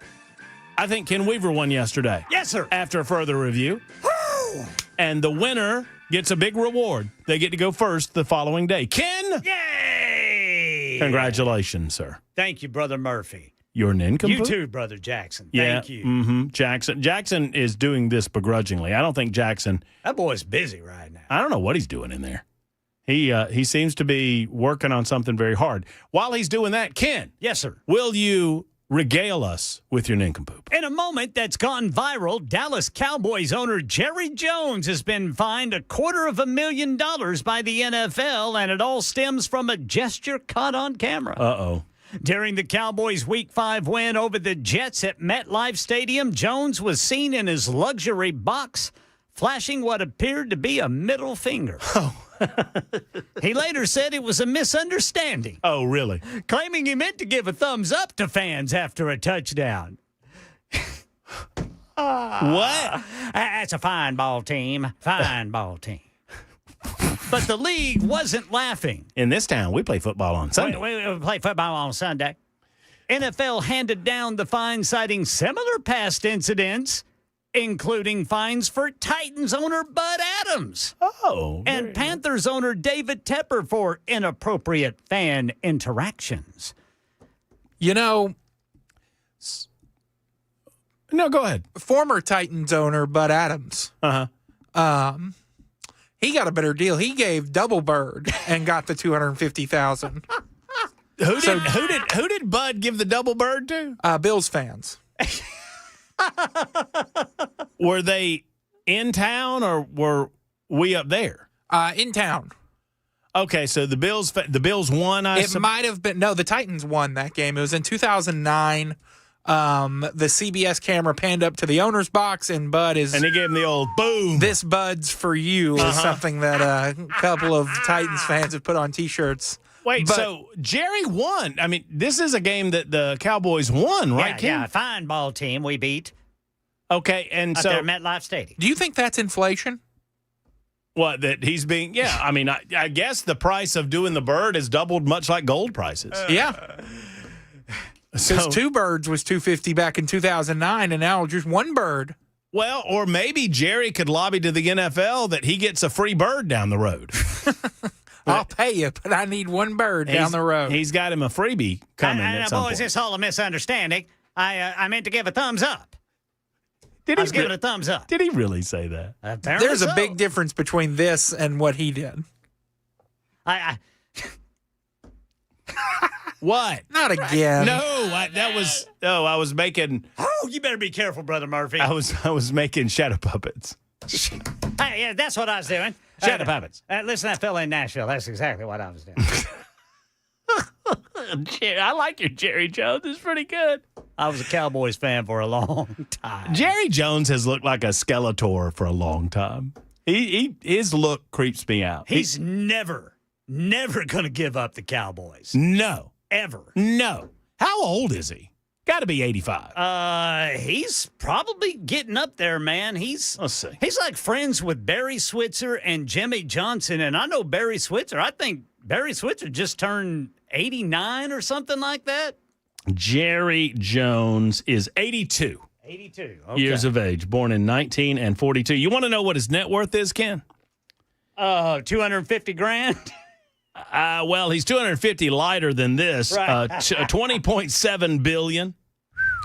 I think Ken Weaver won yesterday. Yes, sir. After further review. Woo! And the winner gets a big reward. They get to go first the following day. Ken! Yay! Congratulations, sir. Thank you, Brother Murphy. You're an nincompoop? You too, Brother Jackson. Yeah, Thank you. Mm-hmm. Jackson is doing this begrudgingly. I don't think Jackson... That boy's busy right now. I don't know what he's doing in there. He seems to be working on something very hard. While he's doing that, Ken. Yes, sir. Will you regale us with your nincompoop? In a moment that's gone viral, Dallas Cowboys owner Jerry Jones has been fined $250,000 by the NFL, and it all stems from a gesture caught on camera. Uh-oh. During the Cowboys' Week 5 win over the Jets at MetLife Stadium, Jones was seen in his luxury box flashing what appeared to be a middle finger. Oh. He later said it was a misunderstanding. Oh, really? Claiming he meant to give a thumbs up to fans after a touchdown. What? That's a fine ball team. Fine ball team. But the league wasn't laughing. In this town, we play football on Sunday. We play football on Sunday. NFL handed down the fine, citing similar past incidents, including fines for Titans owner Bud Adams. Oh. And Panthers owner David Tepper for inappropriate fan interactions. You know... No, go ahead. Former Titans owner Bud Adams. He got a better deal. He gave double bird and got the $250,000. Who did Bud give the double bird to? Bills fans. Were they in town or were we up there? In town. Okay, so the Bills won. It might have been the Titans won that game. It was in 2009. The CBS camera panned up to the owner's box, and Bud is... And he gave him the old boom. This Bud's for you is something that a couple of Titans fans have put on T-shirts. Wait, so Jerry won. I mean, this is a game that the Cowboys won, right, Ken? Yeah, fine ball team we beat. Okay, and Up so... there at MetLife Stadium. Do you think that's inflation? What, that he's being... Yeah, I mean, I guess the price of doing the bird has doubled, much like gold prices. Yeah. Because two birds was $250 back in 2009, and now just one bird. Well, or maybe Jerry could lobby to the NFL that he gets a free bird down the road. I'll pay you, but I need one bird down the road. He's got him a freebie coming at some point. Boys, it's all a misunderstanding. I meant to give a thumbs up. I was giving a thumbs up. Did he really say that? Apparently There's a big difference between this and what he did. What? Not again. No, I was making. Oh, you better be careful, Brother Murphy. I was making shadow puppets. Hey, yeah, that's what I was doing. Shadow puppets. Listen, that fella in Nashville. That's exactly what I was doing. I like your Jerry Jones. It's pretty good. I was a Cowboys fan for a long time. Jerry Jones has looked like a Skeletor for a long time. His look creeps me out. He's never going to give up the Cowboys. No. Ever. No. How old is he? Got to be 85. He's probably getting up there, man. Let's see. He's like friends with Barry Switzer and Jimmy Johnson, and I know Barry Switzer. I think Barry Switzer just turned 89 or something like that. Jerry Jones is 82. 82. Okay. Years of age, born in 1942. You want to know what his net worth is, Ken? 250 grand. Well, he's 250 lighter than this. Right. 20.7 billion.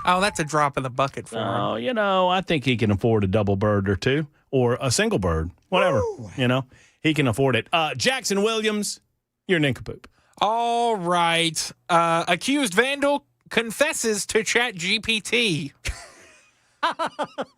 Oh, that's a drop in the bucket for him. Oh, I think he can afford a double bird or two or a single bird, whatever. Woo. He can afford it. Jackson Williams, you're a nincompoop. All right. Accused vandal confesses to ChatGPT.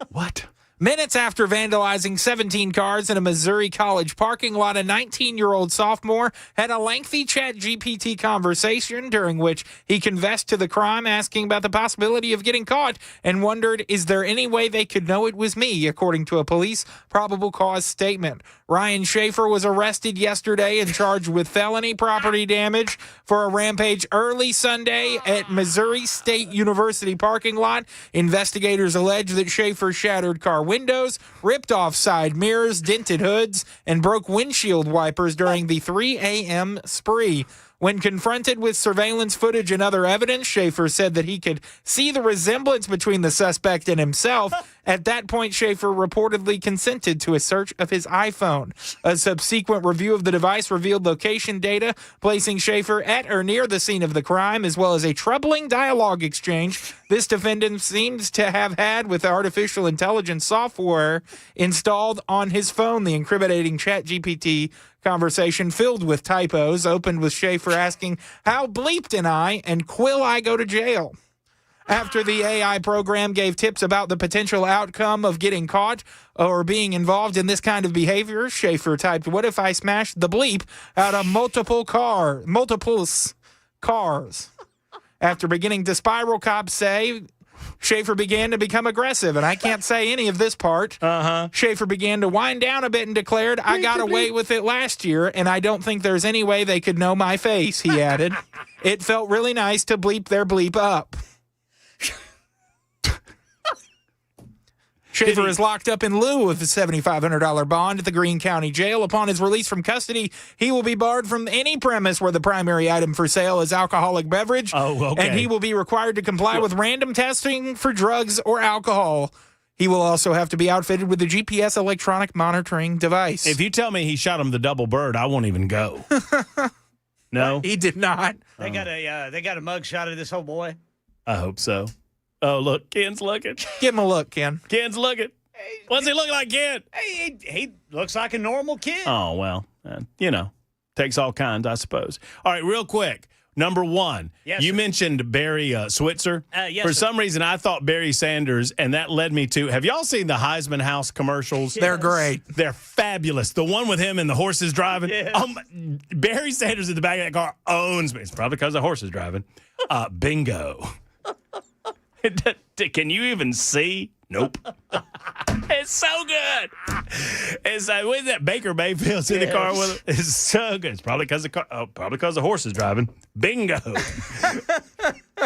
What? Minutes after vandalizing 17 cars in a Missouri college parking lot, a 19-year-old sophomore had a lengthy ChatGPT conversation during which he confessed to the crime, asking about the possibility of getting caught and wondered, is there any way they could know it was me, according to a police probable cause statement. Ryan Schaefer was arrested yesterday and charged with felony property damage for a rampage early Sunday at Missouri State University parking lot. Investigators allege that Schaefer shattered car windows, ripped off side mirrors, dented hoods, and broke windshield wipers during the 3 a.m. spree. When confronted with surveillance footage and other evidence, Schaefer said that he could see the resemblance between the suspect and himself. At that point, Schaefer reportedly consented to a search of his iPhone. A subsequent review of the device revealed location data, placing Schaefer at or near the scene of the crime, as well as a troubling dialogue exchange this defendant seems to have had with artificial intelligence software installed on his phone. The incriminating ChatGPT conversation, filled with typos, opened with Schaefer asking, "How bleeped am I, and will I go to jail?" After the AI program gave tips about the potential outcome of getting caught or being involved in this kind of behavior, Schaefer typed, "What if I smashed the bleep out of multiple cars?" After beginning to spiral, cops say Schaefer began to become aggressive, and I can't say any of this part. Schaefer began to wind down a bit and declared, "I got away with it last year, and I don't think there's any way they could know my face," he added. "It felt really nice to bleep their bleep up." Schaefer is locked up in lieu of a $7,500 bond at the Greene County Jail. Upon his release from custody, he will be barred from any premise where the primary item for sale is alcoholic beverage. Oh, okay. And he will be required to comply with random testing for drugs or alcohol. He will also have to be outfitted with a GPS electronic monitoring device. If you tell me he shot him the double bird, I won't even go. No? He did not. They got a mug shot of this old boy. I hope so. Oh, look, Ken's looking. Give him a look, Ken. Ken's looking. What's he look like, Ken? He looks like a normal kid. Oh, well, takes all kinds, I suppose. All right, real quick. Number one, you mentioned Barry Switzer. Yes, For some reason, I thought Barry Sanders, and that led me to, have y'all seen the Heisman House commercials? They're great. They're fabulous. The one with him and the horses driving. Yes. Barry Sanders in the back of that car owns me. It's probably because the horse is driving. Bingo. Can you even see? Nope. It's so good. It's like, when that Baker Mayfield's in the car with him? It's so good. It's probably because the horse is driving. Bingo.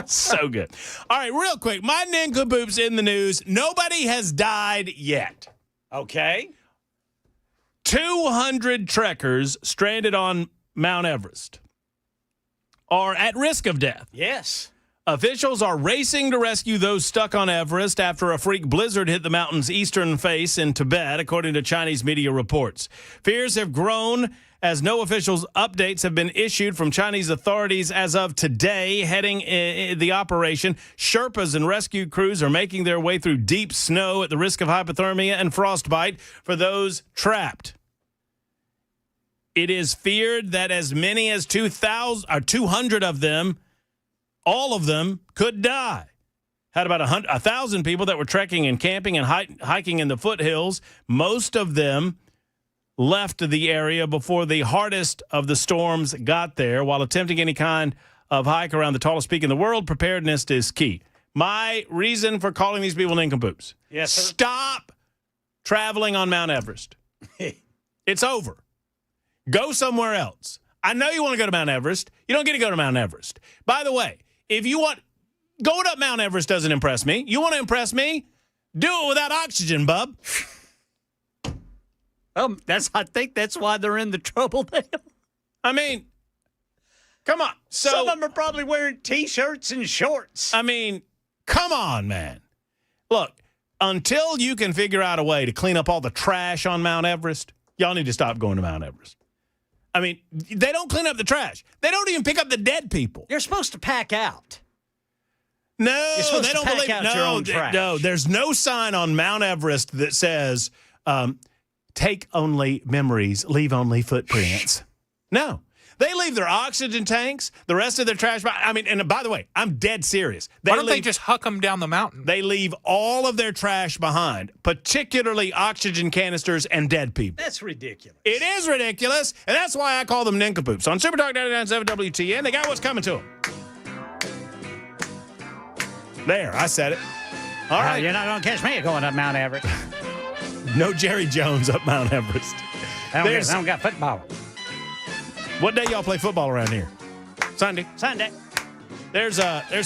So good. All right, real quick. My nincompoops in the news. Nobody has died yet. Okay. 200 trekkers stranded on Mount Everest are at risk of death. Yes. Officials are racing to rescue those stuck on Everest after a freak blizzard hit the mountain's eastern face in Tibet, according to Chinese media reports. Fears have grown as no official updates have been issued from Chinese authorities as of today. Heading the operation, Sherpas and rescue crews are making their way through deep snow at the risk of hypothermia and frostbite for those trapped. It is feared that as many as 200 of them all of them could die. Had about 1,000 people that were trekking and camping and hiking in the foothills. Most of them left the area before the hardest of the storms got there. While attempting any kind of hike around the tallest peak in the world, preparedness is key. My reason for calling these people nincompoops. Yes, sir. Stop traveling on Mount Everest. It's over. Go somewhere else. I know you want to go to Mount Everest. You don't get to go to Mount Everest. By the way, if you want, going up Mount Everest doesn't impress me. You want to impress me? Do it without oxygen, bub. I think that's why they're in the trouble there. I mean, come on. So, some of them are probably wearing T-shirts and shorts. I mean, come on, man. Look, until you can figure out a way to clean up all the trash on Mount Everest, y'all need to stop going to Mount Everest. I mean, they don't clean up the trash. They don't even pick up the dead people. You're supposed to pack out. No, You're supposed they to don't pack believe. out your own trash. No, there's no sign on Mount Everest that says, "Take only memories, leave only footprints." No. They leave their oxygen tanks, the rest of their trash. I mean, and by the way, I'm dead serious. Why don't they just huck them down the mountain? They leave all of their trash behind, particularly oxygen canisters and dead people. That's ridiculous. It is ridiculous, and that's why I call them nincompoops. On Super Talk 99.7 WTN, they got what's coming to them. There, I said it. All right. You're not going to catch me going up Mount Everest. No Jerry Jones up Mount Everest. I don't got football. What day y'all play football around here? Sunday. There's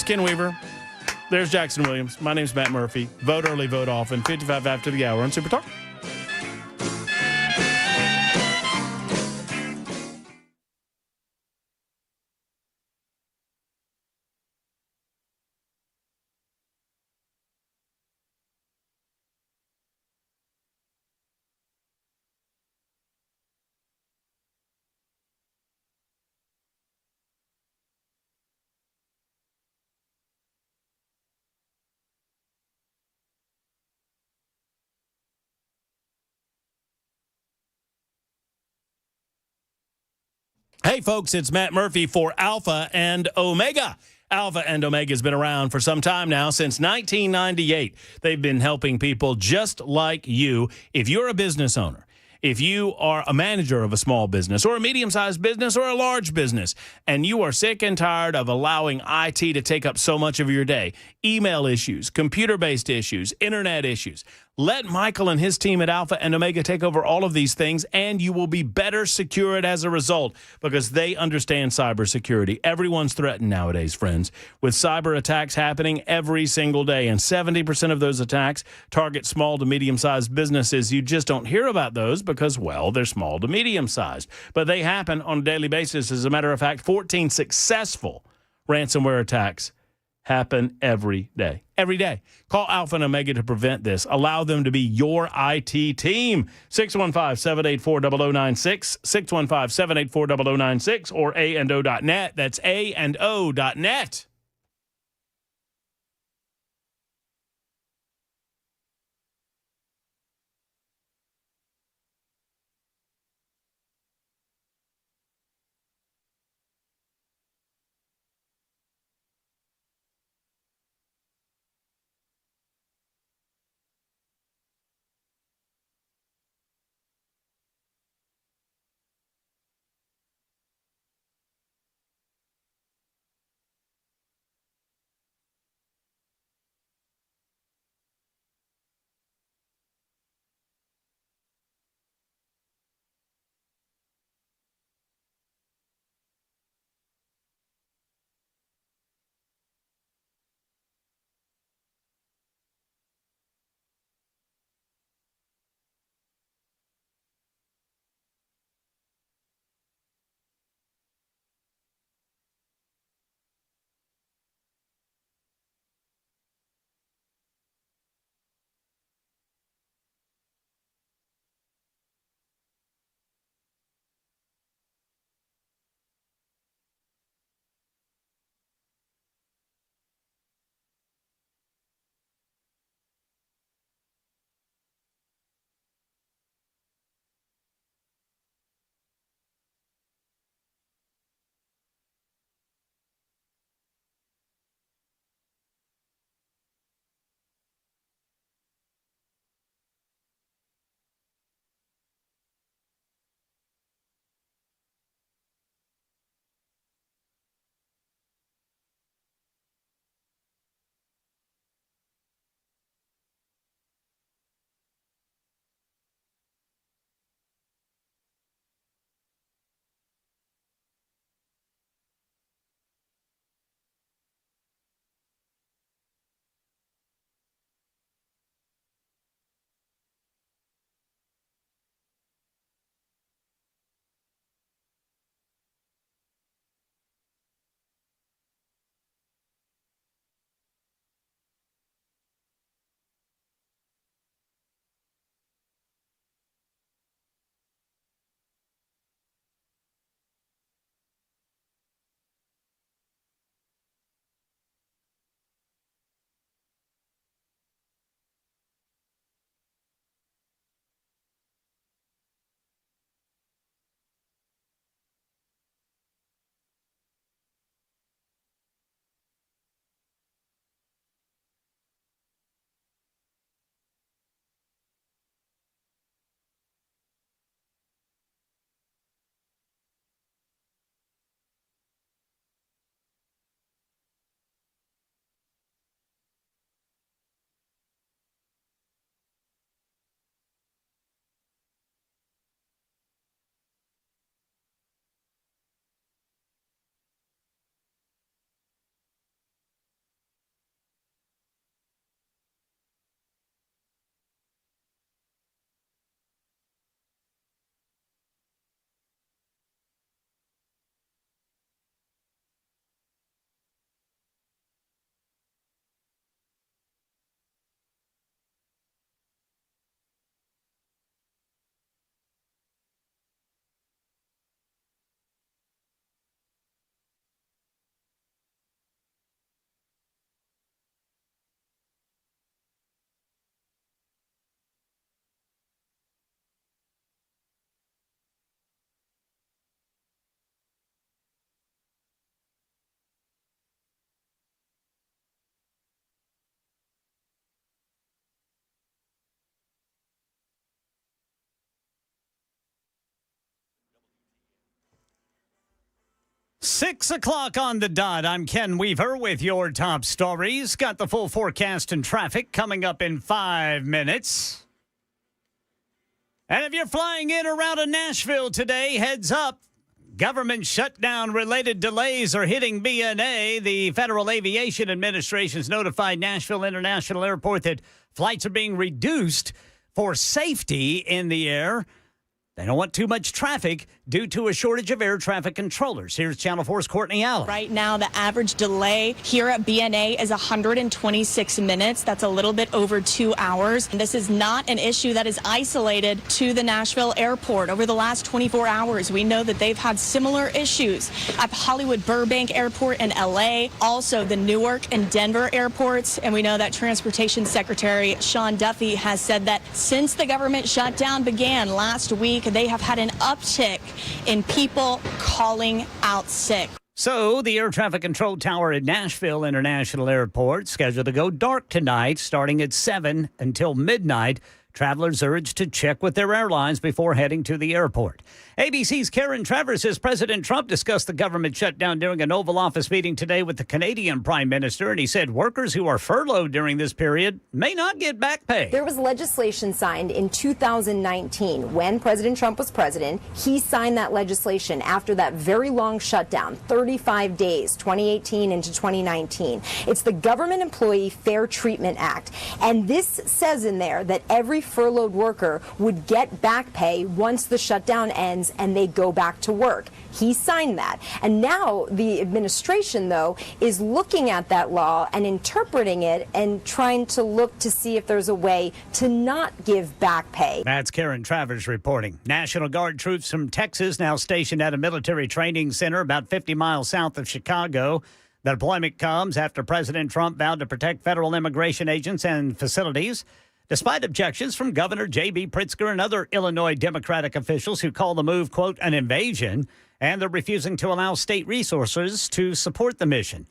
Ken Weaver. There's Jackson Williams. My name's Matt Murphy. Vote early, vote often. 55 after the hour on Super Talk. Hey, folks, it's Matt Murphy for Alpha and Omega. Alpha and Omega has been around for some time now, since 1998. They've been helping people just like you. If you're a business owner, if you are a manager of a small business or a medium-sized business or a large business, and you are sick and tired of allowing IT to take up so much of your day, email issues, computer-based issues, internet issues, let Michael and his team at Alpha and Omega take over all of these things, and you will be better secured as a result, because they understand cybersecurity. Everyone's threatened nowadays, friends, with cyber attacks happening every single day, and 70% of those attacks target small to medium-sized businesses. You just don't hear about those because, well, they're small to medium-sized, but they happen on a daily basis. As a matter of fact, 14 successful ransomware attacks happen every day. Every day. Call Alpha and Omega to prevent this. Allow them to be your IT team. 615-784-0096, 615-784-0096, or A&O.net. That's A&O.net. 6 o'clock on the dot. I'm Ken Weaver with your top stories. Got the full forecast and traffic coming up in 5 minutes. And if you're flying in or out of Nashville today, heads up. Government shutdown-related delays are hitting BNA. The Federal Aviation Administration has notified Nashville International Airport that flights are being reduced for safety in the air. They don't want too much traffic due to a shortage of air traffic controllers. Here's Channel 4's Courtney Allen. Right now, the average delay here at BNA is 126 minutes. That's a little bit over 2 hours. And this is not an issue that is isolated to the Nashville airport. Over the last 24 hours, we know that they've had similar issues at Hollywood Burbank Airport in LA, also the Newark and Denver airports. And we know that Transportation Secretary Sean Duffy has said that since the government shutdown began last week, they have had an uptick in people calling out sick. So the air traffic control tower at Nashville International Airport scheduled to go dark tonight, starting at 7 until midnight. Travelers urged to check with their airlines before heading to the airport. ABC's Karen Travers says President Trump discussed the government shutdown during an Oval Office meeting today with the Canadian Prime Minister, and he said workers who are furloughed during this period may not get back pay. There was legislation signed in 2019 when President Trump was president. He signed that legislation after that very long shutdown, 35 days, 2018 into 2019. It's the Government Employee Fair Treatment Act, and this says in there that every furloughed worker would get back pay once the shutdown ends and they go back to work. He signed that. And now the administration, though, is looking at that law and interpreting it and trying to look to see if there's a way to not give back pay. That's Karen Travers reporting. National Guard troops from Texas now stationed at a military training center about 50 miles south of Chicago. The deployment comes after President Trump vowed to protect federal immigration agents and facilities, despite objections from Governor J.B. Pritzker and other Illinois Democratic officials who call the move, quote, an invasion, and they're refusing to allow state resources to support the mission.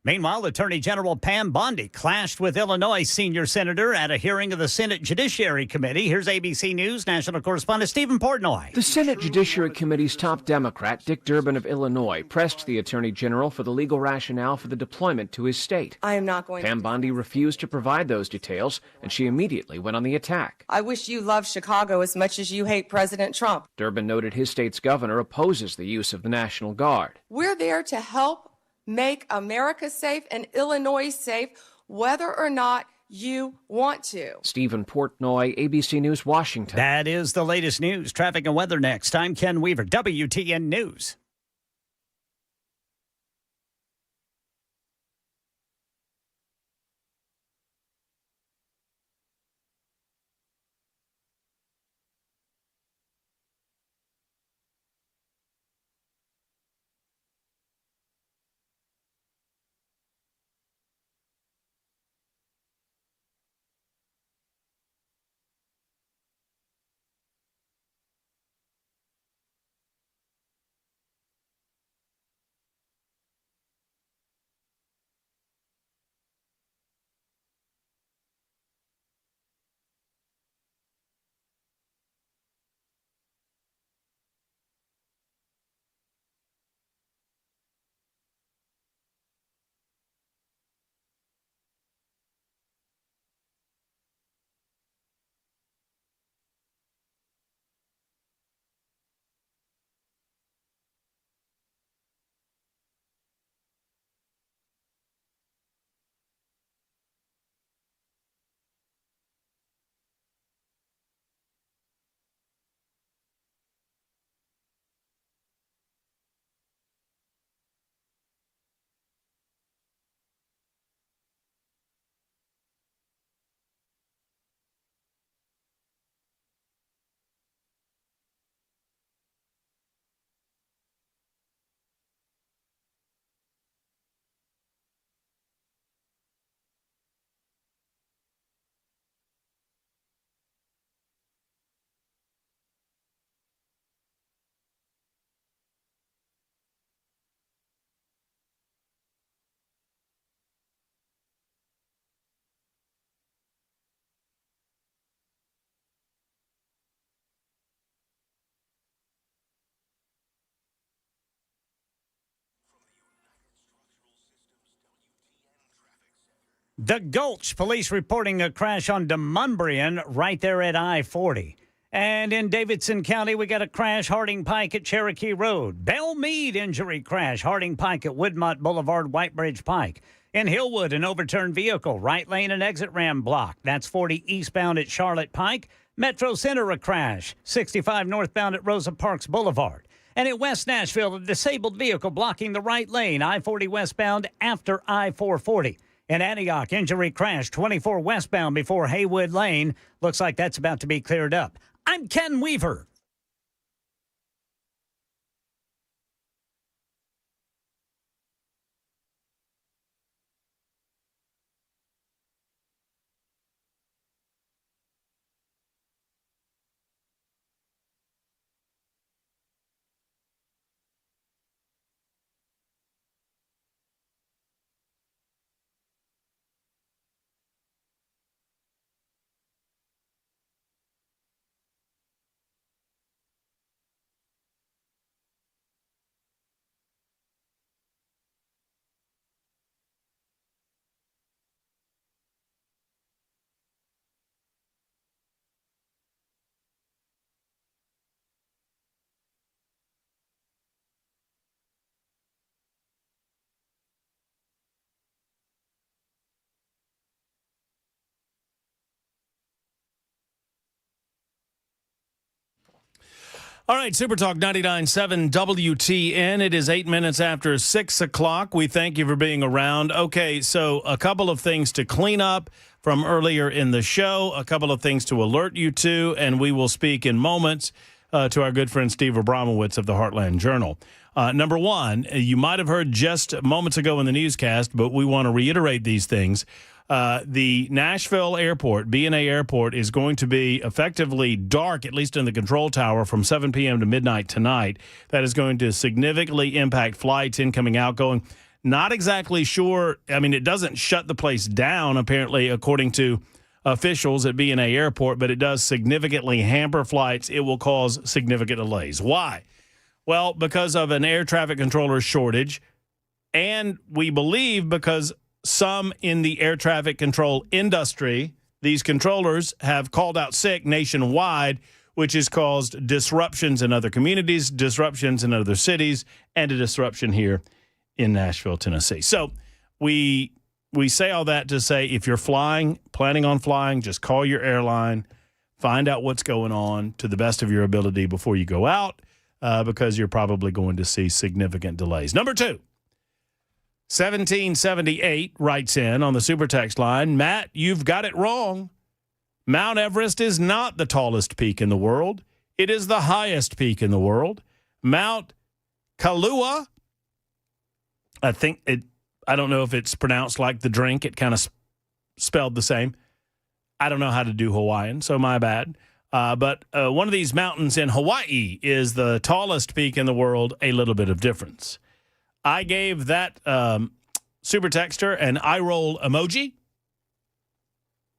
Meanwhile, Attorney General Pam Bondi clashed with Illinois senior senator at a hearing of the Senate Judiciary Committee. Here's ABC News national correspondent Stephen Portnoy. The Senate Judiciary Committee's top Democrat, Dick Durbin of Illinois, pressed the Attorney General for the legal rationale for the deployment to his state. I am not going Pam Bondi refused to provide those details, and she immediately went on the attack. I wish you loved Chicago as much as you hate President Trump. Durbin noted his state's governor opposes the use of the National Guard. We're there to help make America safe and Illinois safe, whether or not you want to. Stephen Portnoy, ABC News, Washington. That is the latest news. Traffic and weather next. I'm Ken Weaver, WTN News. The Gulch, police reporting a crash on Demonbreun right there at I-40. And in Davidson County, we got a crash, Harding Pike at Cherokee Road. Belle Meade injury crash, Harding Pike at Woodmont Boulevard, White Bridge Pike. In Hillwood, an overturned vehicle, right lane and exit ramp blocked. That's 40 eastbound at Charlotte Pike. Metro Center, a crash, 65 northbound at Rosa Parks Boulevard. And in West Nashville, a disabled vehicle blocking the right lane, I-40 westbound after I-440. In Antioch, injury crash, 24 westbound before Haywood Lane. Looks like that's about to be cleared up. I'm Ken Weaver. All right, Super Talk 99.7 WTN. It is 8 minutes after 6 o'clock. We thank you for being around. Okay, so a couple of things to clean up from earlier in the show, a couple of things to alert you to, and we will speak in moments to our good friend Steve Abramowitz of the Heartland Journal. Number one, you might have heard just moments ago in the newscast, but we want to reiterate these things. The Nashville airport, BNA airport, is going to be effectively dark, at least in the control tower, from 7 p.m. to midnight tonight. That is going to significantly impact flights incoming, outgoing. Not exactly sure. I mean, it doesn't shut the place down, apparently, according to officials at BNA airport, but it does significantly hamper flights. It will cause significant delays. Why? Well, because of an air traffic controller shortage, and we believe because some in the air traffic control industry, these controllers have called out sick nationwide, which has caused disruptions in other communities, disruptions in other cities, and a disruption here in Nashville, Tennessee. So we say all that to say if you're planning on flying, just call your airline, find out what's going on to the best of your ability before you go out, because you're probably going to see significant delays. Number two. 1778 writes in on the super text line, Matt, you've got it wrong. Mount Everest is not the tallest peak in the world. It is the highest peak in the world. Mount Kailua, I don't know if it's pronounced like the drink. It kind of spelled the same. I don't know how to do Hawaiian, so my bad. But one of these mountains in Hawaii is the tallest peak in the world, a little bit of difference. I gave that super texter an eye roll emoji,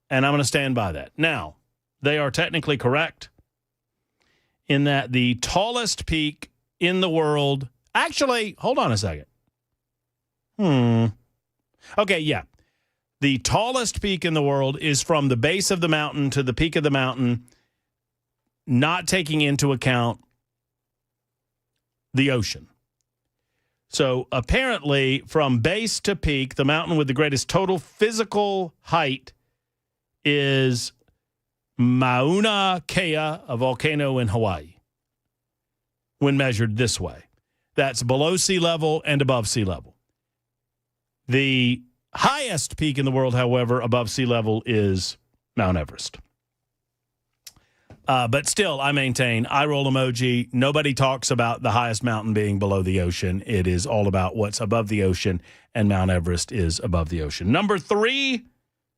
and I'm going to stand by that. Now, they are technically correct in that the tallest peak in the world, actually, hold on a second. Okay, yeah. The tallest peak in the world is from the base of the mountain to the peak of the mountain, not taking into account the ocean. So apparently, from base to peak, the mountain with the greatest total physical height is Mauna Kea, a volcano in Hawaii, when measured this way. That's below sea level and above sea level. The highest peak in the world, however, above sea level is Mount Everest. But still, I maintain, eye roll emoji. Nobody talks about the highest mountain being below the ocean. It is all about what's above the ocean, and Mount Everest is above the ocean. Number three,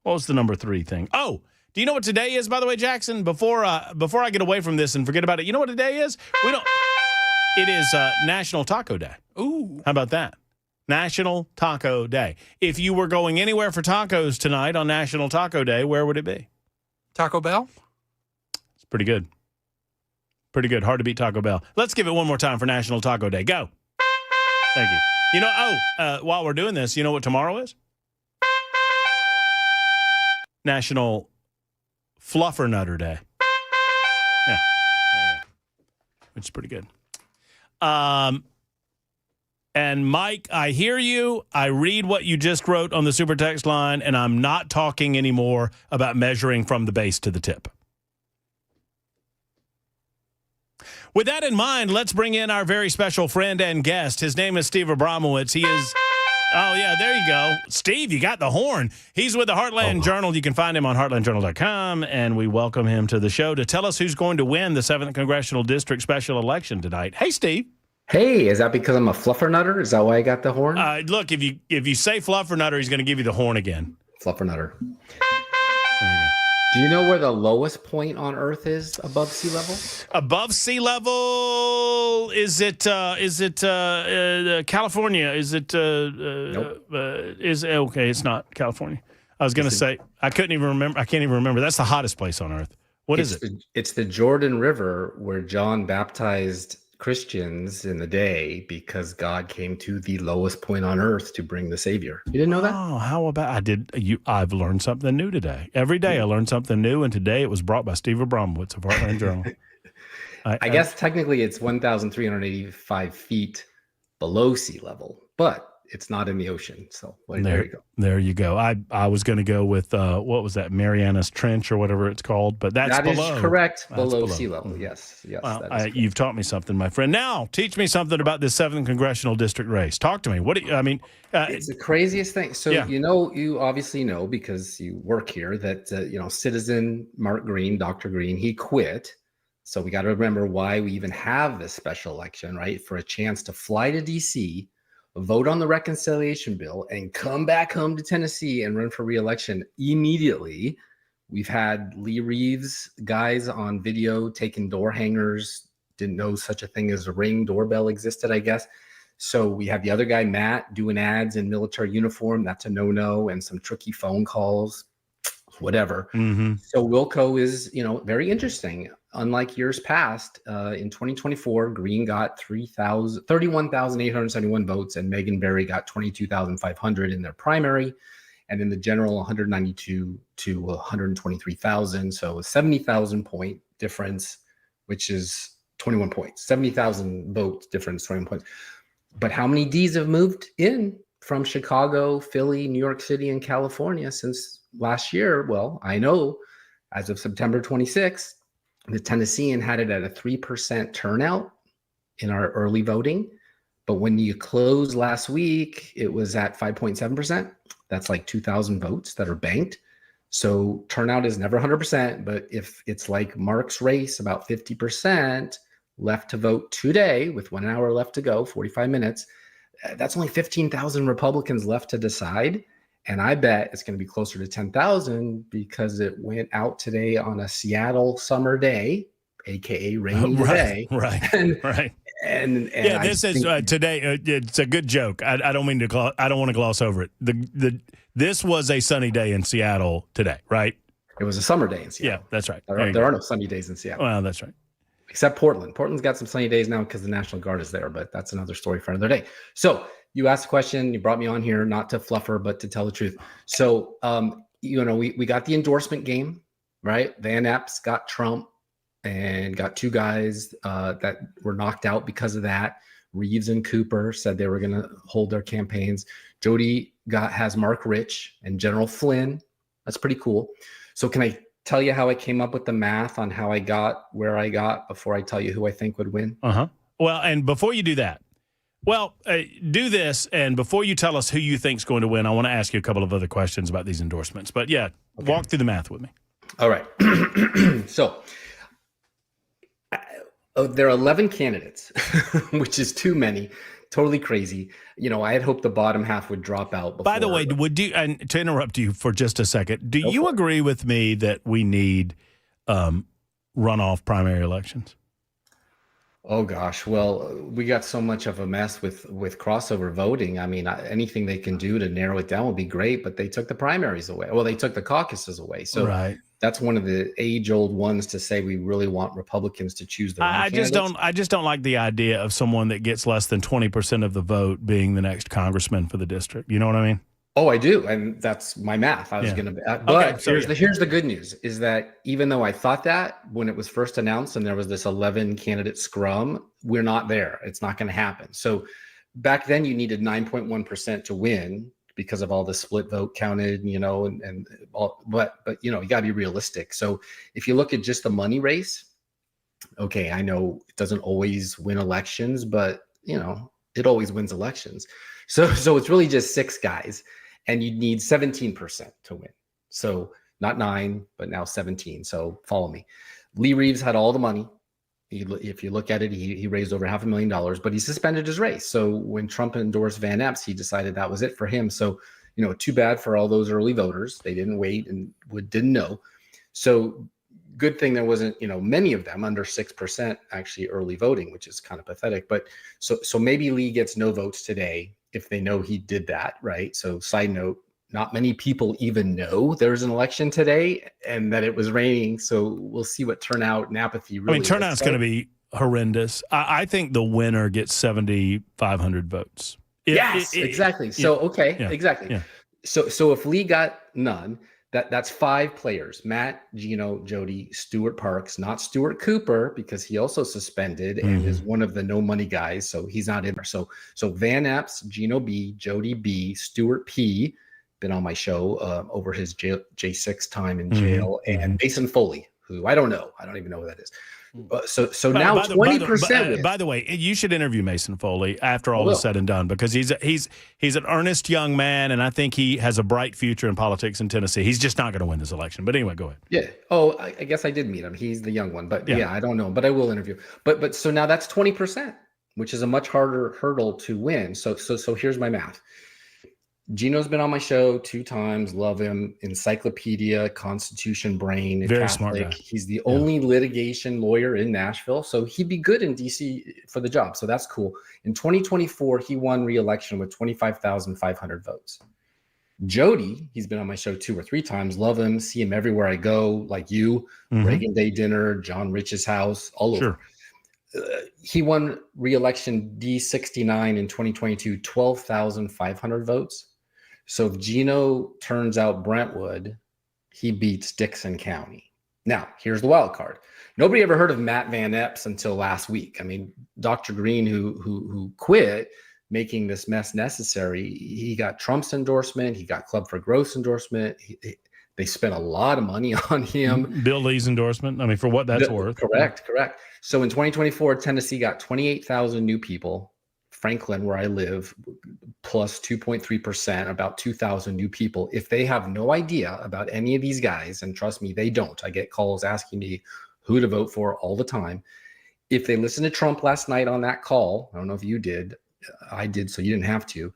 what was the number three thing? Oh, do you know what today is, by the way, Jackson? Before I get away from this and forget about it, you know what today is? It is National Taco Day. Ooh. How about that? National Taco Day. If you were going anywhere for tacos tonight on National Taco Day, where would it be? Taco Bell? Pretty good. Pretty good. Hard to beat Taco Bell. Let's give it one more time for National Taco Day. Go. Thank you. While we're doing this, you know what tomorrow is? National Fluffernutter Day. Yeah. Which is pretty good. And Mike, I hear you. I read what you just wrote on the super text line, and I'm not talking anymore about measuring from the base to the tip. With that in mind, let's bring in our very special friend and guest. His name is Steve Abramowitz. He is... Oh, yeah, there you go. Steve, you got the horn. He's with the Heartland Journal. You can find him on heartlandjournal.com, and we welcome him to the show to tell us who's going to win the 7th Congressional District special election tonight. Hey, Steve. Hey, is that because I'm a fluffernutter? Is that why I got the horn? Look, if you say fluffernutter, he's going to give you the horn again. Fluffernutter. Do you know where the lowest point on Earth is above sea level? Above sea level, is it California? Is it Nope. Okay, it's not California. I was going to say I couldn't even remember. I can't even remember. That's the hottest place on Earth. What is it? It's the Jordan River, where John baptized Christians in the day because God came to the lowest point on Earth to bring the Savior. You didn't know that? Oh, how about I've learned something new today. Every day I learned something new, and today it was brought by Steve Abramowitz of Heartland Journal. I guess technically it's 1,385 feet below sea level, but it's not in the ocean. So there you go. There you go. I was going to go with what was that, Marianas Trench or whatever it's called, but that is below. Correct. Below sea level. Yes. Well, you've taught me something, my friend. Now teach me something about this 7th Congressional District race. Talk to me. It's the craziest thing. So you obviously know because you work here that Citizen Mark Green, Dr. Green, he quit. So we got to remember why we even have this special election, right? For a chance to fly to DC, vote on the reconciliation bill, and come back home to Tennessee and run for re-election immediately. We've had Lee Reeves guys on video taking door hangers, didn't know such a thing as a Ring doorbell existed, I guess. So we have the other guy, Matt, doing ads in military uniform. That's a no-no, and some tricky phone calls, whatever. Mm-hmm. So Wilco is, very interesting. Unlike years past, in 2024, Green got 31,871 votes, and Megan Barry got 22,500 in their primary, and in the general, 192 to 123,000. So a 70,000 point difference, which is 21 points. 70,000 votes difference, 21 points. But how many Ds have moved in from Chicago, Philly, New York City, and California since last year? Well, I know as of September 26th, the Tennessean had it at a 3% turnout in our early voting. But when you closed last week, it was at 5.7%. That's like 2,000 votes that are banked. So turnout is never 100%. But if it's like Mark's race, about 50% left to vote today with 1 hour left to go, 45 minutes, that's only 15,000 Republicans left to decide. And I bet it's going to be closer to 10,000 because it went out today on a Seattle summer day, aka rainy day. Right. And this is today. It's a good joke. I don't want to gloss over it. This was a sunny day in Seattle today, right? It was a summer day in Seattle. Yeah, that's right. There are no sunny days in Seattle. Well, that's right. Except Portland. Portland's got some sunny days now because the National Guard is there, but that's another story for another day. So you asked a question. You brought me on here not to fluffer, but to tell the truth. So, we got the endorsement game, right? Van Epps got Trump and got two guys that were knocked out because of that. Reeves and Cooper said they were going to hold their campaigns. Jody has Mark Rich and General Flynn. That's pretty cool. So can I tell you how I came up with the math on how I got where I got before I tell you who I think would win? Uh-huh. Well, and before you do that, do this, and before you tell us who you think's going to win, I want to ask you a couple of other questions about these endorsements. But walk through the math with me. All right. So there are 11 candidates, which is too many. Totally crazy. I had hoped the bottom half would drop out. By the way, and to interrupt you for just a second, do you agree with me that we need runoff primary elections? Oh gosh, well, we got so much of a mess with crossover voting. I mean, anything they can do to narrow it down would be great, but they took the primaries away. Well, they took the caucuses away. So that's one of the age-old ones to say we really want Republicans to choose their own candidates. I just don't like the idea of someone that gets less than 20% of the vote being the next congressman for the district. You know what I mean? Oh, I do, and that's my math. I was going to, but here's the good news: is that even though I thought that when it was first announced, and there was this 11 candidate scrum, we're not there. It's not going to happen. So back then, you needed 9.1% to win because of all the split vote counted, and all. But you got to be realistic. So if you look at just the money race, okay, I know it doesn't always win elections, but it always wins elections. So it's really just 6 guys. And you'd need 17% to win. So not 9, but now 17. So follow me. Lee Reeves had all the money. If you look at it, he raised over $500,000, but he suspended his race. So when Trump endorsed Van Epps, he decided that was it for him. So, too bad for all those early voters. They didn't wait and didn't know. So good thing there wasn't, many of them under 6% actually early voting, which is kind of pathetic. But so maybe Lee gets no votes today if they know he did that, right? So side note, not many people even know there's an election today and that it was raining. So we'll see what turnout and apathy really is. Turnout's going to be horrendous. I think the winner gets 7,500 votes. Exactly. So, exactly. Yeah. So if Lee got none, that's 5 players: Matt, Gino, Jody, Stuart Parks, not Stuart Cooper, because he also suspended and is one of the no money guys. So he's not in there. So Van Epps, Gino B, Jody B, Stuart P, been on my show over his J6 time in jail, and Mason Foley, who I don't know. I don't even know who that is. So now 20%. By the way, you should interview Mason Foley after all is said and done, because he's an earnest young man, and I think he has a bright future in politics in Tennessee. He's just not going to win this election. But anyway, go ahead. Yeah. Oh, I guess I did meet him. He's the young one, but I don't know. But I will interview. But so now that's 20%, which is a much harder hurdle to win. So here's my math. Gino's been on my show 2 times. Love him. Encyclopedia, Constitution brain. Very Catholic. smart guy. He's the only litigation lawyer in Nashville. So he'd be good in DC for the job. So that's cool. In 2024, he won re-election with 25,500 votes. Jody, he's been on my show 2 or 3 times. Love him. See him everywhere I go, like you. Reagan Day dinner, John Rich's house, all over. He won re-election D69 in 2022, 12,500 votes. So if Gino turns out Brentwood, he beats Dixon County. Now, here's the wild card. Nobody ever heard of Matt Van Epps until last week. I mean, Dr. Green, who quit making this mess necessary, he got Trump's endorsement. He got Club for Growth's endorsement. They spent a lot of money on him. Bill Lee's endorsement. I mean, for what that's worth. Correct. So in 2024, Tennessee got 28,000 new people. Franklin, where I live, plus 2.3%, about 2,000 new people. If they have no idea about any of these guys, and trust me, they don't. I get calls asking me who to vote for all the time. If they listened to Trump last night on that call, I don't know if you did. I did, so you didn't have to.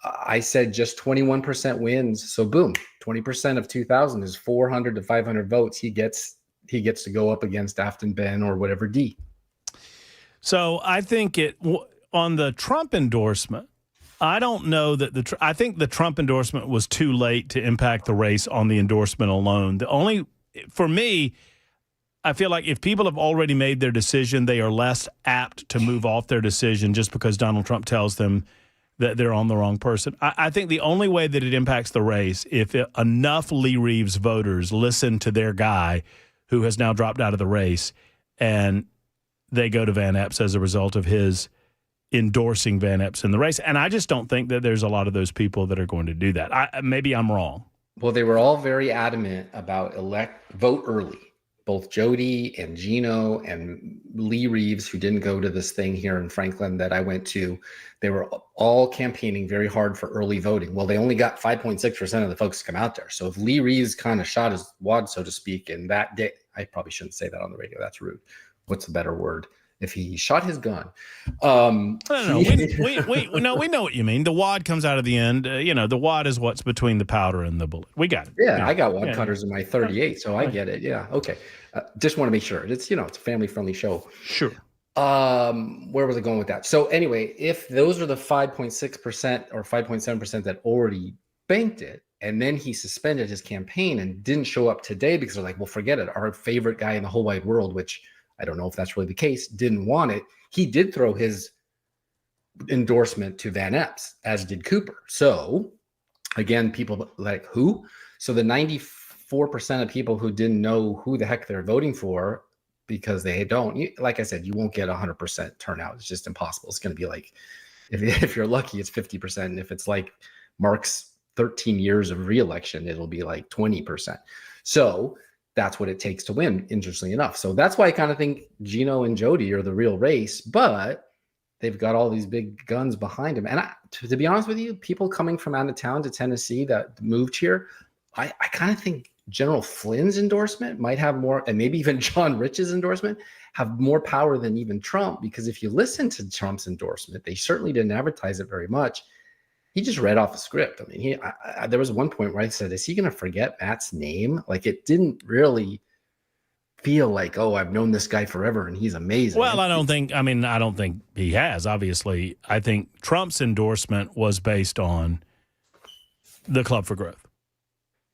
I said just 21% wins. So boom, 20% of 2,000 is 400 to 500 votes. He gets to go up against Afton Ben or whatever D. So I think on the Trump endorsement, I don't know that I think the Trump endorsement was too late to impact the race on the endorsement alone. For me, I feel like if people have already made their decision, they are less apt to move off their decision just because Donald Trump tells them that they're on the wrong person. I think the only way that it impacts the race, if enough Lee Reeves voters listen to their guy who has now dropped out of the race and they go to Van Epps as a result of his endorsing Van Epps in the race. And I just don't think that there's a lot of those people that are going to do that. Maybe I'm wrong. Well, they were all very adamant about vote early. Both Jody and Gino and Lee Reeves, who didn't go to this thing here in Franklin that I went to, they were all campaigning very hard for early voting. Well, they only got 5.6% of the folks to come out there. So if Lee Reeves kind of shot his wad, so to speak, in that day, I probably shouldn't say that on the radio. That's rude. What's a better word? If he shot his gun. No. We know what you mean. The wad comes out of the end. The wad is what's between the powder and the bullet. We got it. Yeah, I got wad cutters in my 38, so I get it. Yeah, okay. Just want to make sure. It's a family-friendly show. Sure. Where was I going with that? So anyway, if those are the 5.6% or 5.7% that already banked it, and then he suspended his campaign and didn't show up today because they're like, well, forget it. Our favorite guy in the whole wide world, which I don't know if that's really the case, didn't want it. He did throw his endorsement to Van Epps, as did Cooper. So Again, people like who? So the 94% of people who didn't know who the heck they're voting for because they don't, like I said, you won't get 100% turnout. It's just impossible. It's going to be like, if you're lucky, it's 50%. And if it's like Mark's 13 years of re-election, it'll be like 20%. So that's what it takes to win, interestingly enough. So that's why I kind of think Gino and Jody are the real race, but they've got all these big guns behind them. And to be honest with you, people coming from out of town to Tennessee that moved here, I kind of think General Flynn's endorsement might have more, and maybe even John Rich's endorsement, have more power than even Trump. Because if you listen to Trump's endorsement, they certainly didn't advertise it very much. He just read off a script. I mean, there was one point where I said, is he going to forget Matt's name? Like, it didn't really feel like, oh, I've known this guy forever and he's amazing. Well, I don't think he has, obviously. I think Trump's endorsement was based on the Club for Growth.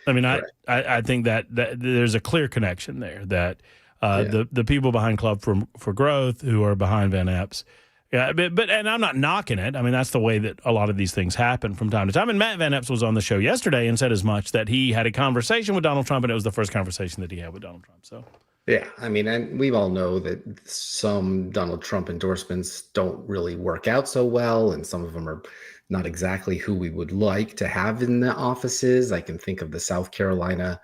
I mean, I think that there's a clear connection there that the people behind Club for Growth who are behind Van Epps. Yeah, but and I'm not knocking it. I mean, that's the way that a lot of these things happen from time to time. And Matt Van Epps was on the show yesterday and said as much, that he had a conversation with Donald Trump, and it was the first conversation that he had with Donald Trump. So, yeah, I mean, and we all know that some Donald Trump endorsements don't really work out so well, and some of them are not exactly who we would like to have in the offices. I can think of the South Carolina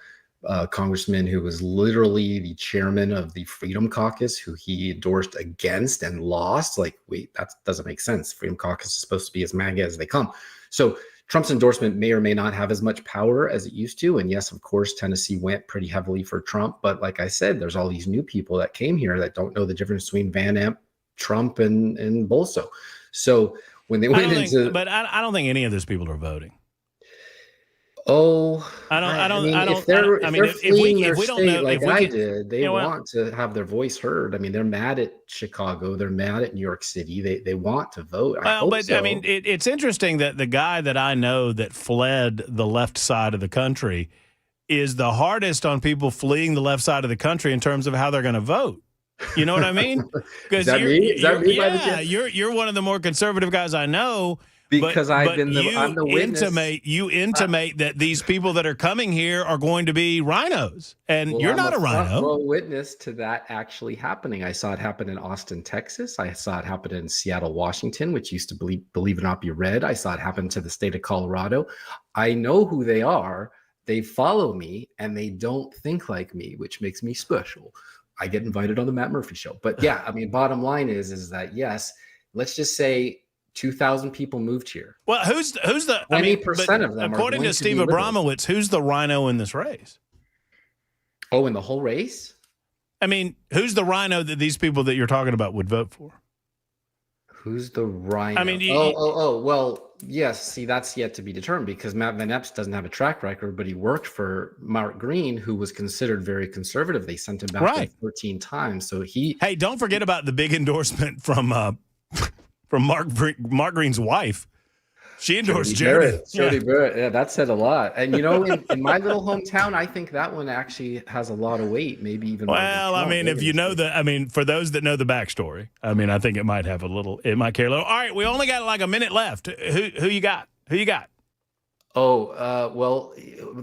congressman who was literally the chairman of the Freedom Caucus, who he endorsed against and lost. Like, wait, that doesn't make sense. Freedom Caucus is supposed to be as MAGA as they come. So Trump's endorsement may or may not have as much power as it used to. And yes, of course, Tennessee went pretty heavily for Trump. But like I said, there's all these new people that came here that don't know the difference between Van Amp, Trump, and Bolso. So when they went into... But I don't think any of those people are voting. Oh, if we don't know, like I did, they want to have their voice heard. I mean, they're mad at Chicago, they're mad at New York City. They want to vote. I mean, it's interesting that the guy that I know that fled the left side of the country is the hardest on people fleeing the left side of the country in terms of how they're going to vote. You know what I mean? Because you're one of the more conservative guys I know. Because I'm the witness. You intimate that these people that are coming here are going to be rhinos, and you're not a rhino. Well, witness to that actually happening. I saw it happen in Austin, Texas. I saw it happen in Seattle, Washington, which used to believe it or not be red. I saw it happen to the state of Colorado. I know who they are. They follow me, and they don't think like me, which makes me special. I get invited on the Matt Murphy show. But yeah, I mean, bottom line is that yes, let's just say 2,000 people moved here. Well, who's the 20% of them? According to Steve Abramowitz, who's the rhino in this race? Oh, in the whole race? I mean, who's the rhino that these people that you're talking about would vote for? Who's the rhino? I mean, well, yes. See, that's yet to be determined because Matt Van Epps doesn't have a track record, but he worked for Mark Green, who was considered very conservative. They sent him back 13 times. So Hey, don't forget about the big endorsement from Mark Green's wife. She endorsed Jody. Jody Barrett. Yeah, that said a lot. And, you know, in my little hometown, I think that one actually has a lot of weight, maybe even. Well, I mean, if you know for those that know the backstory, I mean, I think it might carry a little. All right, we only got like a minute left. Who you got? Oh, well,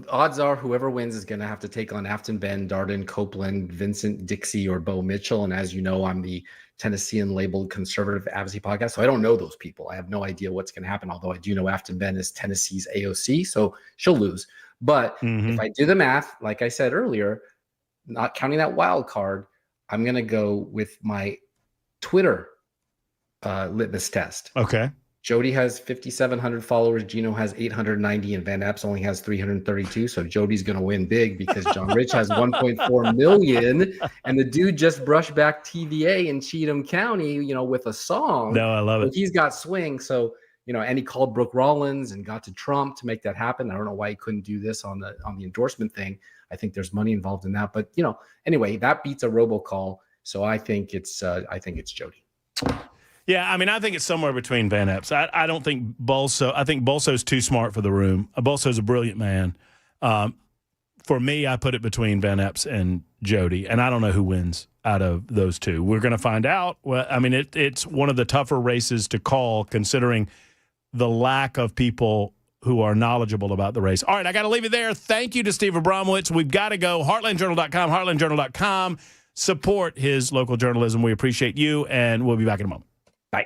odds are whoever wins is going to have to take on Afton Ben, Darden, Copeland, Vincent Dixie, or Bo Mitchell. And as you know, I'm the Tennessean labeled conservative advocacy podcast. So I don't know those people. I have no idea what's going to happen, although I do know Afton Ben is Tennessee's AOC, so she'll lose. But if I do the math, like I said earlier, not counting that wild card, I'm going to go with my Twitter litmus test. Okay. Jody has 5,700 followers. Gino has 890, and Van Epps only has 332. So Jody's going to win big because John Rich has 1.4 million, and the dude just brushed back TVA in Cheatham County, you know, with a song. No, I love it. He's got swing. So, you know, and he called Brooke Rollins and got to Trump to make that happen. I don't know why he couldn't do this on the endorsement thing. I think there's money involved in that, but you know, anyway, that beats a robocall. So I think it's Jody. Yeah, I mean, I think it's somewhere between Van Epps. I don't think Bolso. I think Bolso's too smart for the room. Bolso's a brilliant man. For me, I put it between Van Epps and Jody, and I don't know who wins out of those two. We're going to find out. Well, I mean, it's one of the tougher races to call, considering the lack of people who are knowledgeable about the race. All right, I got to leave it there. Thank you to Steve Abramowitz. We've got to go. Heartlandjournal.com, heartlandjournal.com. Support his local journalism. We appreciate you, and we'll be back in a moment. Bye.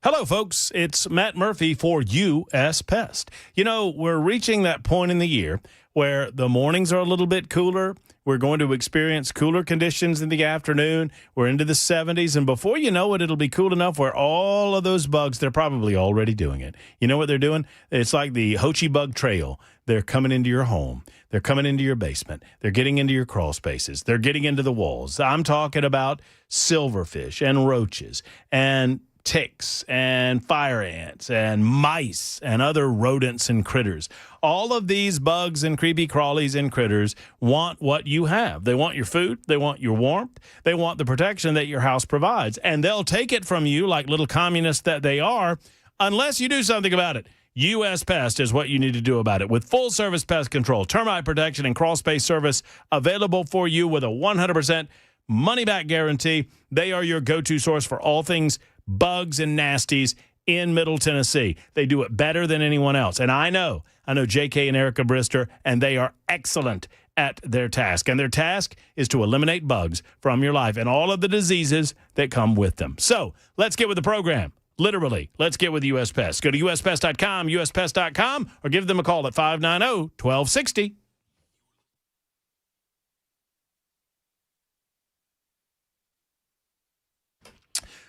Hello, folks. It's Matt Murphy for U.S. Pest. You know, we're reaching that point in the year where the mornings are a little bit cooler. We're going to experience cooler conditions in the afternoon. We're into the 70s, and before you know it, it'll be cool enough where all of those bugs, they're probably already doing it. You know what they're doing? It's like the Hochi Bug Trail. They're coming into your home. They're coming into your basement. They're getting into your crawl spaces. They're getting into the walls. I'm talking about silverfish and roaches and ticks and fire ants and mice and other rodents and critters. All of these bugs and creepy crawlies and critters want what you have. They want your food. They want your warmth. They want the protection that your house provides. And they'll take it from you like little communists that they are unless you do something about it. U.S. Pest is what you need to do about it. With full-service pest control, termite protection, and crawl space service available for you with a 100% money-back guarantee, they are your go-to source for all things bugs and nasties in Middle Tennessee. They do it better than anyone else. And I know J.K. and Erica Brister, and they are excellent at their task. And their task is to eliminate bugs from your life and all of the diseases that come with them. So let's get with the program. Literally, let's get with U.S. Pest. Go to uspest.com, uspest.com, or give them a call at 590-1260.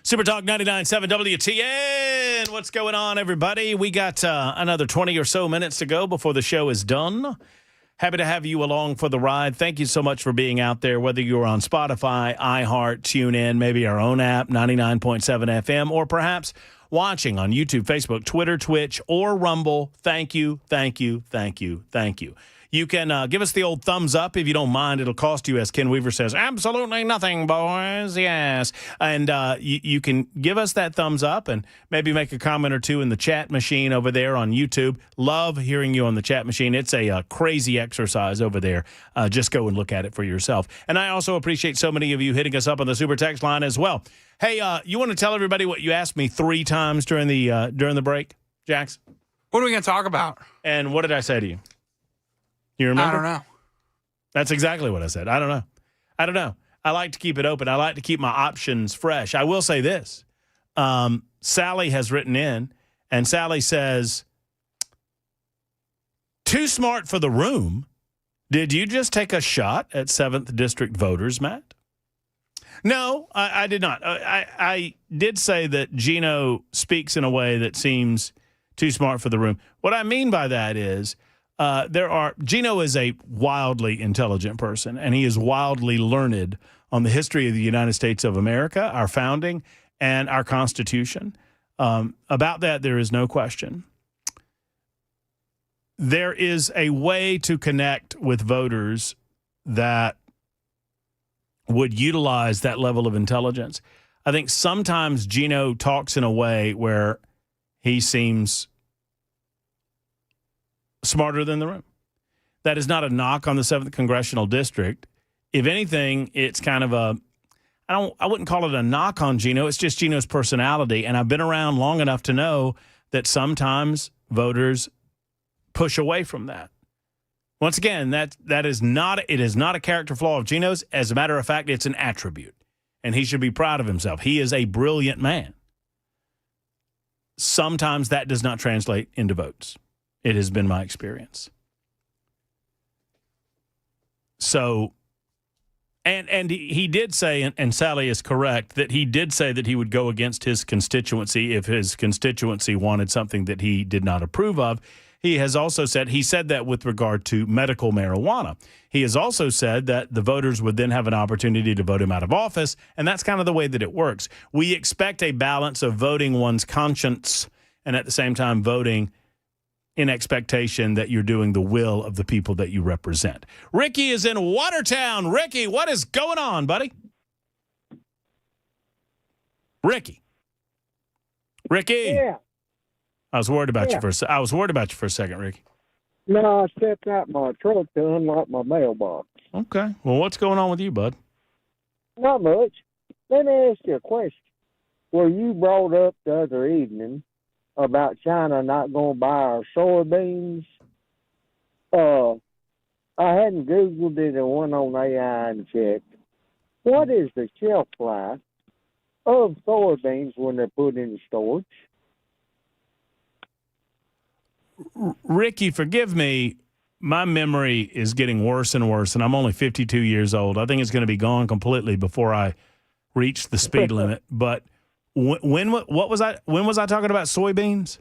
Super Talk 99.7 WTN. What's going on, everybody? We got another 20 or so minutes to go before the show is done. Happy to have you along for the ride. Thank you so much for being out there, whether you're on Spotify, iHeart, TuneIn, maybe our own app, 99.7 FM, or perhaps watching on YouTube, Facebook, Twitter, Twitch, or Rumble. Thank you, thank you, thank you, thank you. You can give us the old thumbs up if you don't mind. It'll cost you, as Ken Weaver says, absolutely nothing, boys. Yes. And you can give us that thumbs up and maybe make a comment or two in the chat machine over there on YouTube. Love hearing you on the chat machine. It's a crazy exercise over there. Just go and look at it for yourself. And I also appreciate so many of you hitting us up on the super text line as well. Hey, you want to tell everybody what you asked me 3 times during the break, Jax? What are we going to talk about? And what did I say to you? You remember? I don't know. That's exactly what I said. I don't know. I like to keep it open. I like to keep my options fresh. I will say this. Sally has written in, and Sally says, too smart for the room. Did you just take a shot at 7th District voters, Matt? No, I did not. I did say that Gino speaks in a way that seems too smart for the room. What I mean by that is, Gino is a wildly intelligent person, and he is wildly learned on the history of the United States of America, our founding, and our Constitution. About that, there is no question. There is a way to connect with voters that would utilize that level of intelligence. I think sometimes Gino talks in a way where he seems smarter than the room. That is not a knock on the 7th Congressional District. If anything, it's kind of I wouldn't call it a knock on Gino. It's just Gino's personality. And I've been around long enough to know that sometimes voters push away from that. Once again, it is not a character flaw of Gino's. As a matter of fact, it's an attribute. And he should be proud of himself. He is a brilliant man. Sometimes that does not translate into votes. It has been my experience. So, and he did say, and Sally is correct, that he did say that he would go against his constituency if his constituency wanted something that he did not approve of. He has also said, he said that with regard to medical marijuana. He has also said that the voters would then have an opportunity to vote him out of office, and that's kind of the way that it works. We expect a balance of voting one's conscience and at the same time voting in expectation that you're doing the will of the people that you represent. Ricky is in Watertown. Ricky, what is going on, buddy? Ricky. Yeah. I was worried about you for a second, Ricky. No, I stepped out my truck to unlock my mailbox. Okay. Well, what's going on with you, bud? Not much. Let me ask you a question. Well, you brought up the other evening about China not going to buy our soybeans. I hadn't Googled it and went on AI and checked. What is the shelf life of soybeans when they're put in storage. Ricky, forgive me. My memory is getting worse and worse, and I'm only 52 years old. I think it's going to be gone completely before I reach the speed limit. But when was I talking about soybeans?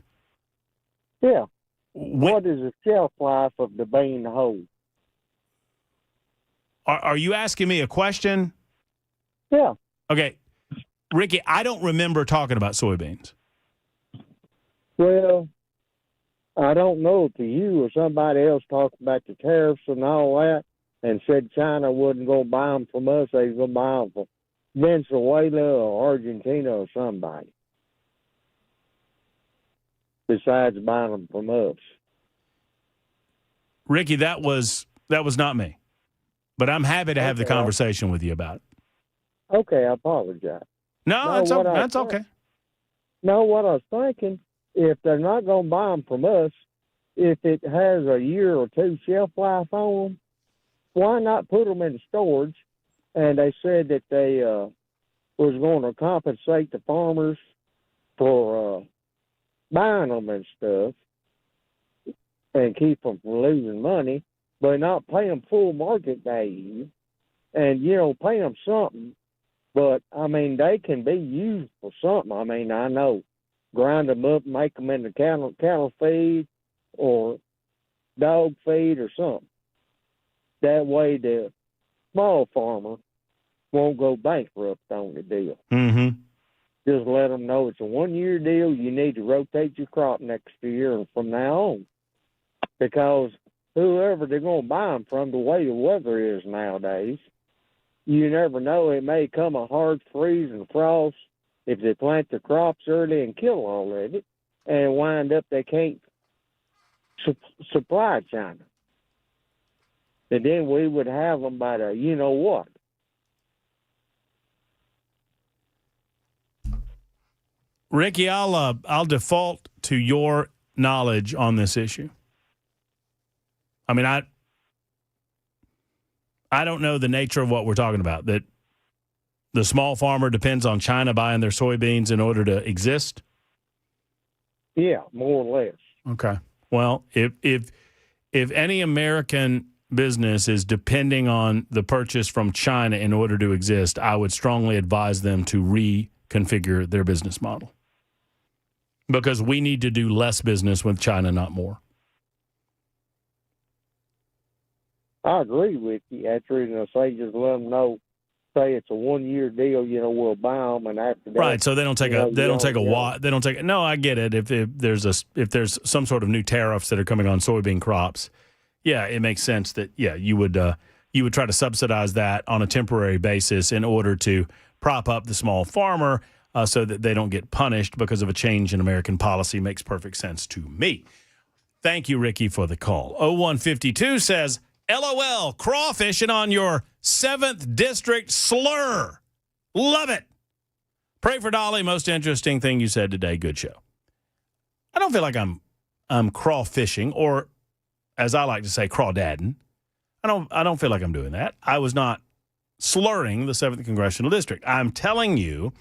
Yeah. What is the shelf life of the bean whole? Are you asking me a question? Yeah. Okay. Ricky, I don't remember talking about soybeans. Well, I don't know if you or somebody else talked about the tariffs and all that and said China wasn't going to buy them from us. They was going to buy them from Venezuela or Argentina or somebody besides buying them from us. Ricky, that was not me. But I'm happy to have the conversation with you about it. Okay, I apologize. No, that's okay. No, what I was thinking, if they're not going to buy them from us, if it has a year or two shelf life on them, why not put them in storage? And they said that they was going to compensate the farmers for buying them and stuff and keep them from losing money, but not pay them full market value and, pay them something. But, I mean, they can be used for something. I mean, I know, grind them up, make them into cattle feed or dog feed or something. That way the small farmer won't go bankrupt on the deal. Mm-hmm. Just let them know it's a one-year deal. You need to rotate your crop next year and from now on. Because whoever they're going to buy them from, the way the weather is nowadays, you never know. It may come a hard freeze and frost if they plant the crops early and kill all of it and wind up they can't supply China. And then we would have them by the you-know-what. Ricky, I'll default to your knowledge on this issue. I mean, I don't know the nature of what we're talking about, that the small farmer depends on China buying their soybeans in order to exist. Yeah, more or less. Okay. Well, if any American business is depending on the purchase from China in order to exist, I would strongly advise them to reconfigure their business model. Because we need to do less business with China, not more. I agree with you. That's the reason I say just let them know. Say it's a one-year deal. We'll buy them, and after that, right. So they don't take No, I get it. If there's some sort of new tariffs that are coming on soybean crops, yeah, it makes sense that you would try to subsidize that on a temporary basis in order to prop up the small farmer so that they don't get punished because of a change in American policy. Makes perfect sense to me. Thank you, Ricky, for the call. 0152 says, LOL, crawfishing on your 7th District slur. Love it. Pray for Dolly. Most interesting thing you said today. Good show. I don't feel like I'm crawfishing, or as I like to say, crawdadding. I don't feel like I'm doing that. I was not slurring the 7th Congressional District. I'm telling you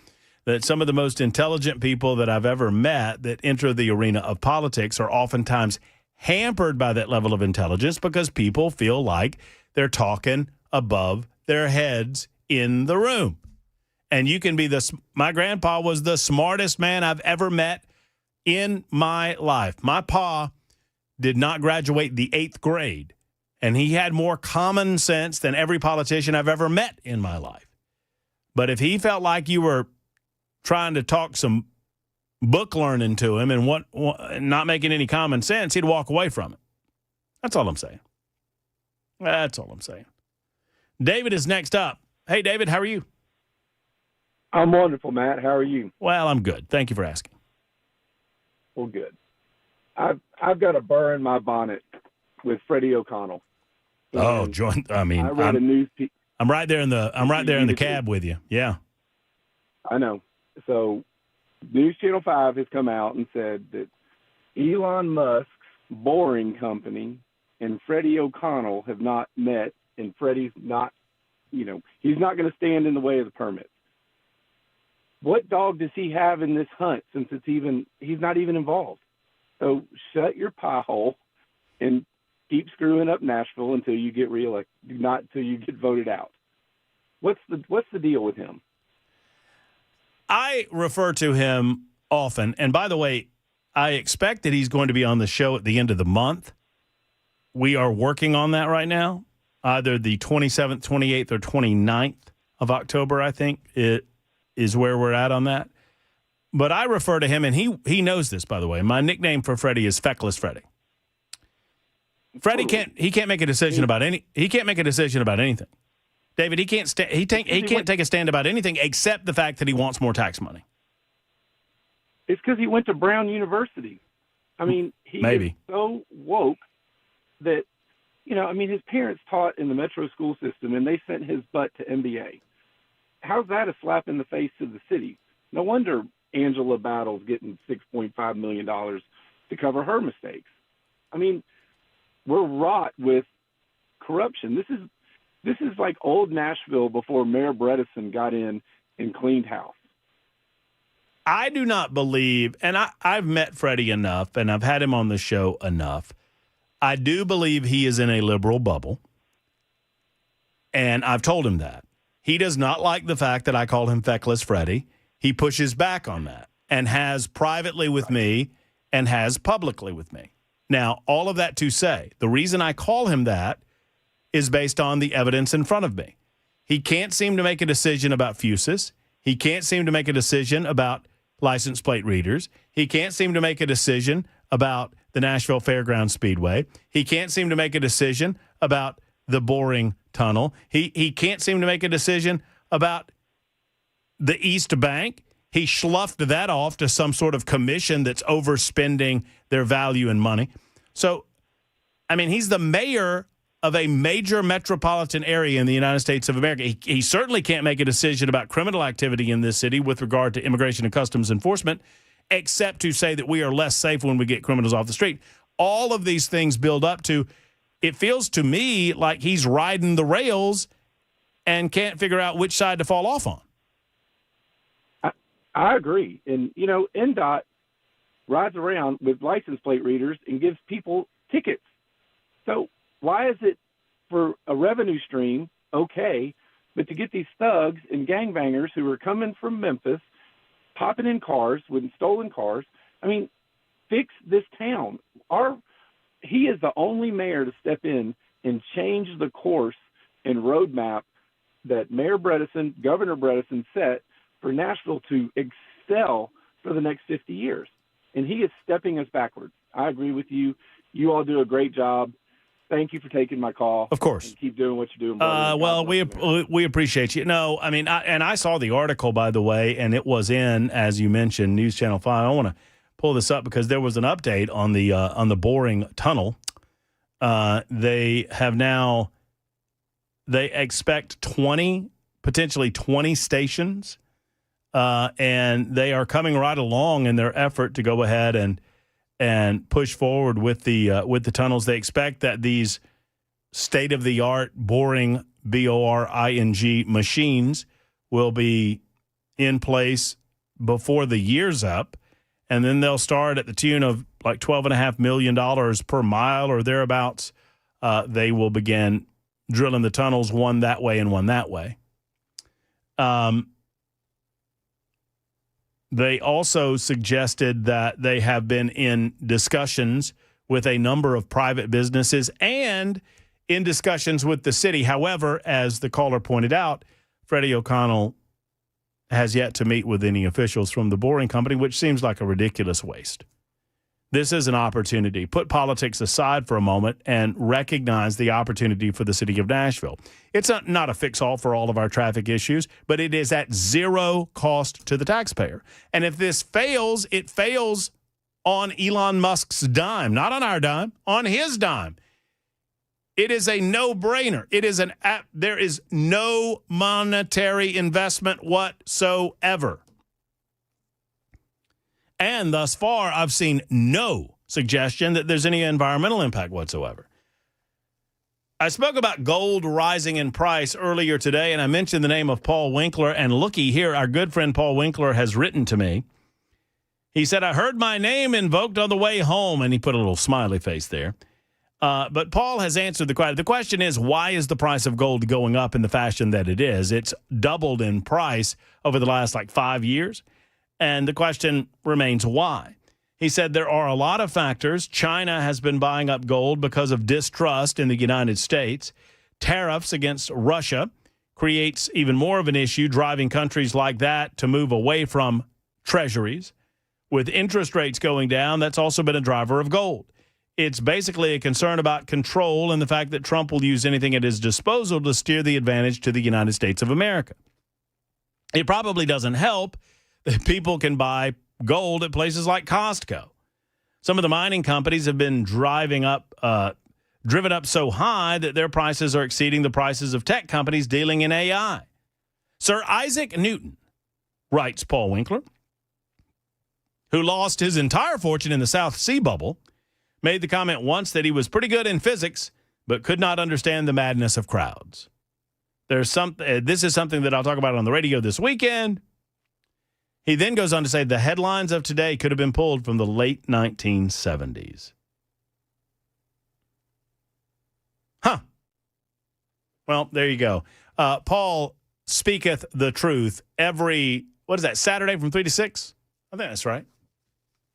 that some of the most intelligent people that I've ever met that enter the arena of politics are oftentimes hampered by that level of intelligence because people feel like they're talking above their heads in the room. And you can be my grandpa was the smartest man I've ever met in my life. My pa did not graduate the 8th grade, and he had more common sense than every politician I've ever met in my life. But if he felt like you were trying to talk some book learning to him and not making any common sense, he'd walk away from it. That's all I'm saying. That's all I'm saying. David is next up. Hey, David, how are you? I'm wonderful, Matt. How are you? Well, I'm good. Thank you for asking. Well, good. I've got a burr in my bonnet with Freddie O'Connell. Oh, I read a news piece. I'm right there in the cab with you. Yeah. I know. So News Channel 5 has come out and said that Elon Musk's Boring Company and Freddie O'Connell have not met, and Freddie's not, he's not going to stand in the way of the permits. What dog does he have in this hunt since he's not even involved? So shut your pie hole and keep screwing up Nashville until you get reelected, not until you get voted out. What's the deal with him? I refer to him often, and by the way, I expect that he's going to be on the show at the end of the month. We are working on that right now. Either the 27th, 28th, or 29th of October, I think, it is where we're at on that. But I refer to him, and he knows this, by the way. My nickname for Freddie is Feckless Freddie. Freddie can't make a decision about anything. David, he can't take a stand about anything except the fact that he wants more tax money. It's because he went to Brown University. I mean, he is so woke that, his parents taught in the metro school system, and they sent his butt to MBA. How's that a slap in the face to the city? No wonder Angela Battle's getting $6.5 million to cover her mistakes. I mean, we're wrought with corruption. This is like old Nashville before Mayor Bredesen got in and cleaned house. I do not believe, and I've met Freddie enough, and I've had him on the show enough. I do believe he is in a liberal bubble, and I've told him that. He does not like the fact that I call him Feckless Freddie. He pushes back on that and has privately with me and has publicly with me. Now, all of that to say, the reason I call him that is based on the evidence in front of me. He can't seem to make a decision about Fusus. He can't seem to make a decision about license plate readers. He can't seem to make a decision about the Nashville Fairgrounds Speedway. He can't seem to make a decision about the boring tunnel. He can't seem to make a decision about the East Bank. He sloughed that off to some sort of commission that's overspending their value in money. So, I mean, he's the mayor of a major metropolitan area in the United States of America. He certainly can't make a decision about criminal activity in this city with regard to immigration and customs enforcement, except to say that we are less safe when we get criminals off the street. All of these things build up to, it feels to me like he's riding the rails and can't figure out which side to fall off on. I agree. And, NDOT rides around with license plate readers and gives people tickets. So why is it for a revenue stream okay, but to get these thugs and gangbangers who are coming from Memphis, popping in cars with stolen cars, I mean, fix this town. He is the only mayor to step in and change the course and roadmap that Mayor Bredesen, Governor Bredesen set for Nashville to excel for the next 50 years. And he is stepping us backwards. I agree with you. You all do a great job. Thank you for taking my call. Of course. And keep doing what you're doing. Well, we appreciate you. No, I mean, I saw the article, by the way, and it was in, as you mentioned, News Channel 5. I want to pull this up because there was an update on the boring tunnel. They expect potentially 20 stations, and they are coming right along in their effort to go ahead and push forward with the tunnels. They expect that these state-of-the-art boring, B-O-R-I-N-G machines will be in place before the year's up, and then they'll start at the tune of like $12.5 million per mile or thereabouts. They will begin drilling the tunnels, one that way and one that way. They also suggested that they have been in discussions with a number of private businesses and in discussions with the city. However, as the caller pointed out, Freddie O'Connell has yet to meet with any officials from the boring company, which seems like a ridiculous waste. This is an opportunity. Put politics aside for a moment and recognize the opportunity for the city of Nashville. It's not a fix-all for all of our traffic issues, but it is at zero cost to the taxpayer. And if this fails, it fails on Elon Musk's dime, not on our dime, on his dime. It is a no-brainer. There is no monetary investment whatsoever. And thus far, I've seen no suggestion that there's any environmental impact whatsoever. I spoke about gold rising in price earlier today, and I mentioned the name of Paul Winkler. And looky here, our good friend Paul Winkler has written to me. He said, I heard my name invoked on the way home, and he put a little smiley face there. But Paul has answered the question. The question is, why is the price of gold going up in the fashion that it is? It's doubled in price over the last 5 years. And the question remains, why? He said there are a lot of factors. China has been buying up gold because of distrust in the United States. Tariffs against Russia creates even more of an issue, driving countries like that to move away from treasuries. With interest rates going down, that's also been a driver of gold. It's basically a concern about control and the fact that Trump will use anything at his disposal to steer the advantage to the United States of America. It probably doesn't help that people can buy gold at places like Costco. Some of the mining companies have been driven up so high that their prices are exceeding the prices of tech companies dealing in AI. Sir Isaac Newton, writes Paul Winkler, who lost his entire fortune in the South Sea bubble, made the comment once that he was pretty good in physics, but could not understand the madness of crowds. This is something that I'll talk about on the radio this weekend. He then goes on to say the headlines of today could have been pulled from the late 1970s. Huh. Well, there you go. Paul speaketh the truth every, Saturday from 3 to 6? I think that's right.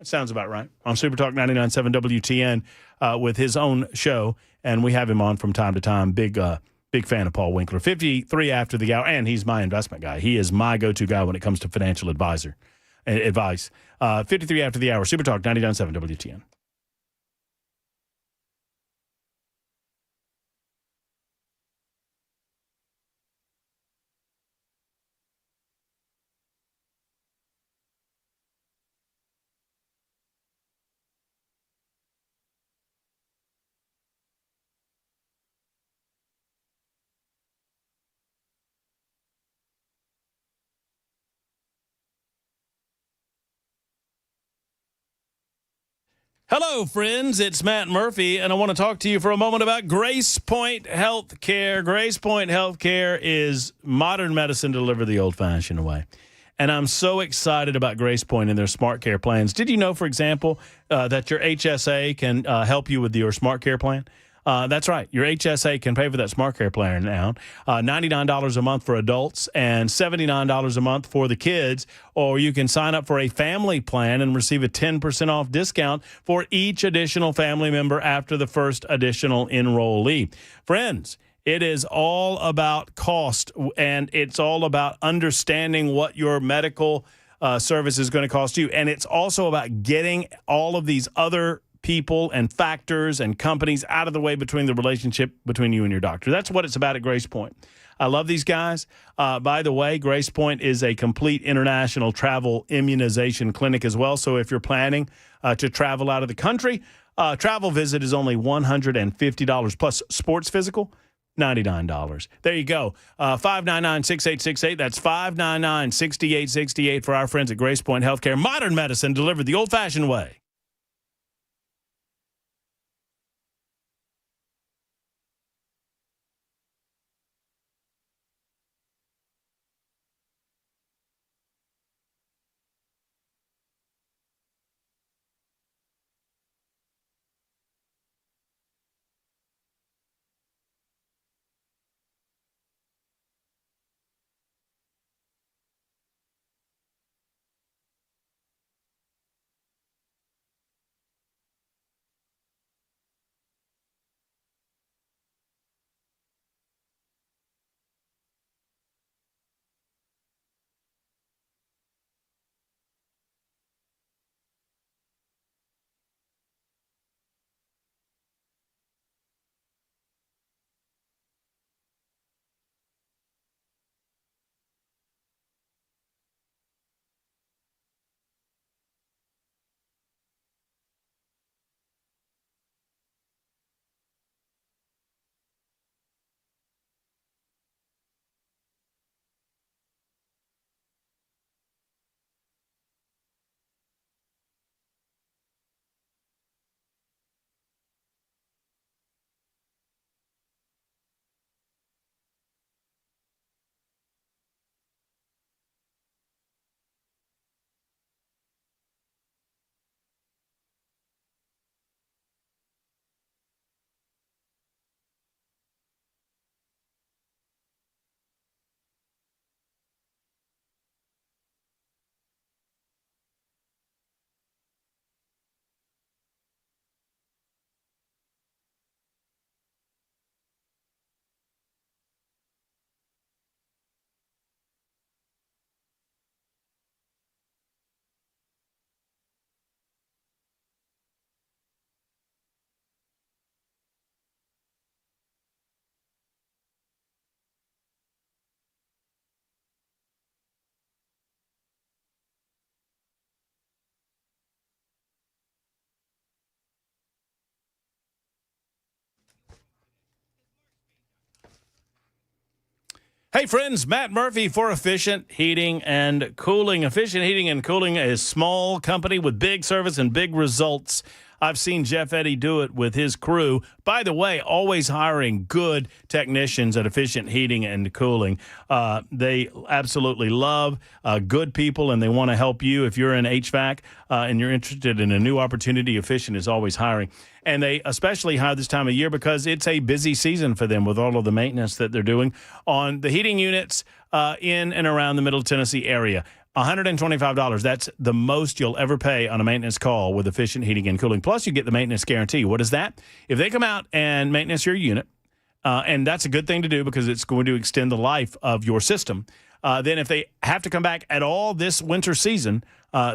That sounds about right. On Super Talk 99.7 WTN with his own show, and we have him on from time to time. Big fan of Paul Winkler. 53 after the hour, and he's my investment guy. He is my go-to guy when it comes to financial advice. 53 after the hour. Super Talk 99.7 WTN. Hello, friends. It's Matt Murphy, and I want to talk to you for a moment about Grace Point Healthcare. Grace Point Healthcare is modern medicine delivered the old-fashioned way. And I'm so excited about Grace Point and their Smart Care plans. Did you know, for example, that your HSA can help you with your Smart Care plan? That's right. Your HSA can pay for that Smart Care plan now. $99 a month for adults and $79 a month for the kids. Or you can sign up for a family plan and receive a 10% off discount for each additional family member after the first additional enrollee. Friends, it is all about cost, and it's all about understanding what your medical service is going to cost you. And it's also about getting all of these other people and factors and companies out of the way between the relationship between you and your doctor. That's what it's about at Grace Point. I love these guys. By the way, Grace Point is a complete international travel immunization clinic as well. So if you're planning to travel out of the country, travel visit is only $150 plus sports physical, $99. There you go. 599-6868. That's 599-6868 for our friends at Grace Point Healthcare. Modern medicine delivered the old-fashioned way. Hey, friends, Matt Murphy for Efficient Heating and Cooling. Efficient Heating and Cooling is a small company with big service and big results. I've seen Jeff Eddy do it with his crew. By the way, always hiring good technicians at Efficient Heating and Cooling. They absolutely love good people, and they want to help you. If you're in HVAC and you're interested in a new opportunity, Efficient is always hiring. And they especially hire this time of year because it's a busy season for them with all of the maintenance that they're doing on the heating units in and around the Middle Tennessee area. $125. That's the most you'll ever pay on a maintenance call with Efficient Heating and Cooling. Plus, you get the maintenance guarantee. What is that? If they come out and maintenance your unit, and that's a good thing to do because it's going to extend the life of your system, then if they have to come back at all this winter season,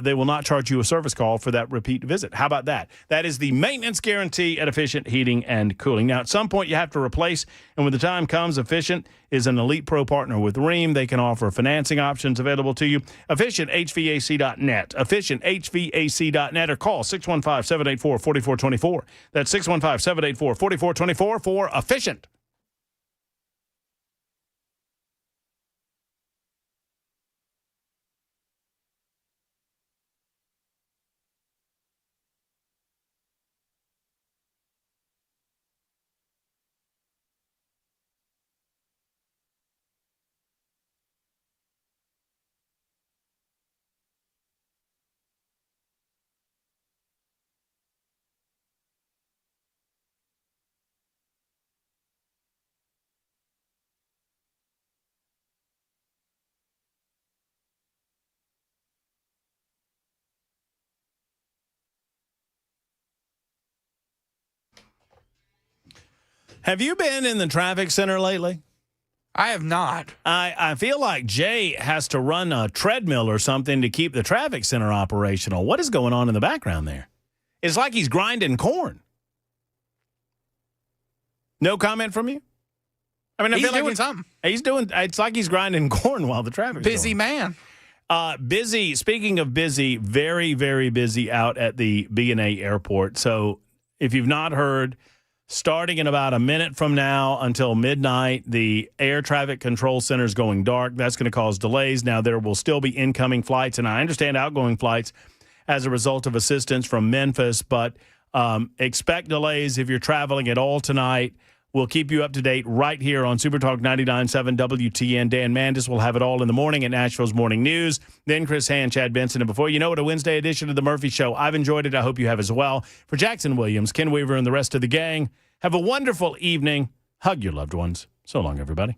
they will not charge you a service call for that repeat visit. How about that? That is the maintenance guarantee at Efficient Heating and Cooling. Now, at some point, you have to replace, and when the time comes, Efficient is an Elite Pro partner with Rheem. They can offer financing options available to you. EfficientHVAC.net. EfficientHVAC.net, or call 615-784-4424. That's 615-784-4424 for Efficient. Have you been in the traffic center lately? I have not. I feel like Jay has to run a treadmill or something to keep the traffic center operational. What is going on in the background there? It's like he's grinding corn. No comment from you? I mean, I He's feel like doing something. He's doing. It's like he's grinding corn while the traffic's Busy going. man. Busy. Speaking of busy, very, very busy out at the BNA airport. So if you've not heard, starting in about a minute from now until midnight, the air traffic control center is going dark. That's going to cause delays. Now, there will still be incoming flights, and I understand outgoing flights as a result of assistance from Memphis, but expect delays if you're traveling at all tonight. We'll keep you up to date right here on Super Talk 99.7 WTN. Dan Mandis will have it all in the morning at Nashville's Morning News. Then Chris Hand, Chad Benson. And before you know it, a Wednesday edition of The Murphy Show. I've enjoyed it. I hope you have as well. For Jackson Williams, Ken Weaver, and the rest of the gang, have a wonderful evening. Hug your loved ones. So long, everybody.